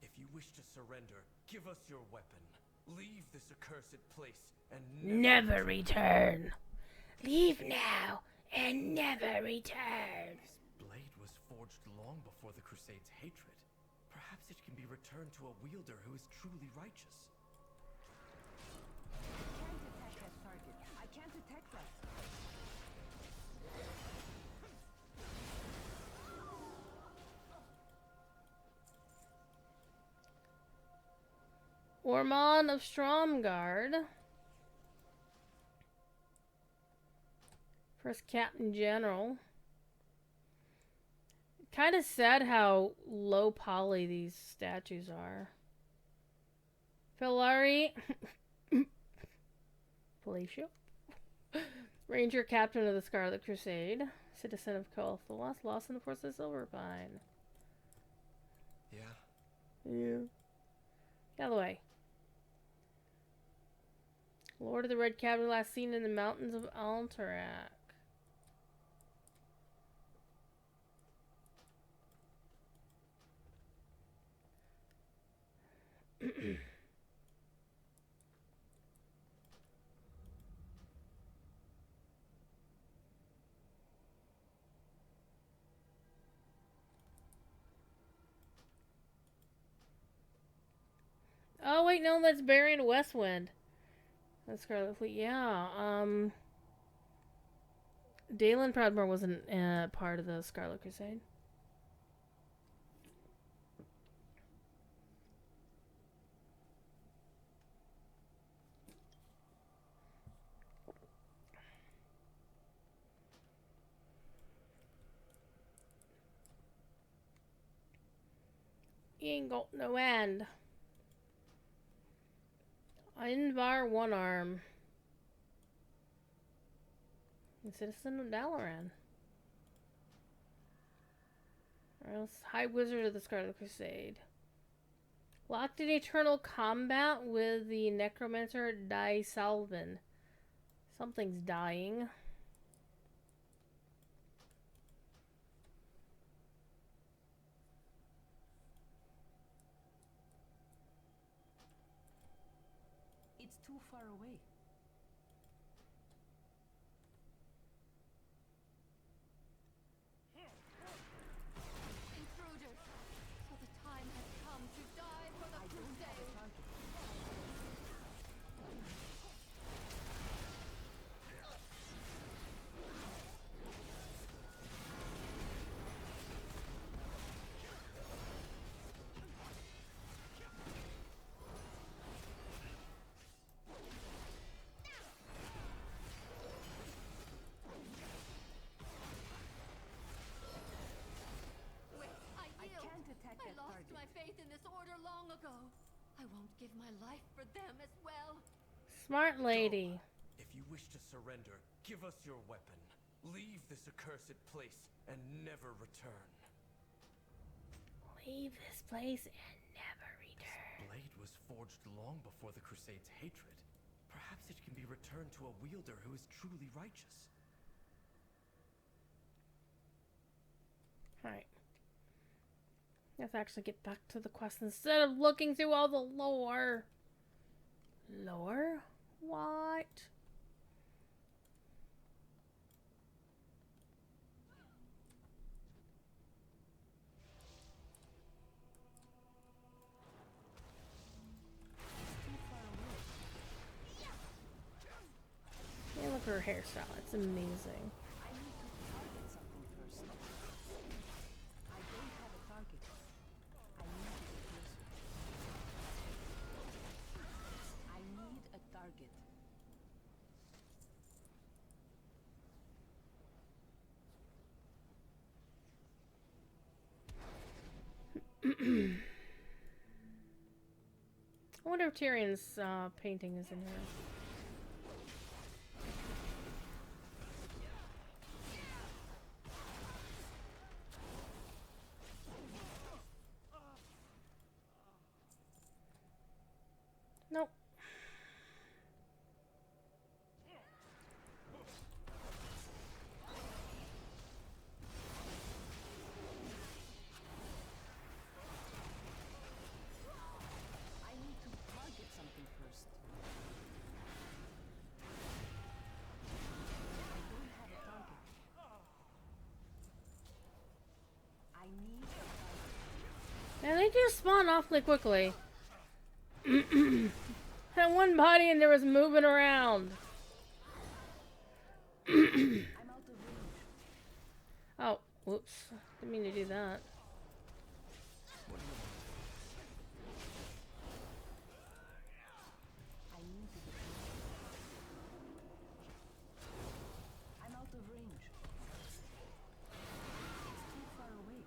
If you wish to surrender, give us your weapon. Leave this accursed place and Never return. Leave now and never return. This blade was forged long before the Crusade's hatred. Perhaps it can be returned to a wielder who is truly righteous. I can't attack that. Ormond of Stromgard. First Captain General. Kind of sad how low poly these statues are. Filari. Palacio. Ranger Captain of the Scarlet Crusade. Citizen of Colthalos. Lost in the Force of Silverpine. Yeah. Yeah. Get out of the way. Lord of the Red Cabinet, last seen in the mountains of Alterac. Oh wait, no, that's Baron Westwind. That's Scarlet Fleet. Yeah. Dalen Proudmore wasn't part of the Scarlet Crusade. He ain't got no end. Invar One Arm. A citizen of Dalaran. High Wizard of the Scarlet Crusade. Locked in eternal combat with the Necromancer Salvin. Something's dying. It's too far away. Intruders! So the time has come to die for the crusade! I lost my faith in this order long ago. I won't give my life for them as well. Smart lady. If you wish to surrender, give us your weapon. Leave this accursed place and never return. Leave this place and never return. This blade was forged long before the Crusade's hatred. Perhaps it can be returned to a wielder who is truly righteous. Alright. Let's actually get back to the quest instead of looking through all the lore. Lore? What? Hey, look at her hairstyle. It's amazing. I wonder if Tyrion's painting is in here. Nope. Yeah, they do spawn awfully quickly. Had one body and there was moving around. Oh, whoops. Didn't mean to do that. I'm out of range. It's too far away.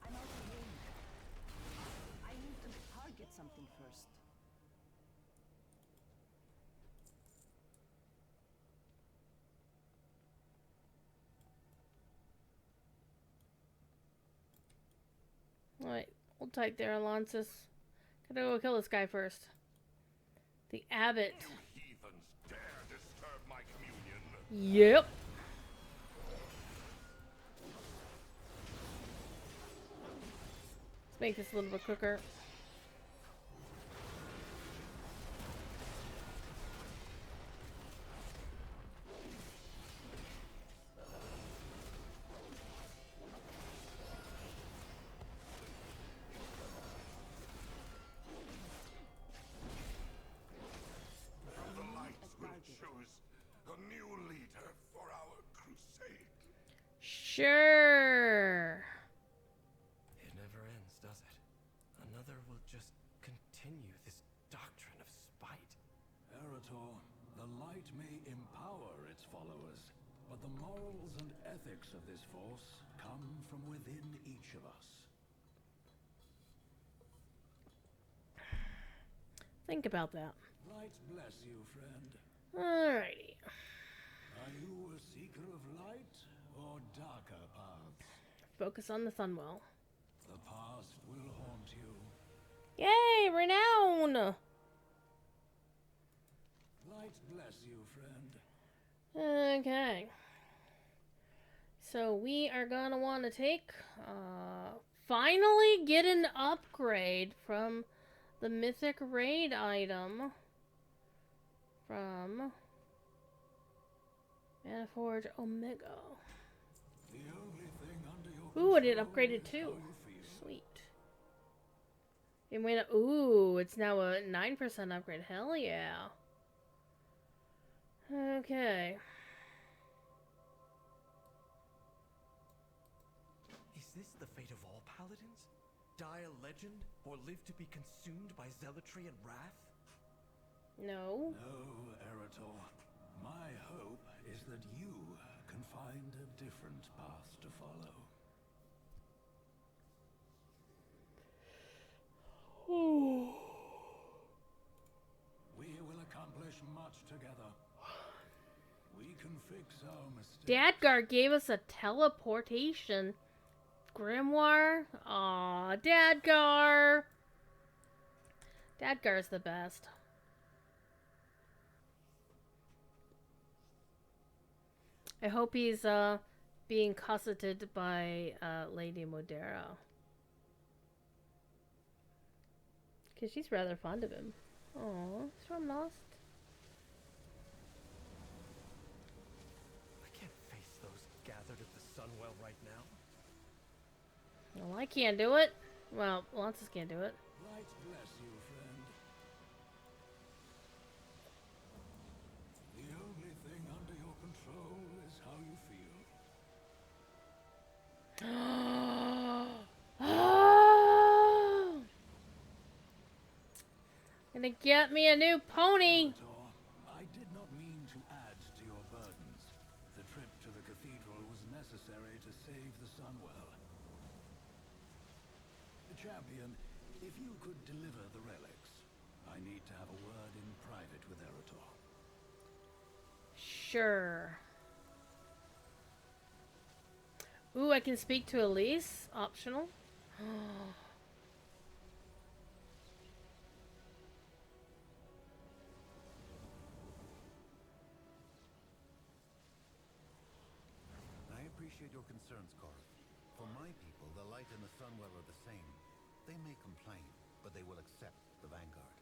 I'm out of range. I need to target something first. Alright, hold tight there, Alonsis. Gotta go kill this guy first. The Abbot. You heathens dare disturb my communion. Yep. Let's make this a little bit quicker. The lights will choose a new leader for our crusade. Sure. It never ends, does it? Another will just continue this doctrine of spite. Arator, the light may empower its followers, but the morals and ethics of this force come from within each of us. Think about that. Light bless you, friend. Alrighty. Are you a seeker of light or darker paths. Focus on the Sunwell. The past will haunt you. Yay, renown! Light bless you, friend. Okay. So we are gonna want to take, finally get an upgrade from the Mythic Raid item from Maniforge Omega. The only thing under your Ooh, and it upgraded too. Sweet. It went, ooh, it's now a 9% upgrade. Hell yeah. Okay. Is this the fate of all paladins? Die a legend, or live to be consumed by zealotry and wrath? No. No, Arator. My hope is that you can find a different path to follow. We will accomplish much together. We can fix our mistakes. Dadgar gave us a teleportation grimoire. Aw, Dadgar. Dadgar's the best. I hope he's being cosseted by Lady Modera. Because she's rather fond of him. Aw, he's from Lost. I can't face those gathered at the Sunwell right now. Well, I can't do it. Well, Lances can't do it. Light bless you, friend. The only thing under your control is how you feel. Gonna get me a new pony. I did not mean to add to your burdens. The trip to the cathedral was necessary to save the Sunwell. Champion, if you could deliver the relics, I need to have a word in private with Arator. Sure. Ooh, I can speak to Elise. Optional. I appreciate your concerns, Cora. For my people, the light and the Sunwell are the same. They may complain, but they will accept the Vanguard.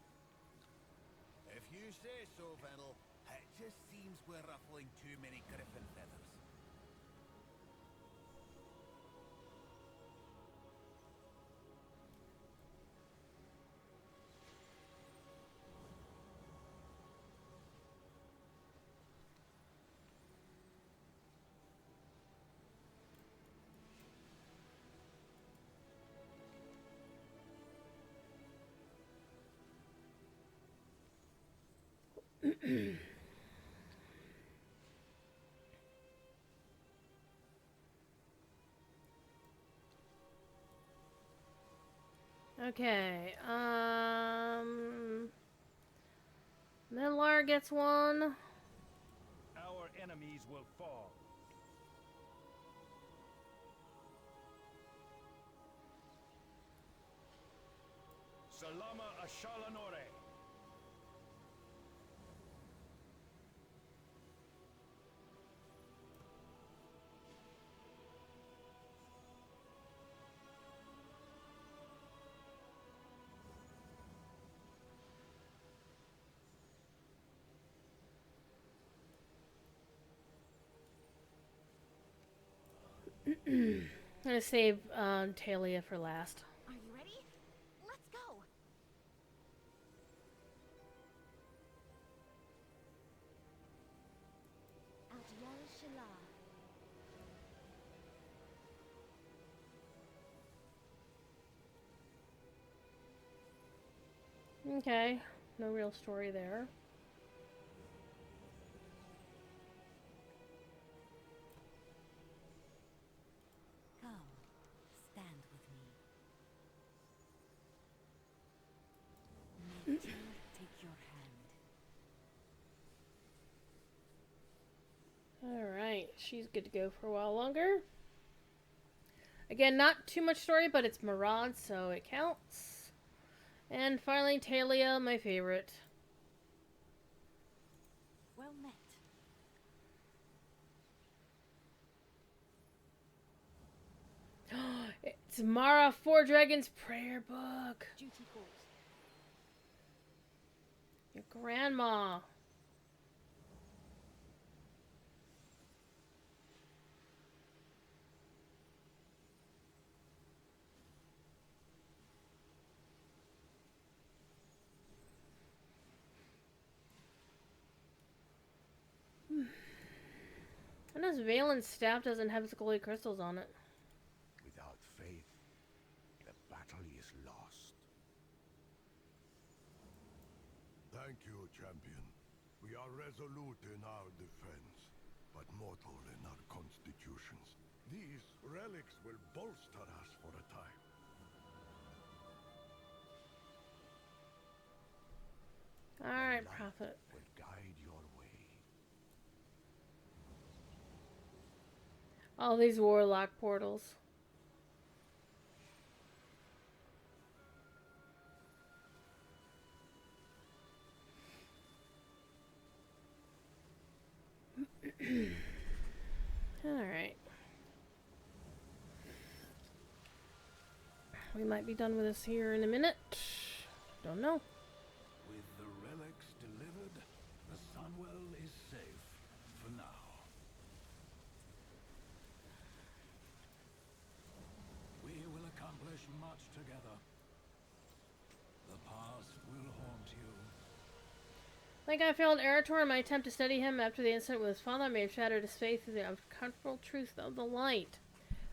If you say so, Venel, it just seems we're ruffling too many griffin feathers. Okay, Midlar gets one. Our enemies will fall. Salama Ashalanore. I'm gonna save Talia for last. Are you ready? Let's go. Aldiel Shala. Okay, no real story there. Come, stand with me. Nature, take your hand. All right. she's good to go for a while longer. Again, not too much story, but it's Maraud, so it counts. And finally, Talia, my favorite. Well met. It's Mara Four Dragons Prayer Book. Duty calls. Your grandma. And this Valen's staff doesn't have holy crystals on it. Without faith, the battle is lost. Thank you, champion. We are resolute in our defense, but mortal in our constitutions. These relics will bolster us for a time. Alright, Prophet. Will guide your way. All these warlock portals. Alright. We might be done with this here in a minute. Don't know. With the relics delivered, the Sunwell is safe for now. We will accomplish much together. The past will haunt you. I think I failed Arator in my attempt to steady him after the incident with his father. I may have shattered his faith in the uncomfortable truth of the light.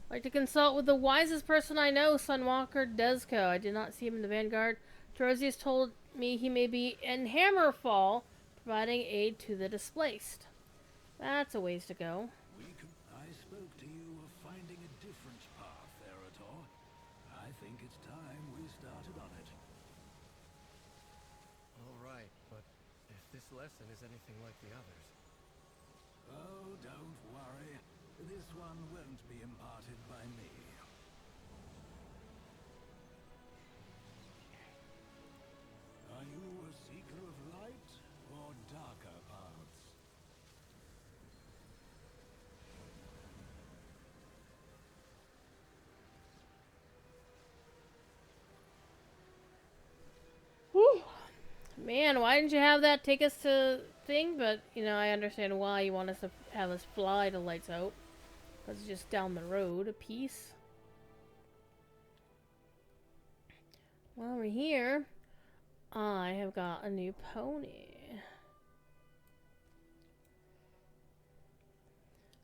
I'd like to consult with the wisest person I know, Sunwalker Desco. I did not see him in the Vanguard. Drosius told me he may be in Hammerfall, providing aid to the displaced. That's a ways to go. I spoke to you of finding a different path, Arator. I think it's time we started on it. All right, but if this lesson is anything like the others... Oh, don't worry. This one won't be imparted by me. Are you a seeker of light or darker paths? Whew. Man, why didn't you have that take us to thing? But, you know, I understand why you want us to have us fly to Lights Out. Because it's just down the road a piece. While we're here, I have got a new pony.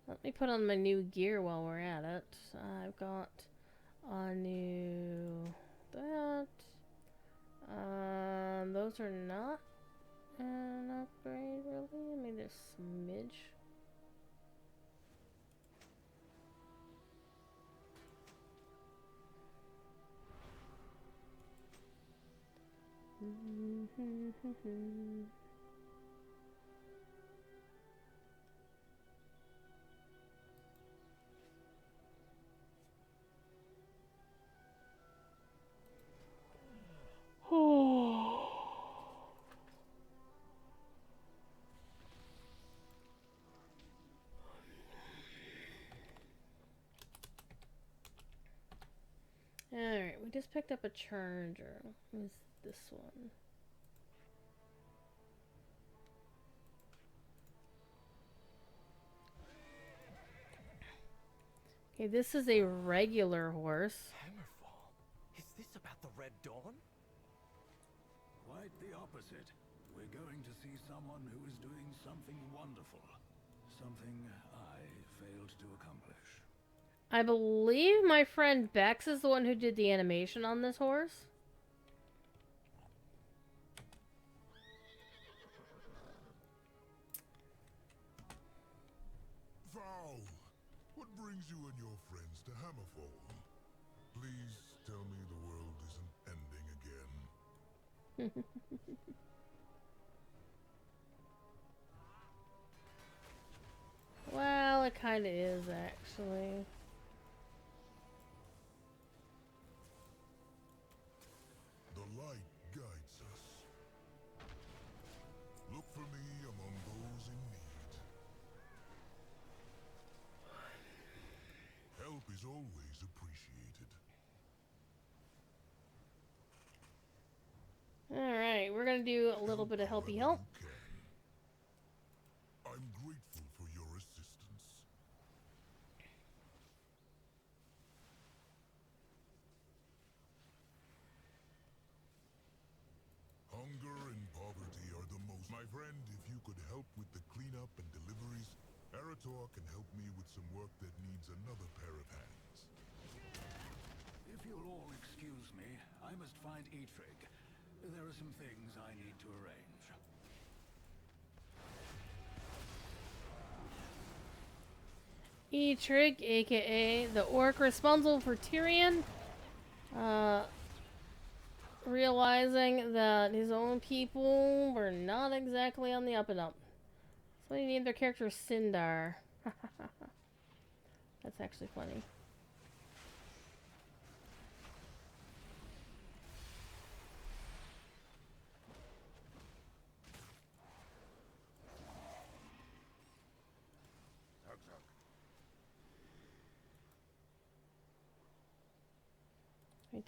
Let me put on my new gear while we're at it. I've got a new... that. Those are not an upgrade, really. I mean, there's a smidge. Alright, we just picked up a charger. What's this one? Okay, this is a regular horse. Hammerfall? Is this about the Red Dawn? Quite the opposite. We're going to see someone who is doing something wonderful. Something I failed to accomplish. I believe my friend Bex is the one who did the animation on this horse. Vow, what brings you and your friends to Hammerfall? Please tell me the world isn't ending again. Well, it kind it is, actually. The light guides us. Look for me among those in need. Help is always appreciated. Alright, we're gonna do a little bit of helpy help. I'm grateful for your assistance. Hunger and poverty are the most... My friend, if you could help with the cleanup and deliveries, Arator can help me with some work that needs another pair of hands. If you'll all excuse me, I must find Eitrig. There are some things I need to arrange. Eitrig, aka the orc responsible for Tyrion, realizing that his own people were not exactly on the up and up. So they named their character Sindar. That's actually funny.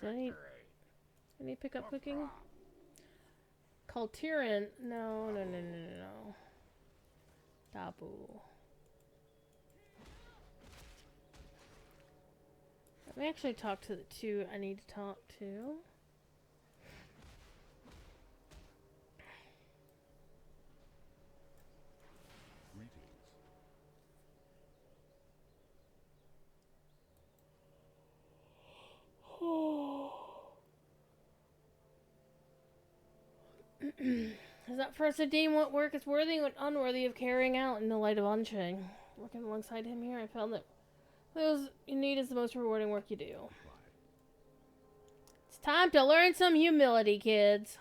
Wait, did he pick up cooking? Kaltiran? No. Tabu. Let me actually talk to the two I need to talk to. Is that for us to deem what work is worthy and unworthy of carrying out in the light of Unchain? Working alongside him here, I found that those you need is the most rewarding work you do. It's time to learn some humility, kids.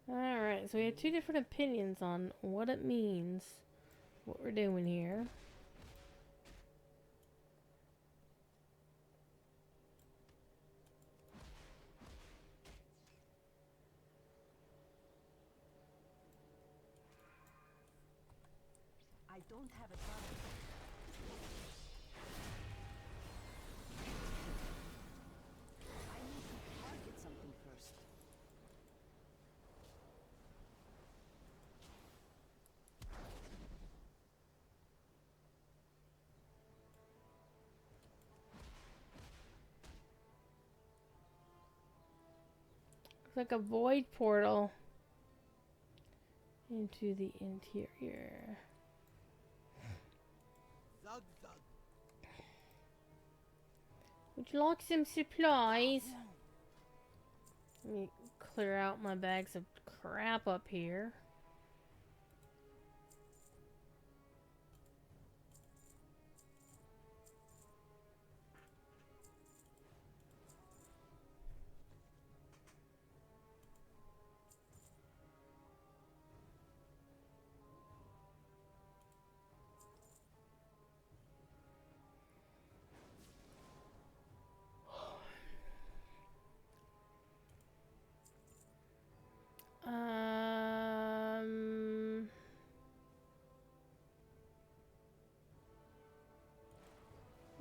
Alright, so we have two different opinions on what it means, what we're doing here. I don't have a target. I need to target something first. It's like a void portal into the interior. Zug, zug. Would you like some supplies? Let me clear out my bags of crap up here.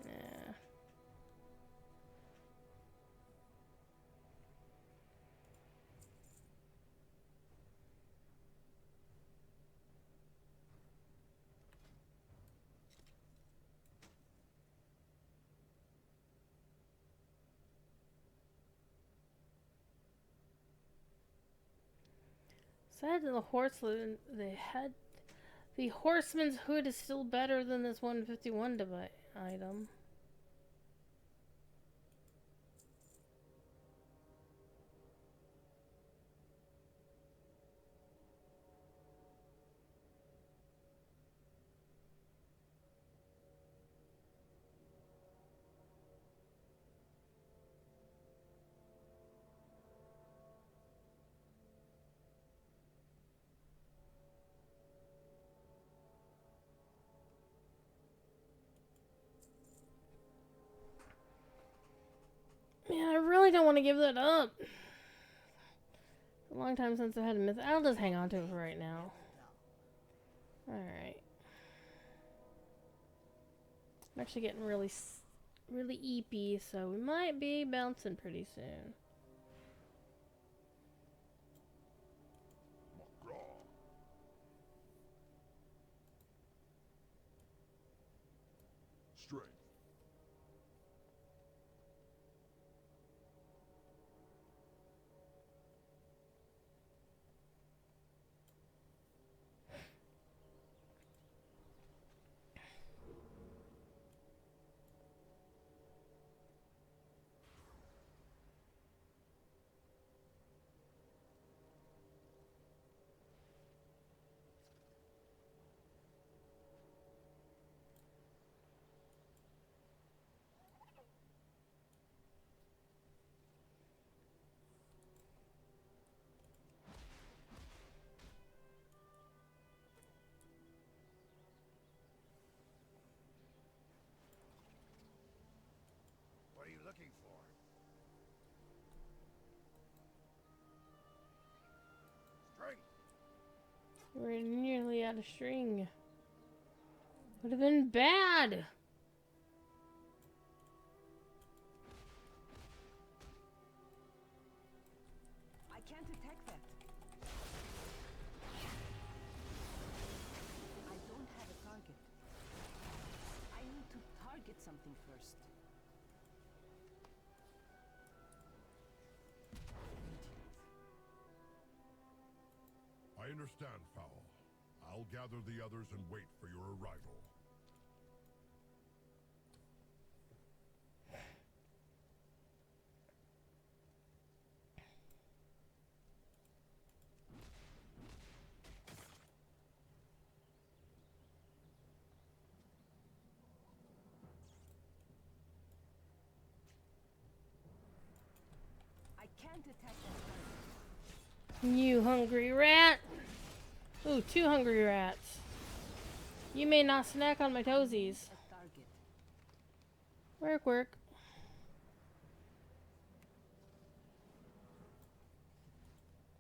Yeah. Said the horseman, the horseman's hood is still better than this 151 item. Man, I really don't want to give that up. It's a long time since I've had a myth. I'll just hang on to it for right now. Alright. I'm actually getting really eepy, so we might be bouncing pretty soon. Strength. What are you looking for? Strength. We're nearly out of string. Would have been bad. I can't attack that. I don't have a target. I need to target something first. I understand, Fowl. I'll gather the others and wait for your arrival. I can't attack that. You hungry rat. Ooh, 2 hungry rats. You may not snack on my toesies. Work, work.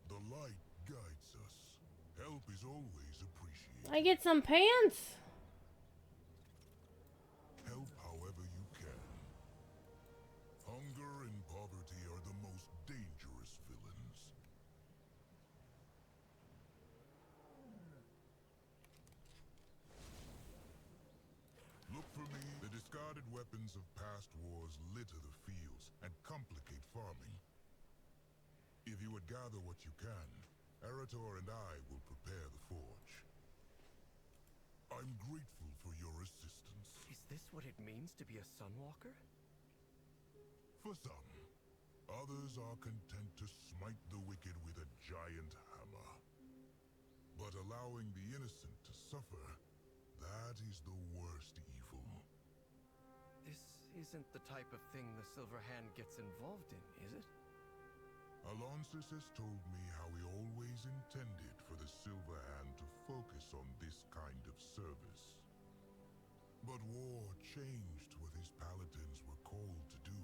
The light guides us. Help is always appreciated. I get some pants. Help however you can. Hunger and poverty are the most dangerous villains. Look for me. The discarded weapons of past wars litter the fields and complicate farming. If you would gather what you can, Arator and I will prepare the forge. I'm grateful for your assistance. Is this what it means to be a Sunwalker? For some, others are content to smite the wicked with a giant hammer. But allowing the innocent to suffer, that is the worst evil. This isn't the type of thing the Silver Hand gets involved in, is it? Alonsis has told me how he always intended for the Silver Hand to focus on this kind of service. But war changed what his paladins were called to do.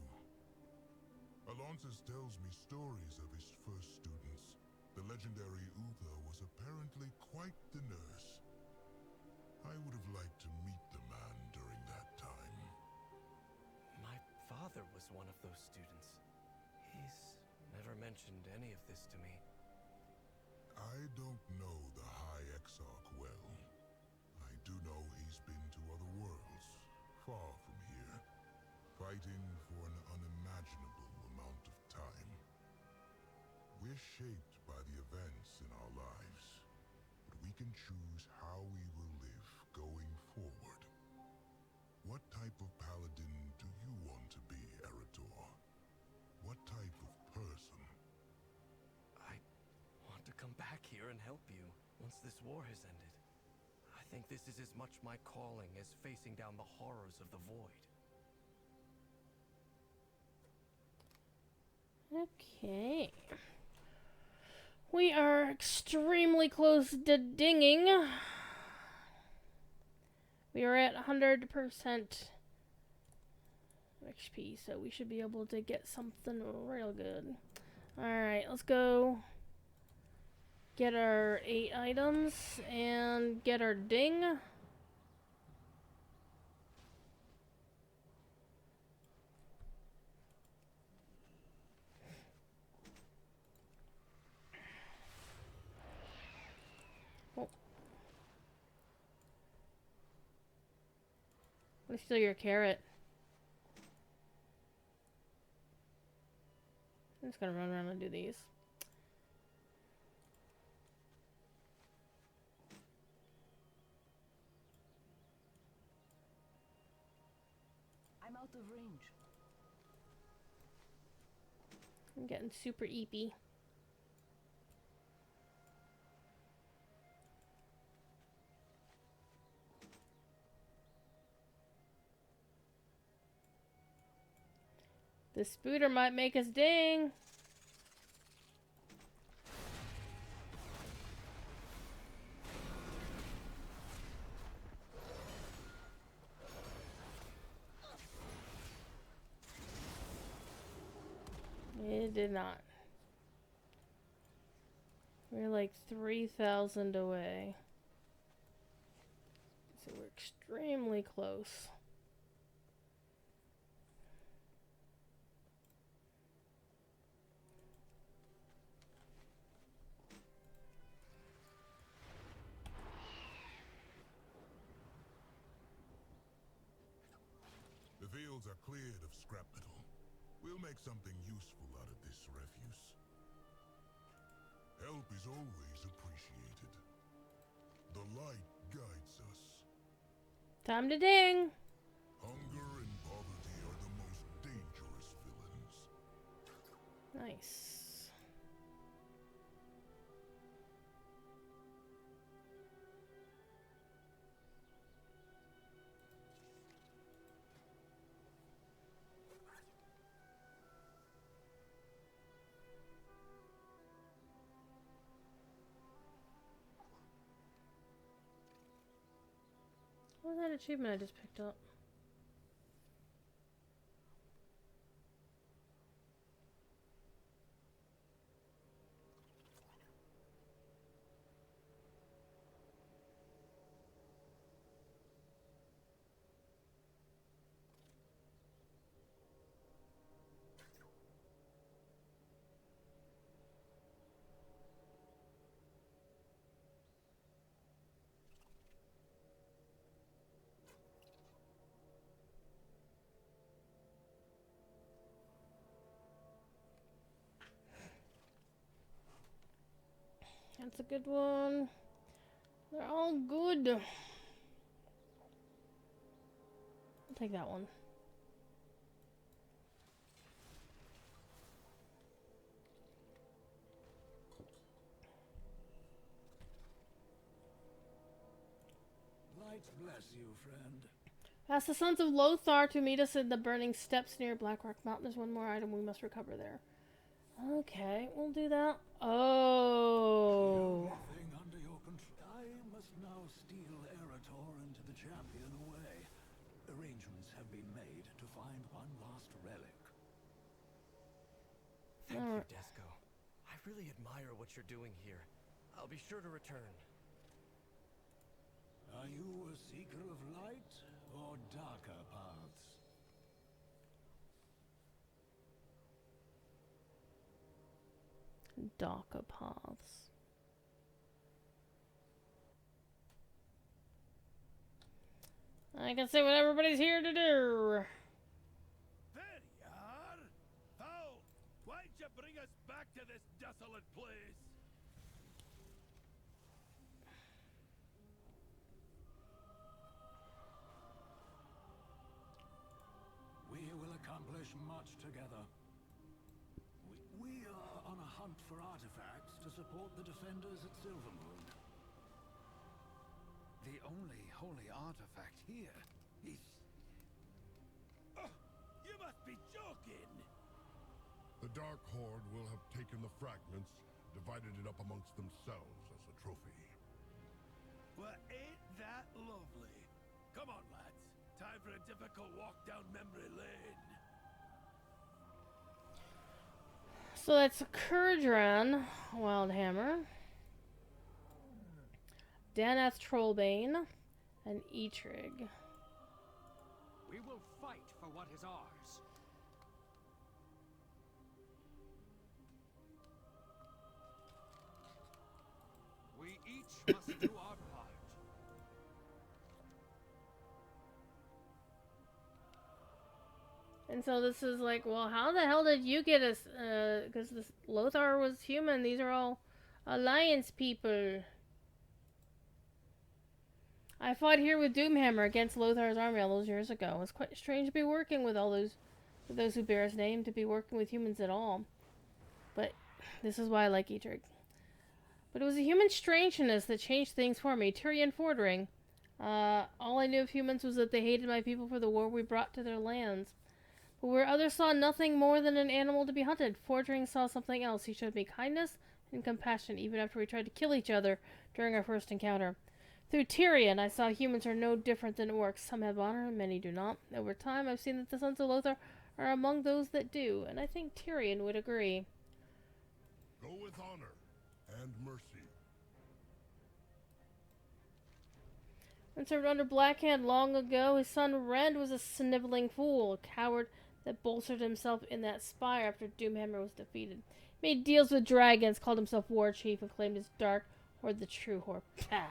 Alonsis tells me stories of his first students. The legendary Uther was apparently quite the nurse. I would have liked to meet the man during that time. My father was one of those students. He's never mentioned any of this to me. I don't know the High Exarch well. I do know he's been to other worlds, far from here, fighting for an unimaginable amount of time. We're shaped by the events in our lives, but we can choose how we will live going forward. What type of paladin do you want to be, Arator? What type of person? I want to come back here and help you once this war has ended. I think this is as much my calling as facing down the horrors of the Void. Okay. We are extremely close to dinging. We are at 100%. XP, so we should be able to get something real good. Alright, let's go get our 8 items and get our ding. Oh. Let me steal your carrot. I'm just gonna run around and do these. I'm out of range. I'm getting super eepy. The spooter might make us ding. It did not. We're like 3,000 away. So we're extremely close. The fields are cleared of scrap metal. We'll make something useful out of this refuse. Help is always appreciated. The light guides us. Time to ding! Hunger and poverty are the most dangerous villains. Nice. What was that achievement I just picked up? That's a good one. They're all good. I'll take that one. Light bless you, friend. Ask the Sons of Lothar to meet us in the burning steppes near Blackrock Mountain. There's one more item we must recover there. Okay, we'll do that. Oh. Everything under your control. I must now steal Arator into the champion away. Arrangements have been made to find one last relic. Thank you, Desco. I really admire what you're doing here. I'll be sure to return. Are you a seeker of light or darker paths? Darker paths. I can see what everybody's here to do. There you are! Foul! Why'd you bring us back to this desolate place? We will accomplish much together. We are on a hunt for artifacts to support the defenders at Silvermoon. The only holy artifact here is... You must be joking! The Dark Horde will have taken the fragments, divided it up amongst themselves as a trophy. Well, ain't that lovely? Come on, lads. Time for a difficult walk down memory lane. So that's Kurdran, Wildhammer, Danath Trollbane, and Etrig. We will fight for what is ours. We each must do our part. And so this is like, well, how the hell did you get us? Because this Lothar was human. These are all Alliance people. I fought here with Doomhammer against Lothar's army all those years ago. It was quite strange to be working with all those who bear his name, to be working with humans at all. But this is why I like Etrig. But it was a human strangeness that changed things for me. Tyrion Fordring. All I knew of humans was that they hated my people for the war we brought to their lands. But where others saw nothing more than an animal to be hunted, Fordring saw something else. He showed me kindness and compassion even after we tried to kill each other during our first encounter. Through Tyrion, I saw humans are no different than orcs. Some have honor and many do not. Over time, I've seen that the sons of Lothar are among those that do, and I think Tyrion would agree. Go with honor and mercy. When served under Blackhand long ago, his son Rend was a sniveling fool, a coward that bolstered himself in that spire after Doomhammer was defeated. He made deals with dragons, called himself war chief, and claimed his dark horde the true horde. Pah.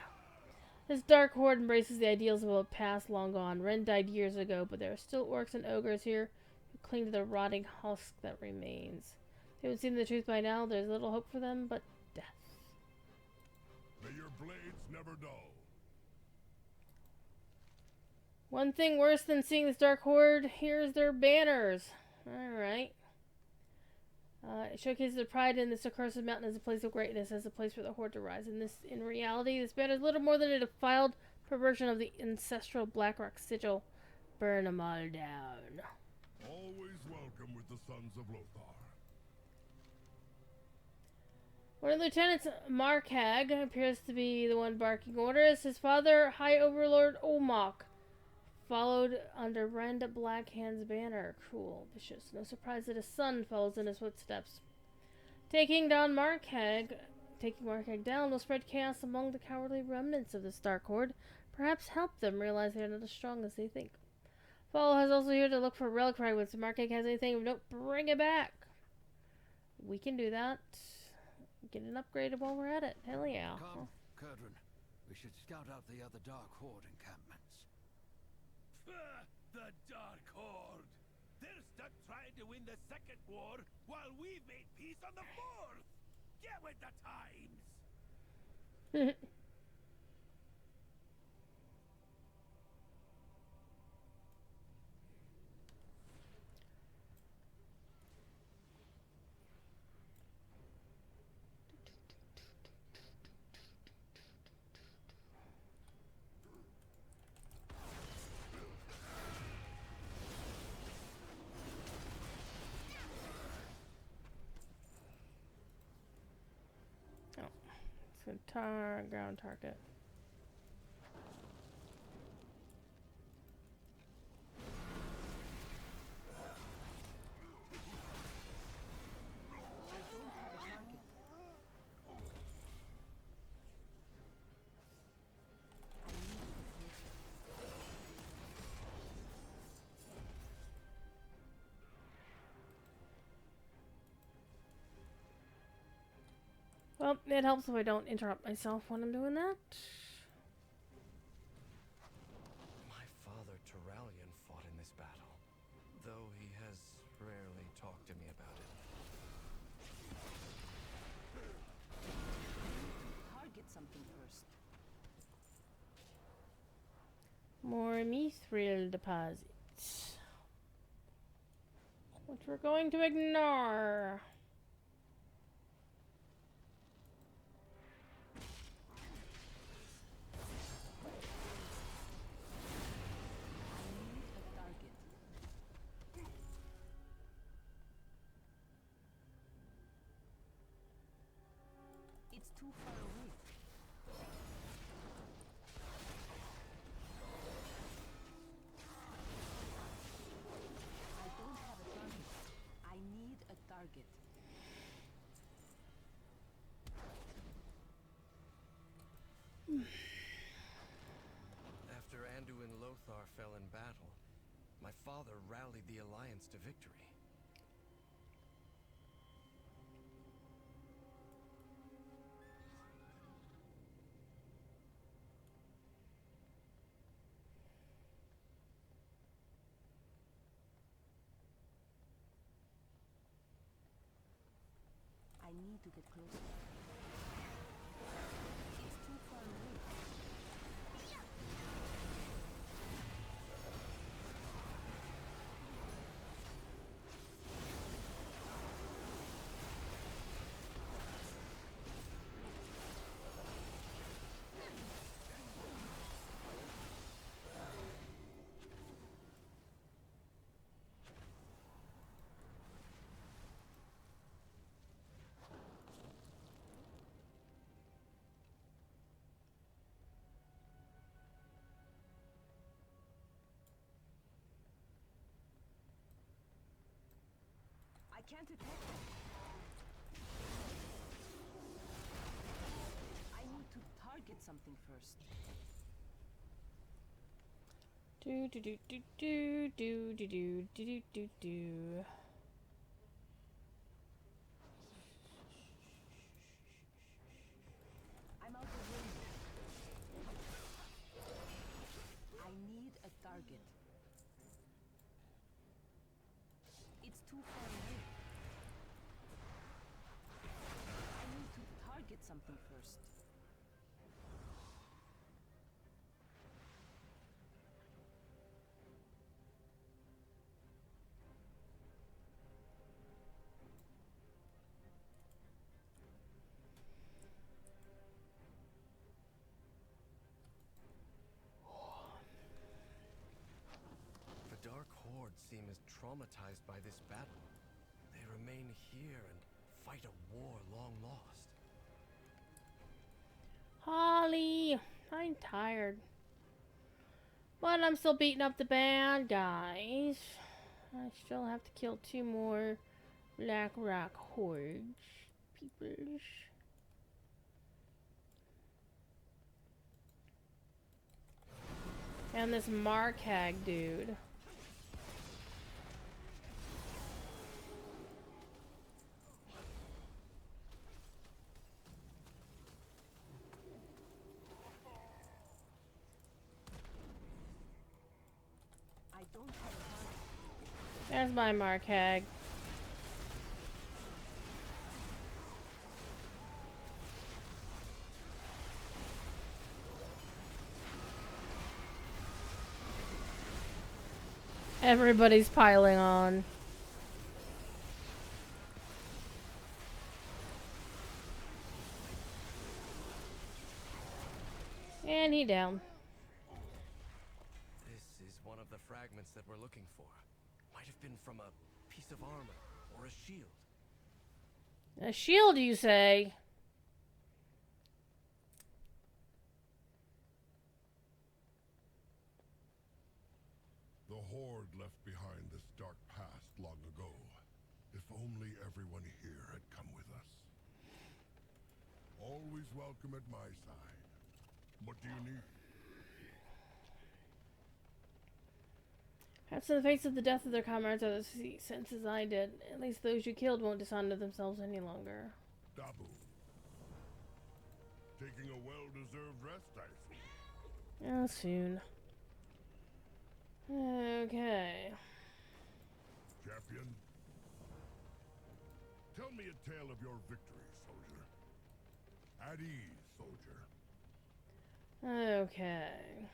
This dark horde embraces the ideals of a past long gone. Ren died years ago, but there are still orcs and ogres here who cling to the rotting husk that remains. They haven't seen the truth by now. There's little hope for them but death. May your blades never dull. One thing worse than seeing this dark horde, here's their banners. Alright. It showcases their pride in this accursed mountain as a place of greatness, as a place for the horde to rise. In reality, this banner is little more than a defiled perversion of the ancestral Blackrock sigil. Burn them all down. Always welcome with the sons of Lothar. One of the lieutenants, Markhag, appears to be the one barking orders. His father, High Overlord Omok, followed under Rend Blackhand's banner. Cruel, vicious. No surprise that his son follows in his footsteps. Taking Markhag down will spread chaos among the cowardly remnants of this dark horde. Perhaps help them realize they are not as strong as they think. Follow has also here to look for relic fragments. If Markhag has anything of note, bring it back. We can do that. Get an upgrade while we're at it. Hell yeah. Come, Kurdran. We should scout out the other Dark Horde encampments. The Dark Horde! They're stuck trying to win the second war while we've made peace on the fourth! Get with the times! Ground target. Well, it helps if I don't interrupt myself when I'm doing that. My father, Turalian, fought in this battle, though he has rarely talked to me about it. Target something first. More mithril deposits, which we're going to ignore. It's too far away. I don't have a target. I need a target. Lothar fell in battle, my father rallied the Alliance to victory. I need to get closer. It's too far away. I can't attack them. I need to target something first. Do do do do do do do do do do do. I'm out of range. I need a target. It's too far away. I need to target something first. The Dark Horde seem as traumatized by this battle. They remain here and fight a war long lost. Holly, I'm tired. But I'm still beating up the bad guys. I still have to kill 2 more Black Rock Hordes. Peoples. And this Markhag dude. I don't have time. There's my Markhag. Everybody's piling on. And he down. This is one of the fragments that we're looking for. Might have been from a piece of armor or a shield. A shield, you say? The Horde left behind this dark past long ago. If only everyone here had come with us. Always welcome at my side. What do you need? Perhaps in the face of the death of their comrades others see sense as I did. At least those you killed won't dishonor themselves any longer. Dabu. Taking a well-deserved rest, I see. Oh, soon. Okay. Champion. Tell me a tale of your victory, soldier. At ease, soldier. Okay.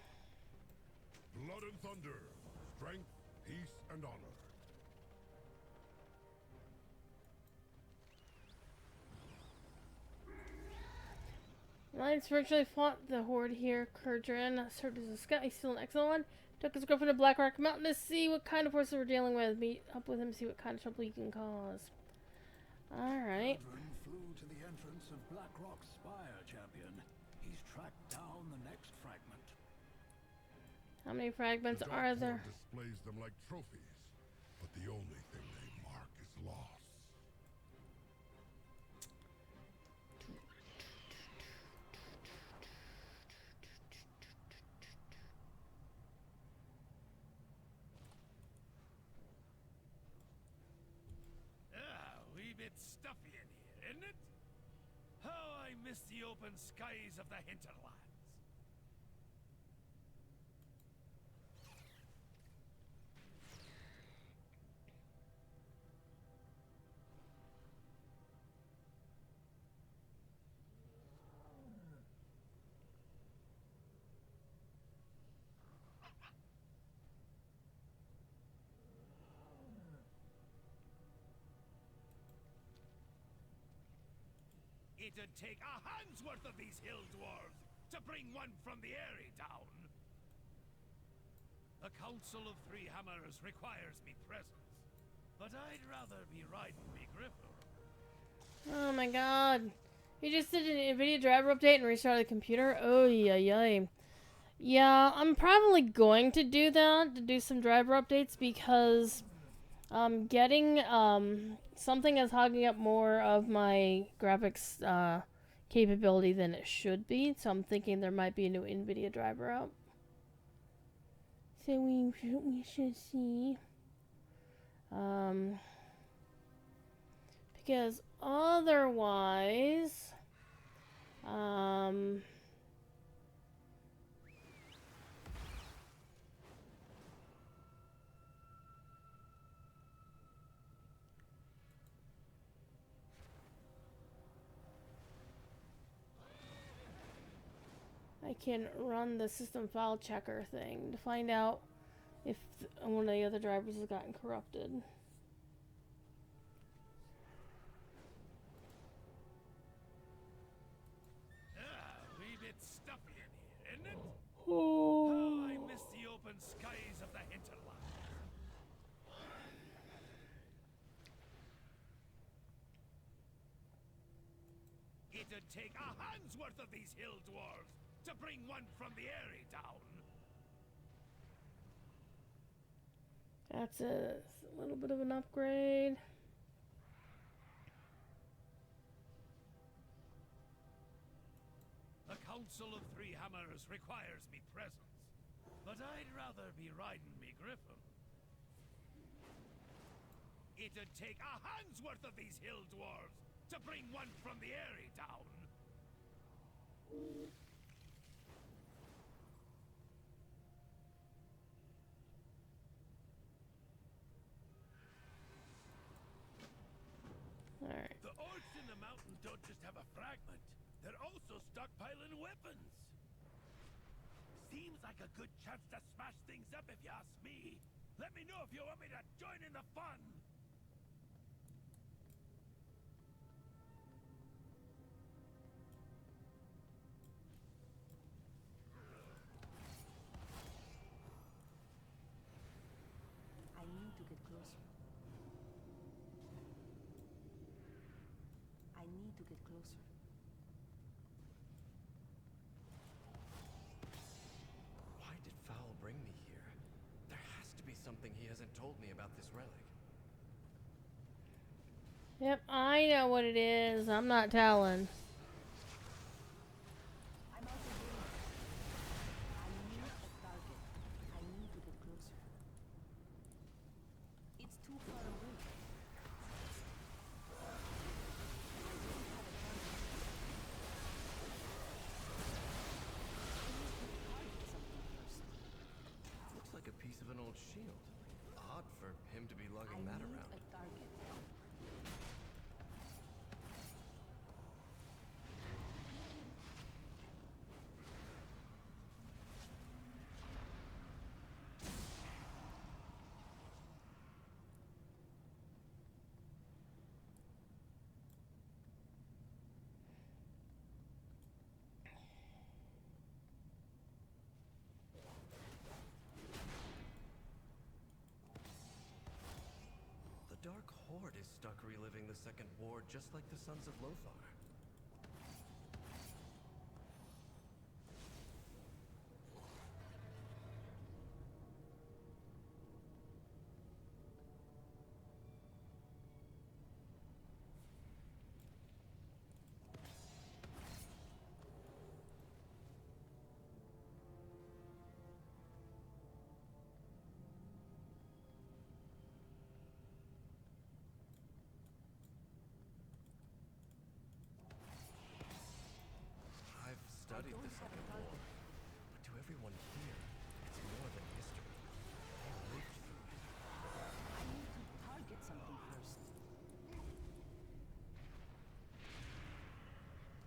Blood and thunder. Strength, peace, and honor. Alliance virtually fought the Horde here. Kurdrain served as a scout. He's still an excellent one. Took his girlfriend to Black Rock Mountain to see what kind of forces we're dealing with. Meet up with him, see what kind of trouble he can cause. Alright. Flew to the entrance of Black Rock's spire, champion. He's tracked down the next fragment. How many fragments The are Dark there? Horde displays them like trophies, but the only thing they mark is loss. stuffy in here, isn't it? How I miss the open skies of the hinterlands. It'd take a hand's worth of these hill dwarves to bring one from the Airy down. The Council of Three Hammers requires me presence, but I'd rather be riding me griffin. Oh my god. You just did an NVIDIA driver update and restarted the computer? Oh, yeah. Yeah, I'm probably going to do that, to do some driver updates, because getting something is hogging up more of my graphics capability than it should be, so I'm thinking there might be a new NVIDIA driver out. So we should see. Because otherwise, I can run the system file checker thing to find out if one of the other drivers has gotten corrupted. Wee bit stuffy in here, isn't it? Oh. How I miss the open skies of the hinterlands. It'd take a hand's worth of these hill dwarves to bring one from the Airy down. That's a little bit of an upgrade. The Council of Three Hammers requires me presence, but I'd rather be riding me griffin. It'd take a hand's worth of these hill dwarves to bring one from the Airy down. Alright. The orcs in the mountain don't just have a fragment, they're also stockpiling weapons. Seems like a good chance to smash things up if you ask me. Let me know if you want me to join in the fun. I need to get closer. I need to get closer. Why did Fowl bring me here? There has to be something he hasn't told me about this relic. Yep, I know what it is. I'm not telling. I'm out of range. I need a target. I need to get closer. It's too far away. I don't have a target. I need to target something first. Looks like a piece of an old shield. Odd for him to be lugging that around. A target. The Dark Horde is stuck reliving the Second War just like the Sons of Lothar. studied the Second War, but to everyone here, it's more than history. They lived through it. I need to target something first.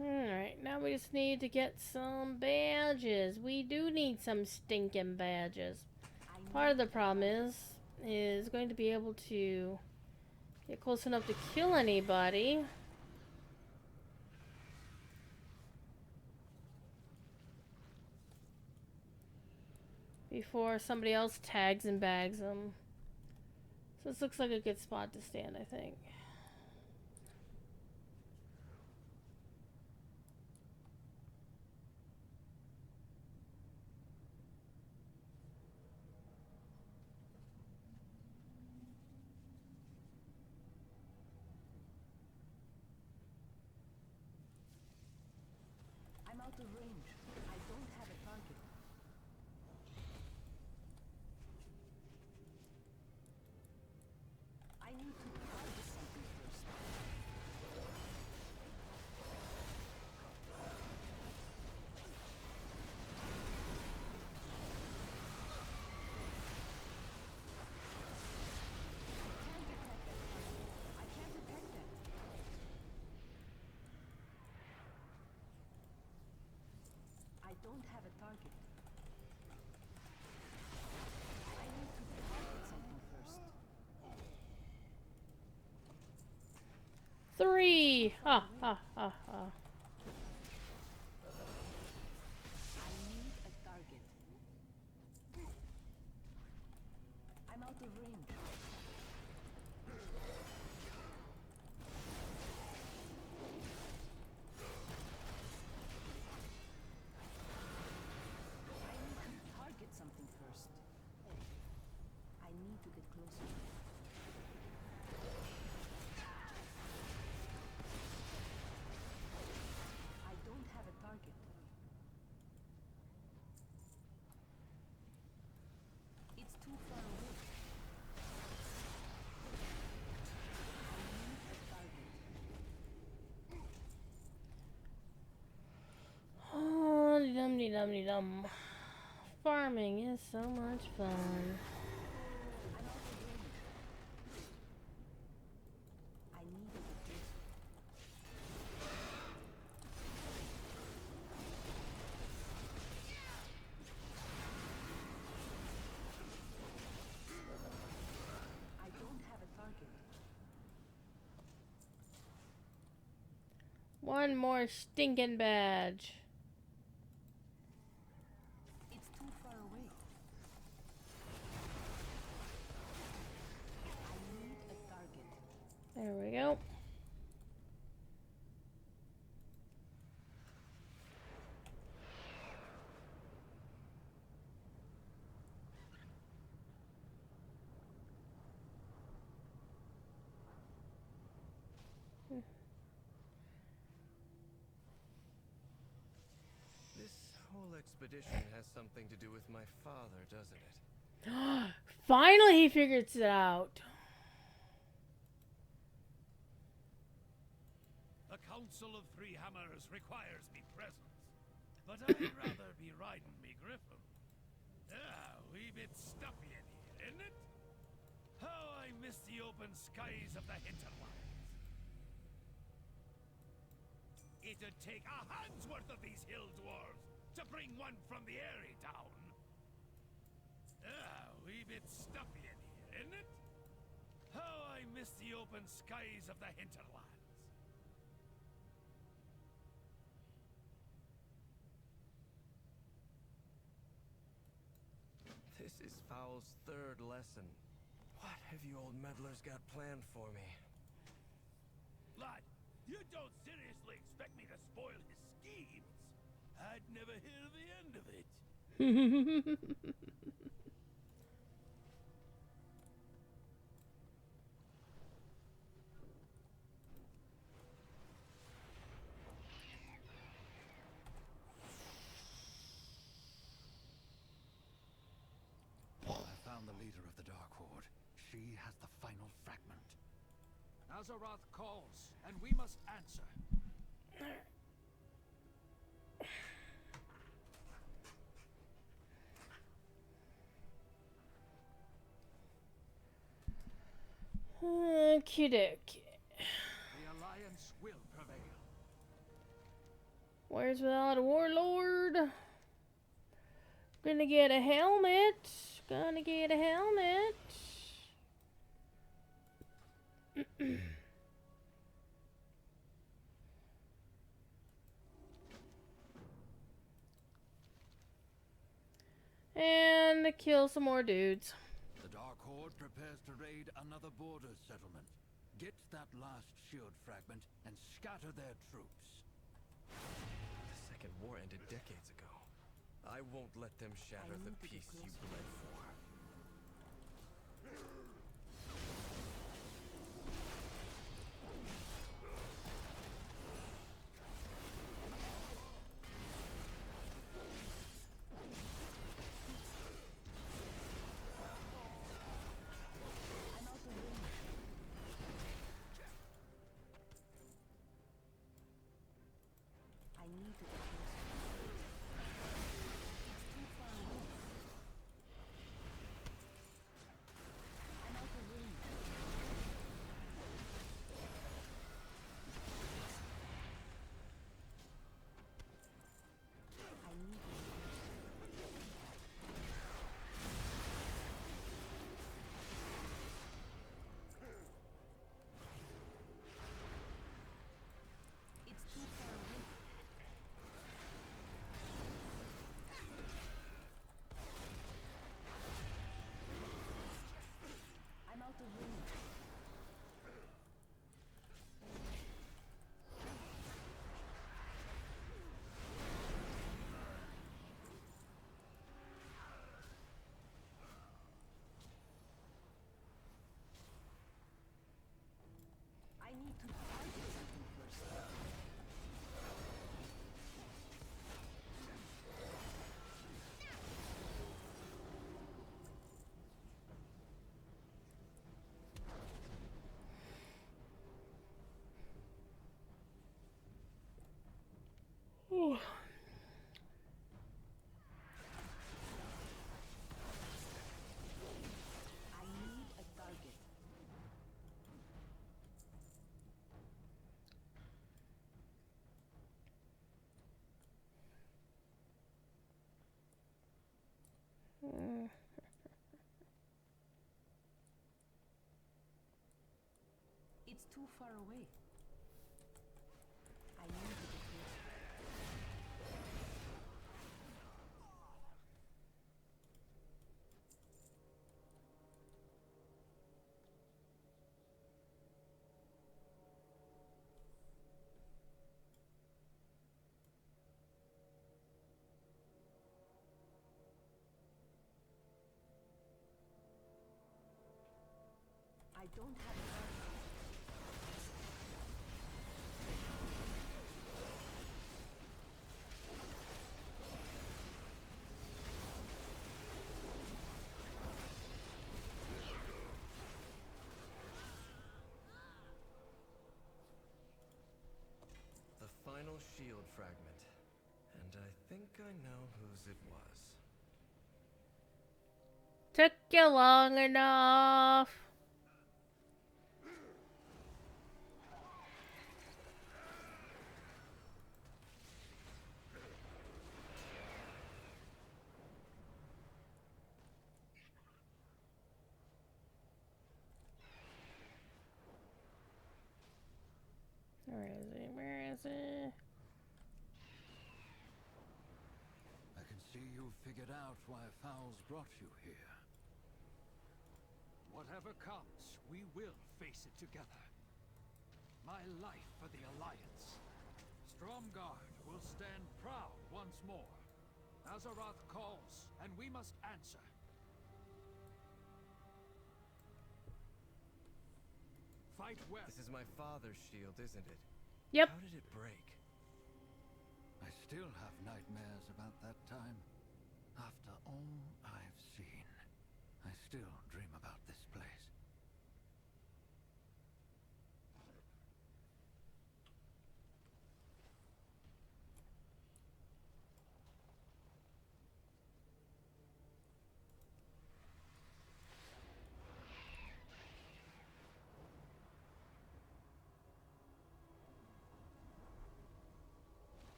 Alright, now we just need to get some badges. We do need some stinking badges. Part of the problem is going to be able to get close enough to kill anybody. Before somebody else tags and bags them. So this looks like a good spot to stand, I think. I'm out of range. I don't have a target. I need to target something first. I can't attack that. I don't have a target. I need to target something first. 3! Ha ha ha ha. I need a target. I'm out of range. I need to target something first. I need to get closer. I don't have a target. It's too far away. I need a target. Oh, dum-de-dum-de-dum. Farming is so much fun. I'm out of range. I need a replacement. I don't have a target. One more stinking badge. It's too far away. I need a target. There we go. This whole expedition has something to do with my father, doesn't it? Finally he figures it out. The Council of Three Hammers requires me present, but I'd rather be riding me griffin. Wee bit stuffy in here, isn't it? How I miss the open skies of the hinterlands. It'd take a hand's worth of these hill dwarves to bring one from the airy down. Wee bit stuffy in here, isn't it? How I miss the open skies of the hinterlands. This is Foul's third lesson. What have you old meddlers got planned for me? Lad, you don't seriously expect me to spoil his schemes? I'd never hear the end of it. I found the leader of the Dark Horde. She has the final fragment. Azeroth calls, and we must answer. Okie dokie. The Alliance will prevail. Where's without a warlord? Gonna get a helmet. Gonna get a helmet. And kill some more dudes. The Dark Horde prepares to raid another border settlement. Get that last shield fragment and scatter their troops. The Second War ended decades ago. I won't let them shatter the peace you bled for. I need to get closer. It's too far away. I'm out of range. I need to get closer. It's too far away. I'm out of range. I need to target something first. Ooh. I need a target. It's too far away. I need to get closer. I don't have a target. The final shield fragment. And I think I know whose it was. Took you long enough. Where is it? Where is it? I can see you've figured out why Fowls brought you here. Whatever comes, we will face it together. My life for the Alliance. Stromgarde will stand proud once more. Azeroth calls, and we must answer. Fight well. This is my father's shield, isn't it? Yep. How did it break? I still have nightmares about that time. After all I've seen, I still dream about this place.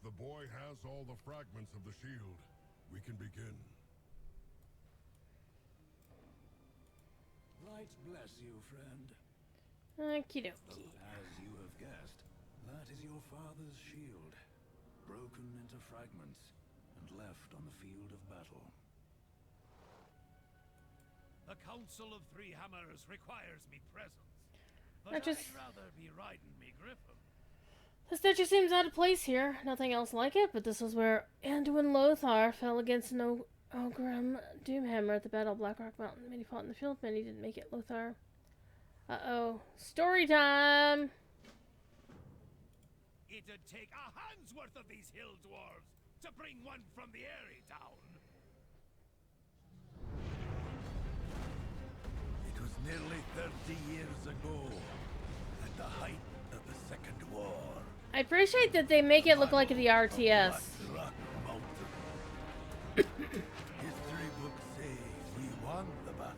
the boy has all the fragments of the shield, we can begin. Light bless you, friend. Okie dokie. As you have guessed, that is your father's shield, broken into fragments and left on the field of battle. The Council of Three Hammers requires me presence, but That just- I'd rather be riding me griffin. The statue seems out of place here. Nothing else like it, but this was where Anduin Lothar fell against an Ogrim Doomhammer at the Battle of Blackrock Mountain. Many fought in the field, many didn't make it. Lothar. Uh-oh. Story time! It'd take a hand's worth of these hill dwarves to bring one from the Eyrie down. It was nearly 30 years ago, at the height of the Second War. I appreciate that they make it look like the RTS. Rock Mountain. History books say we won the battle.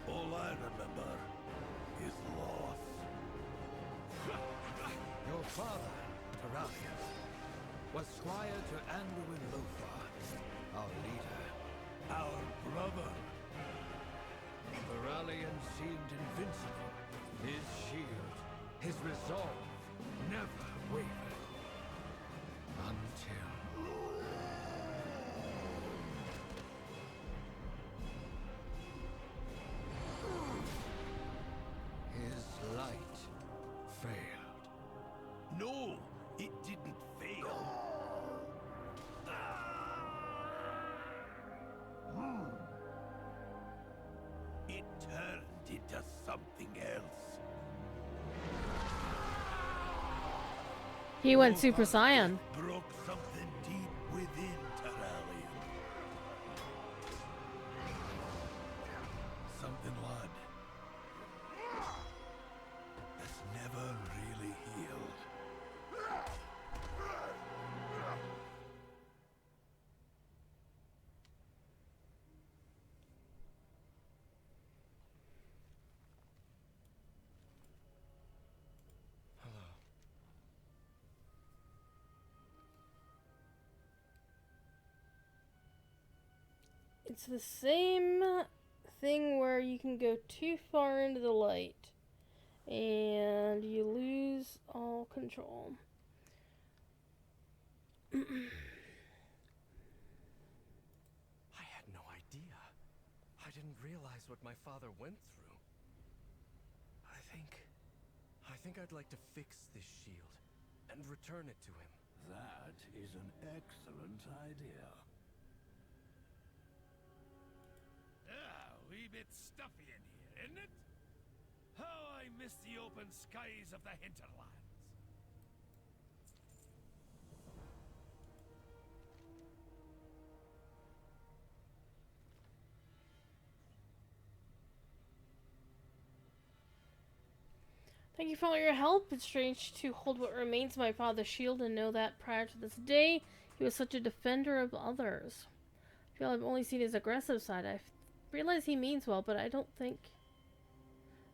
All I remember is loss. Your father, Arator, was squire to Anduin Lothar, our leader. Our brother. The Valyrian seemed invincible. His shield, his resolve, never wavered. Until... his light failed. No, it didn't fail. It turned into something else. He went Super Saiyan. Broke something deep within Terralion. Something, lad, that's never really healed. It's the same thing where you can go too far into the light and you lose all control. I had no idea. I didn't realize what my father went through. I think I'd like to fix this shield and return it to him. That is an excellent idea. Wee bit stuffy in here, isn't it? How I miss the open skies of the hinterlands. Thank you for all your help. It's strange to hold what remains of my father's shield and know that prior to this day, he was such a defender of others. I feel I've only seen his aggressive side. I realize he means well, but I don't think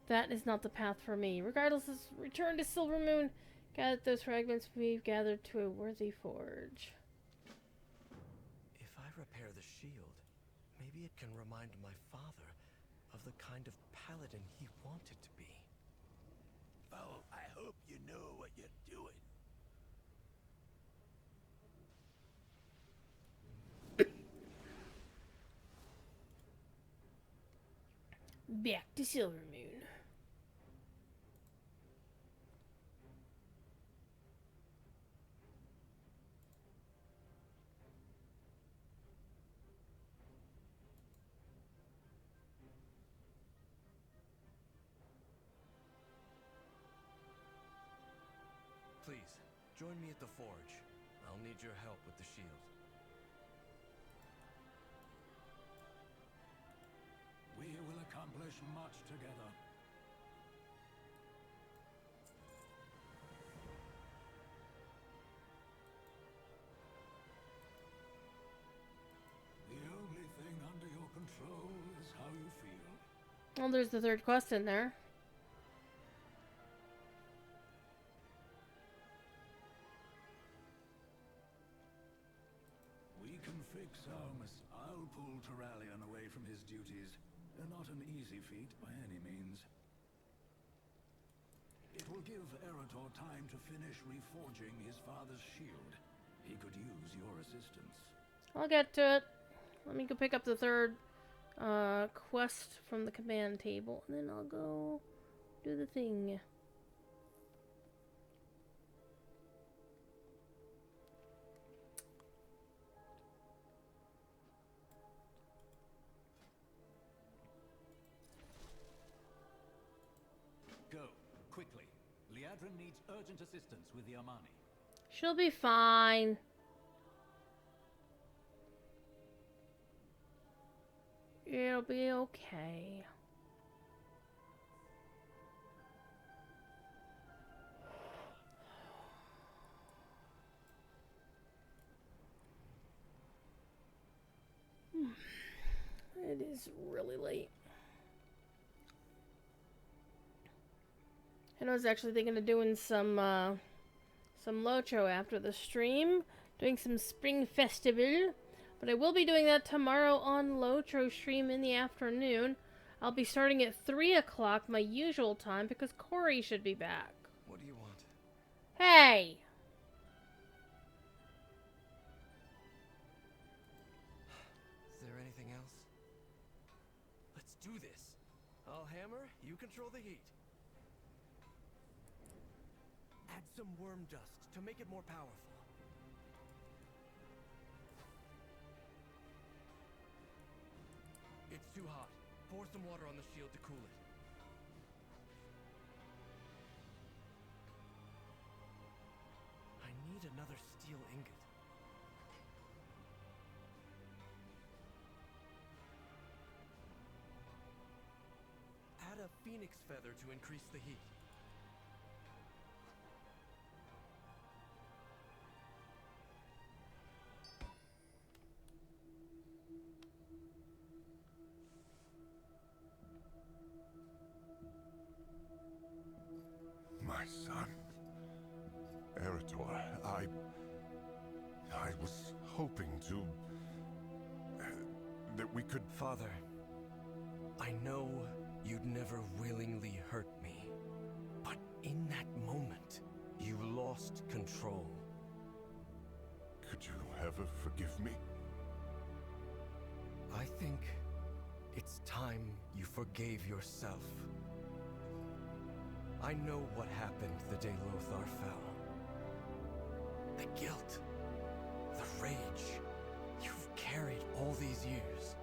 that is not the path for me. Regardless, let's return to Silvermoon. Gather those fragments we've gathered to a worthy forge. If I repair the shield, maybe it can remind my father of the kind of paladin he wanted to be. Well, I hope you know what you're doing. Back to Silvermoon. Please, join me at the forge. I'll need your help with the shield. We will accomplish much together. The only thing under your control is how you feel. Well, there's the third quest in there. his duties. Not an easy feat by any means. It will give Arator time to finish reforging his father's shield. He could use your assistance. I'll get to it. Let me go pick up the third quest from the command table, and then I'll go do the thing. Go, quickly. Liadrin needs urgent assistance with the Armani. She'll be fine. It'll be okay. It is really late. And I was actually thinking of doing some Locho after the stream, doing some Spring Festival. But I will be doing that tomorrow on Locho stream in the afternoon. I'll be starting at 3 o'clock, my usual time, because Corey should be back. What do you want? Hey! Is there anything else? Let's do this. I'll hammer, you control the heat. Add some worm dust to make it more powerful. It's too hot. Pour some water on the shield to cool it. I need another steel ingot. Add a phoenix feather to increase the heat. My son. Arator, I was hoping to... that we could... Father, I know you'd never willingly hurt me, but in that moment, you lost control. Could you ever forgive me? I think it's time you forgave yourself. I know what happened the day Lothar fell. The guilt, the rage, you've carried all these years.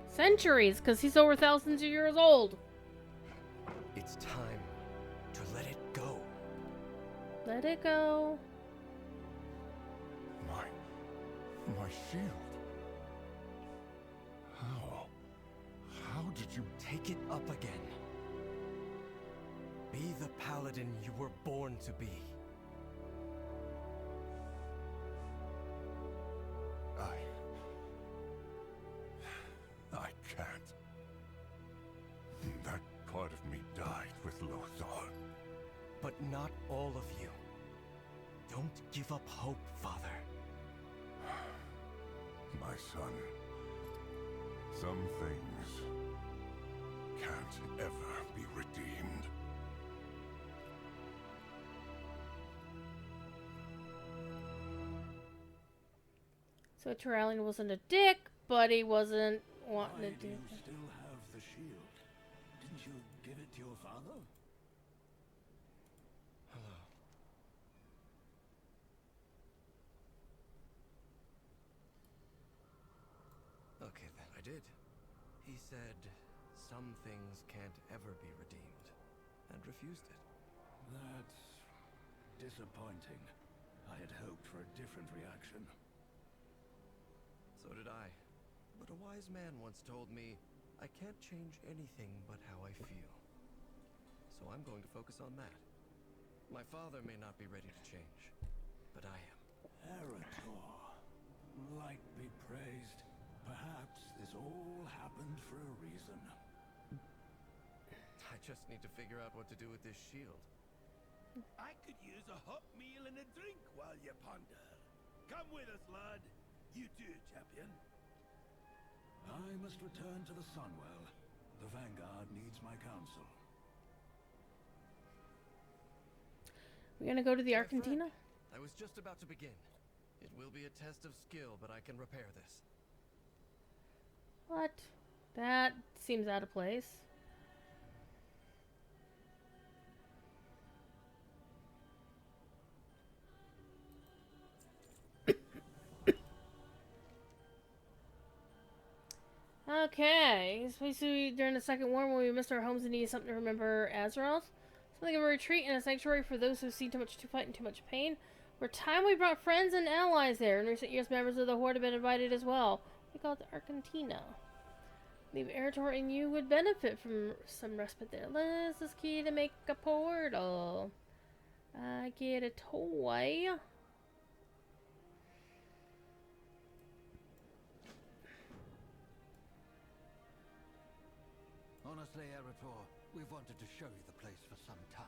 Centuries, because he's over thousands of years old. It's time to let it go. Let it go. My shield. How did you... Take it up again. Be the paladin you were born to be. I can't. That part of me died with Lothar. But not all of you. Don't give up hope, Father. My son, some things can't ever be redeemed. So Tyrallion wasn't a dick, but he wasn't wanting to do you still have the shield? Didn't you give it to your father? Hello. Okay then, I did. He said some things can't ever be redeemed, and refused it. That's disappointing. I had hoped for a different reaction. So did I. But a wise man once told me, I can't change anything but how I feel. So I'm going to focus on that. My father may not be ready to change, but I am. Arator, light be praised. Perhaps this all happened for a reason. I just need to figure out what to do with this shield. I could use a hot meal and a drink while you ponder. Come with us, lad. You too, champion. I'm must return to the Sunwell. The Vanguard needs my counsel. We're gonna go to the Argentina? I was just about to begin. It will be a test of skill, but I can repair this. What? That seems out of place. Okay, especially during the Second War when we missed our homes and needed something to remember Azeroth. Something of a retreat and a sanctuary for those who've seen too much to fight and too much pain. For time we brought friends and allies there. In recent years, members of the Horde have been invited as well. We call it the Argentina. I believe Arator and you would benefit from some respite there. This is key to make a portal. I get a toy. Honestly, Arator, we've wanted to show you the place for some time.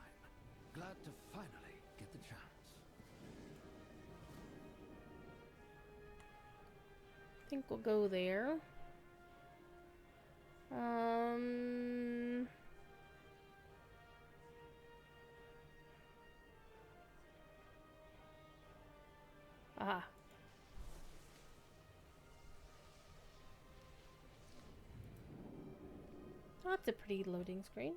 Glad to finally get the chance. I think we'll go there. Aha. Oh, that's a pretty loading screen.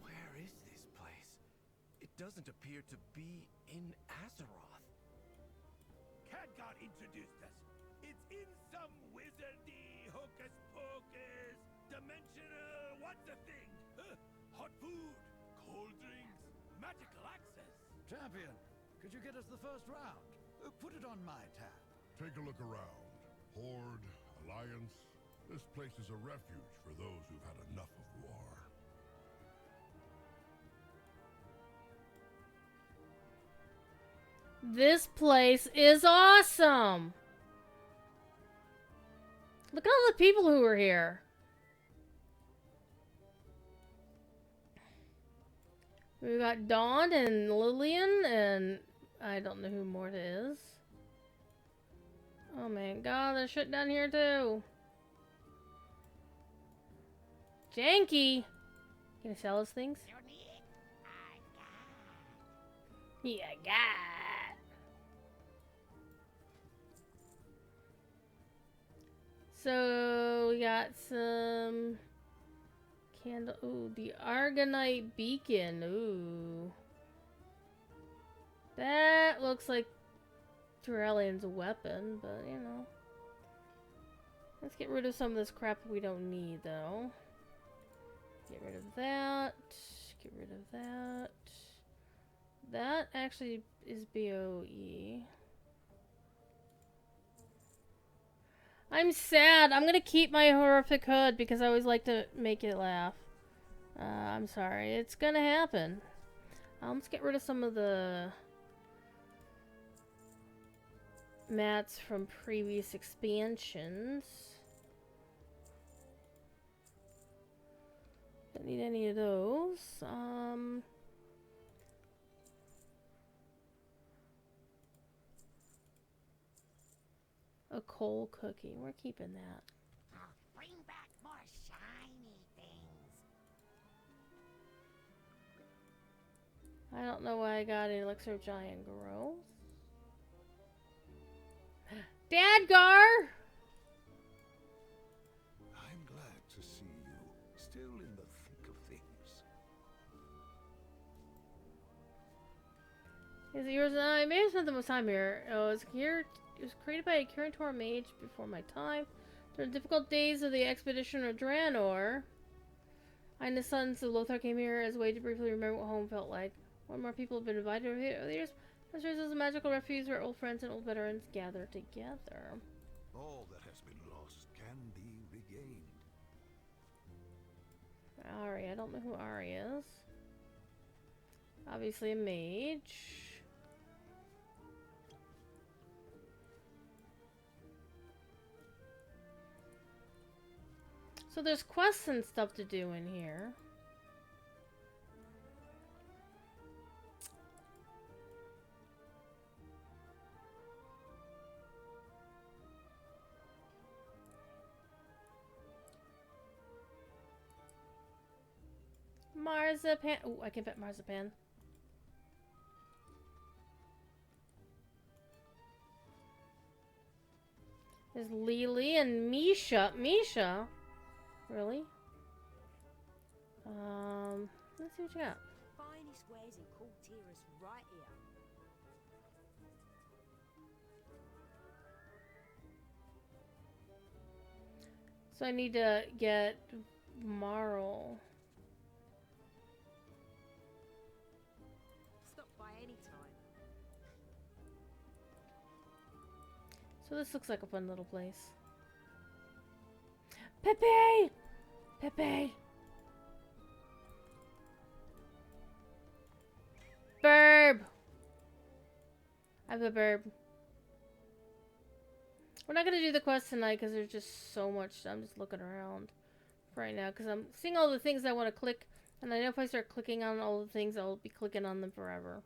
Where is this place? It doesn't appear to be in Azeroth. Khadgar introduced us. It's in some wizardy hocus pocus, dimensional, what's the thing? Hot food, cold drinks, magical access. Champion, could you get us the first round? Put it on my tab. Take a look around. Horde, Alliance. This place is a refuge for those who've had enough of war. This place is awesome! Look at all the people who are here. We've got Dawn and Lillian and I don't know who Morta is. Oh man, God, there's shit down here too. Janky! Can I sell those things? Yeah, I got. So we got some candle. Ooh, the Argonite beacon. Ooh, that looks like Turellian's weapon, but you know. Let's get rid of some of this crap we don't need, though. Get rid of that. Get rid of that. That actually is BOE. I'm sad. I'm gonna keep my horrific hood because I always like to make it laugh. I'm sorry. It's gonna happen. Let's get rid of some of the mats from previous expansions. Don't need any of those. A coal cookie. We're keeping that. Bring back more shiny things. I don't know why I got an elixir of giant growth. Dadgar! I'm glad to see you still in the thick of things. Is it yours? I may have spent the most time here. It was created by a Curator mage before my time. During the difficult days of the expedition of Draenor, I and the sons of Lothar came here as a way to briefly remember what home felt like. More and more people have been invited over here over the years. This serves as a magical refuge where old friends and old veterans gather together. All that has been lost can be regained. Ari, I don't know who Ari is. Obviously a mage. So there's quests and stuff to do in here. Marzipan. Oh, I can pet Marzipan. There's Lily and Misha. Misha? Really? Let's see what you got. Finest wares in cool tiers right here. So I need to get Marl. Stop by any time. So this looks like a fun little place. Pepe! Pepe! Burb! I have a burb. We're not gonna do the quest tonight because there's just so much. I'm just looking around right now because I'm seeing all the things I want to click, and I know if I start clicking on all the things, I'll be clicking on them forever.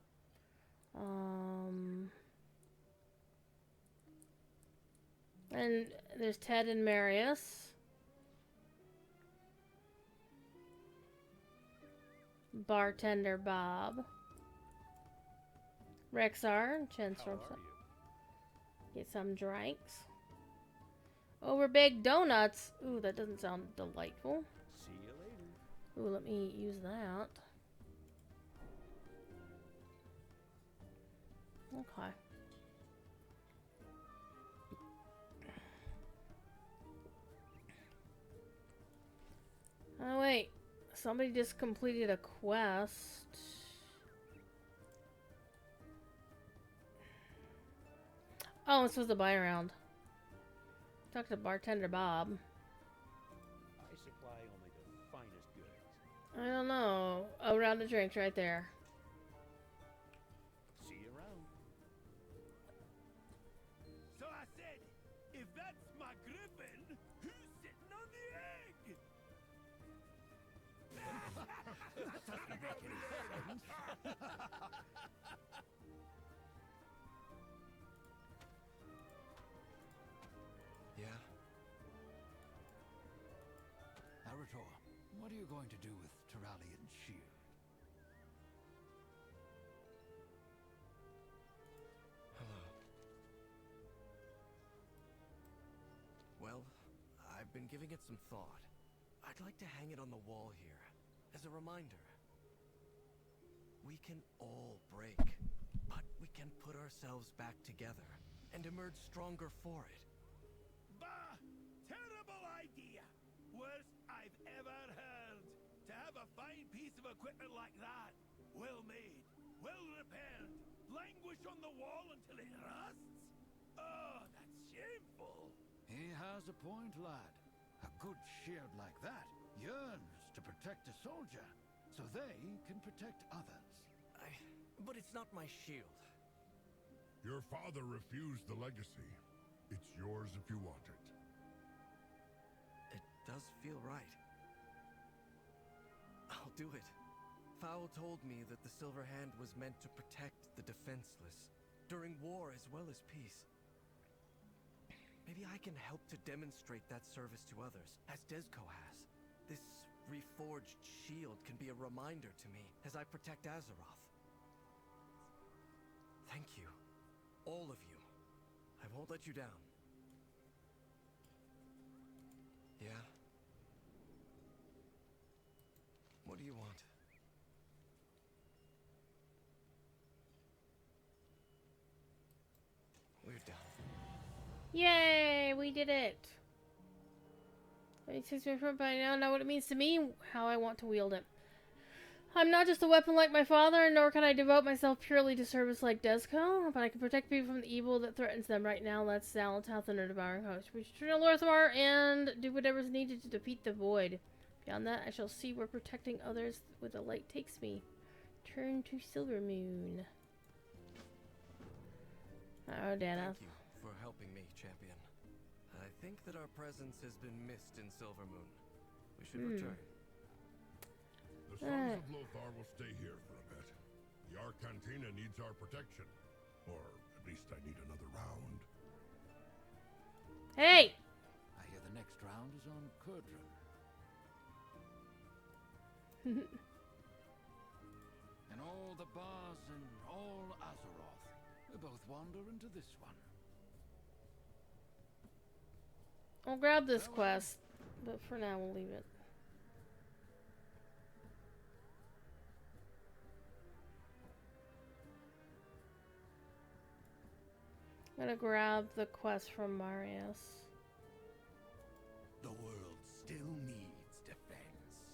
And there's Ted and Marius. Bartender Bob. Rexar. Chancellor. Get some drinks. Overbaked donuts. Ooh, that doesn't sound delightful. See you later. Ooh, let me use that. Okay. Oh, wait. Somebody just completed a quest. Oh, I'm supposed to buy around. Talk to Bartender Bob. I supply only the finest goods. I don't know. Oh, round of drinks right there. See you around. So I said, if that's my griffin, who's sitting on the egg? That doesn't make any sense. Yeah? Arator, what are you going to do with Terralian's shield? Hello. Well, I've been giving it some thought. I'd like to hang it on the wall here, as a reminder. We can all break, but we can put ourselves back together and emerge stronger for it. Bah! Terrible idea! Worst I've ever heard. To have a fine piece of equipment like that, well made, well repaired, languish on the wall until it rusts? Oh, that's shameful. He has a point, lad. A good shield like that yearns to protect a soldier, so they can protect others. But it's not my shield. Your father refused the legacy. It's yours if you want it. It does feel right. I'll do it. Fowl told me that the Silver Hand was meant to protect the defenseless, during war as well as peace. Maybe I can help to demonstrate that service to others, as Desco has. This reforged shield can be a reminder to me as I protect Azeroth. Thank you. All of you. I won't let you down. Yeah? What do you want? We're done. Yay! We did it! 26 minutes from, but I now know what it means to me, how I want to wield it. I'm not just a weapon like my father, nor can I devote myself purely to service like Desco, but I can protect people from the evil that threatens them right now. Let's Zalatath and the Devouring Host. We should turn to Lorthmar and do whatever is needed to defeat the Void. Beyond that, I shall see where protecting others with the light takes me. Turn to Silvermoon. Oh, Dana. Thank you for helping me, champion. I think that our presence has been missed in Silvermoon. We should return. The Sons of Lothar will stay here for a bit. The Arcantina needs our protection. Or at least I need another round. Hey! I hear the next round is on Kurdran. the bars in all Azeroth. We both wander into this one. I'll grab this quest, but for now we'll leave it. I'm gonna grab the quest from Marius. The world still needs defense.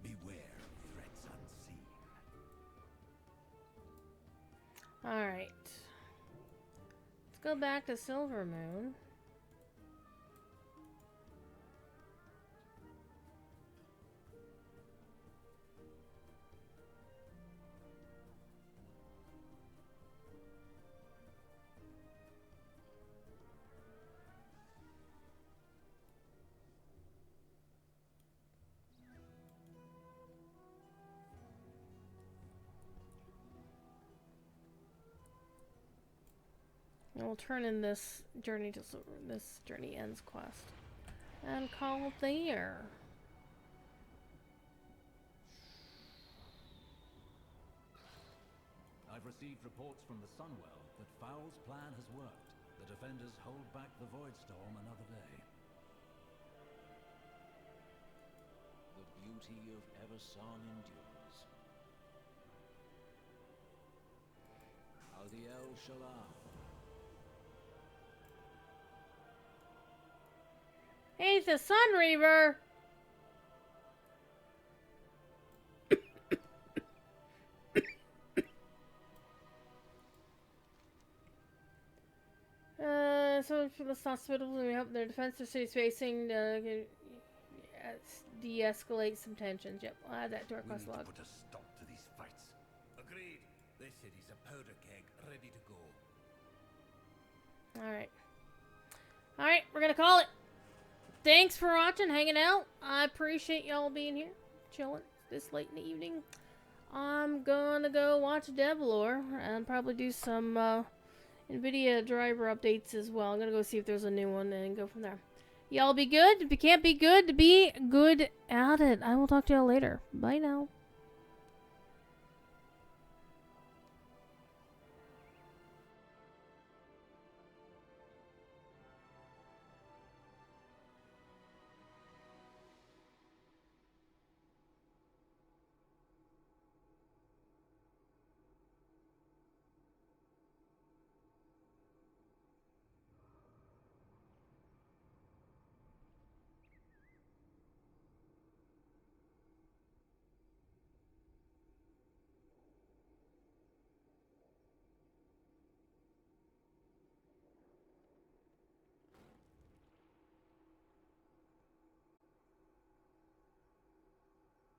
Beware of threats unseen. Alright. Let's go back to Silvermoon. And we'll turn in this journey to this journey ends quest and call it there. I've received reports from the Sunwell that Foul's plan has worked. The defenders hold back the Voidstorm another day. The beauty of Eversong endures. Aldiel Shalom. Hey, it's the Sun Reaver! So for the hospitals, we hope their defense the city's facing de-escalate some tensions. Yep, I'll add that to our quest log. Put a stop to these fights. Agreed. This city's a powder keg, ready to go. Alright. Alright, we're gonna call it. Thanks for watching, hanging out. I appreciate y'all being here, chilling this late in the evening. I'm gonna go watch Devlore and probably do some NVIDIA driver updates as well. I'm gonna go see if there's a new one and go from there. Y'all be good. If you can't be good, be good at it. I will talk to y'all later. Bye now.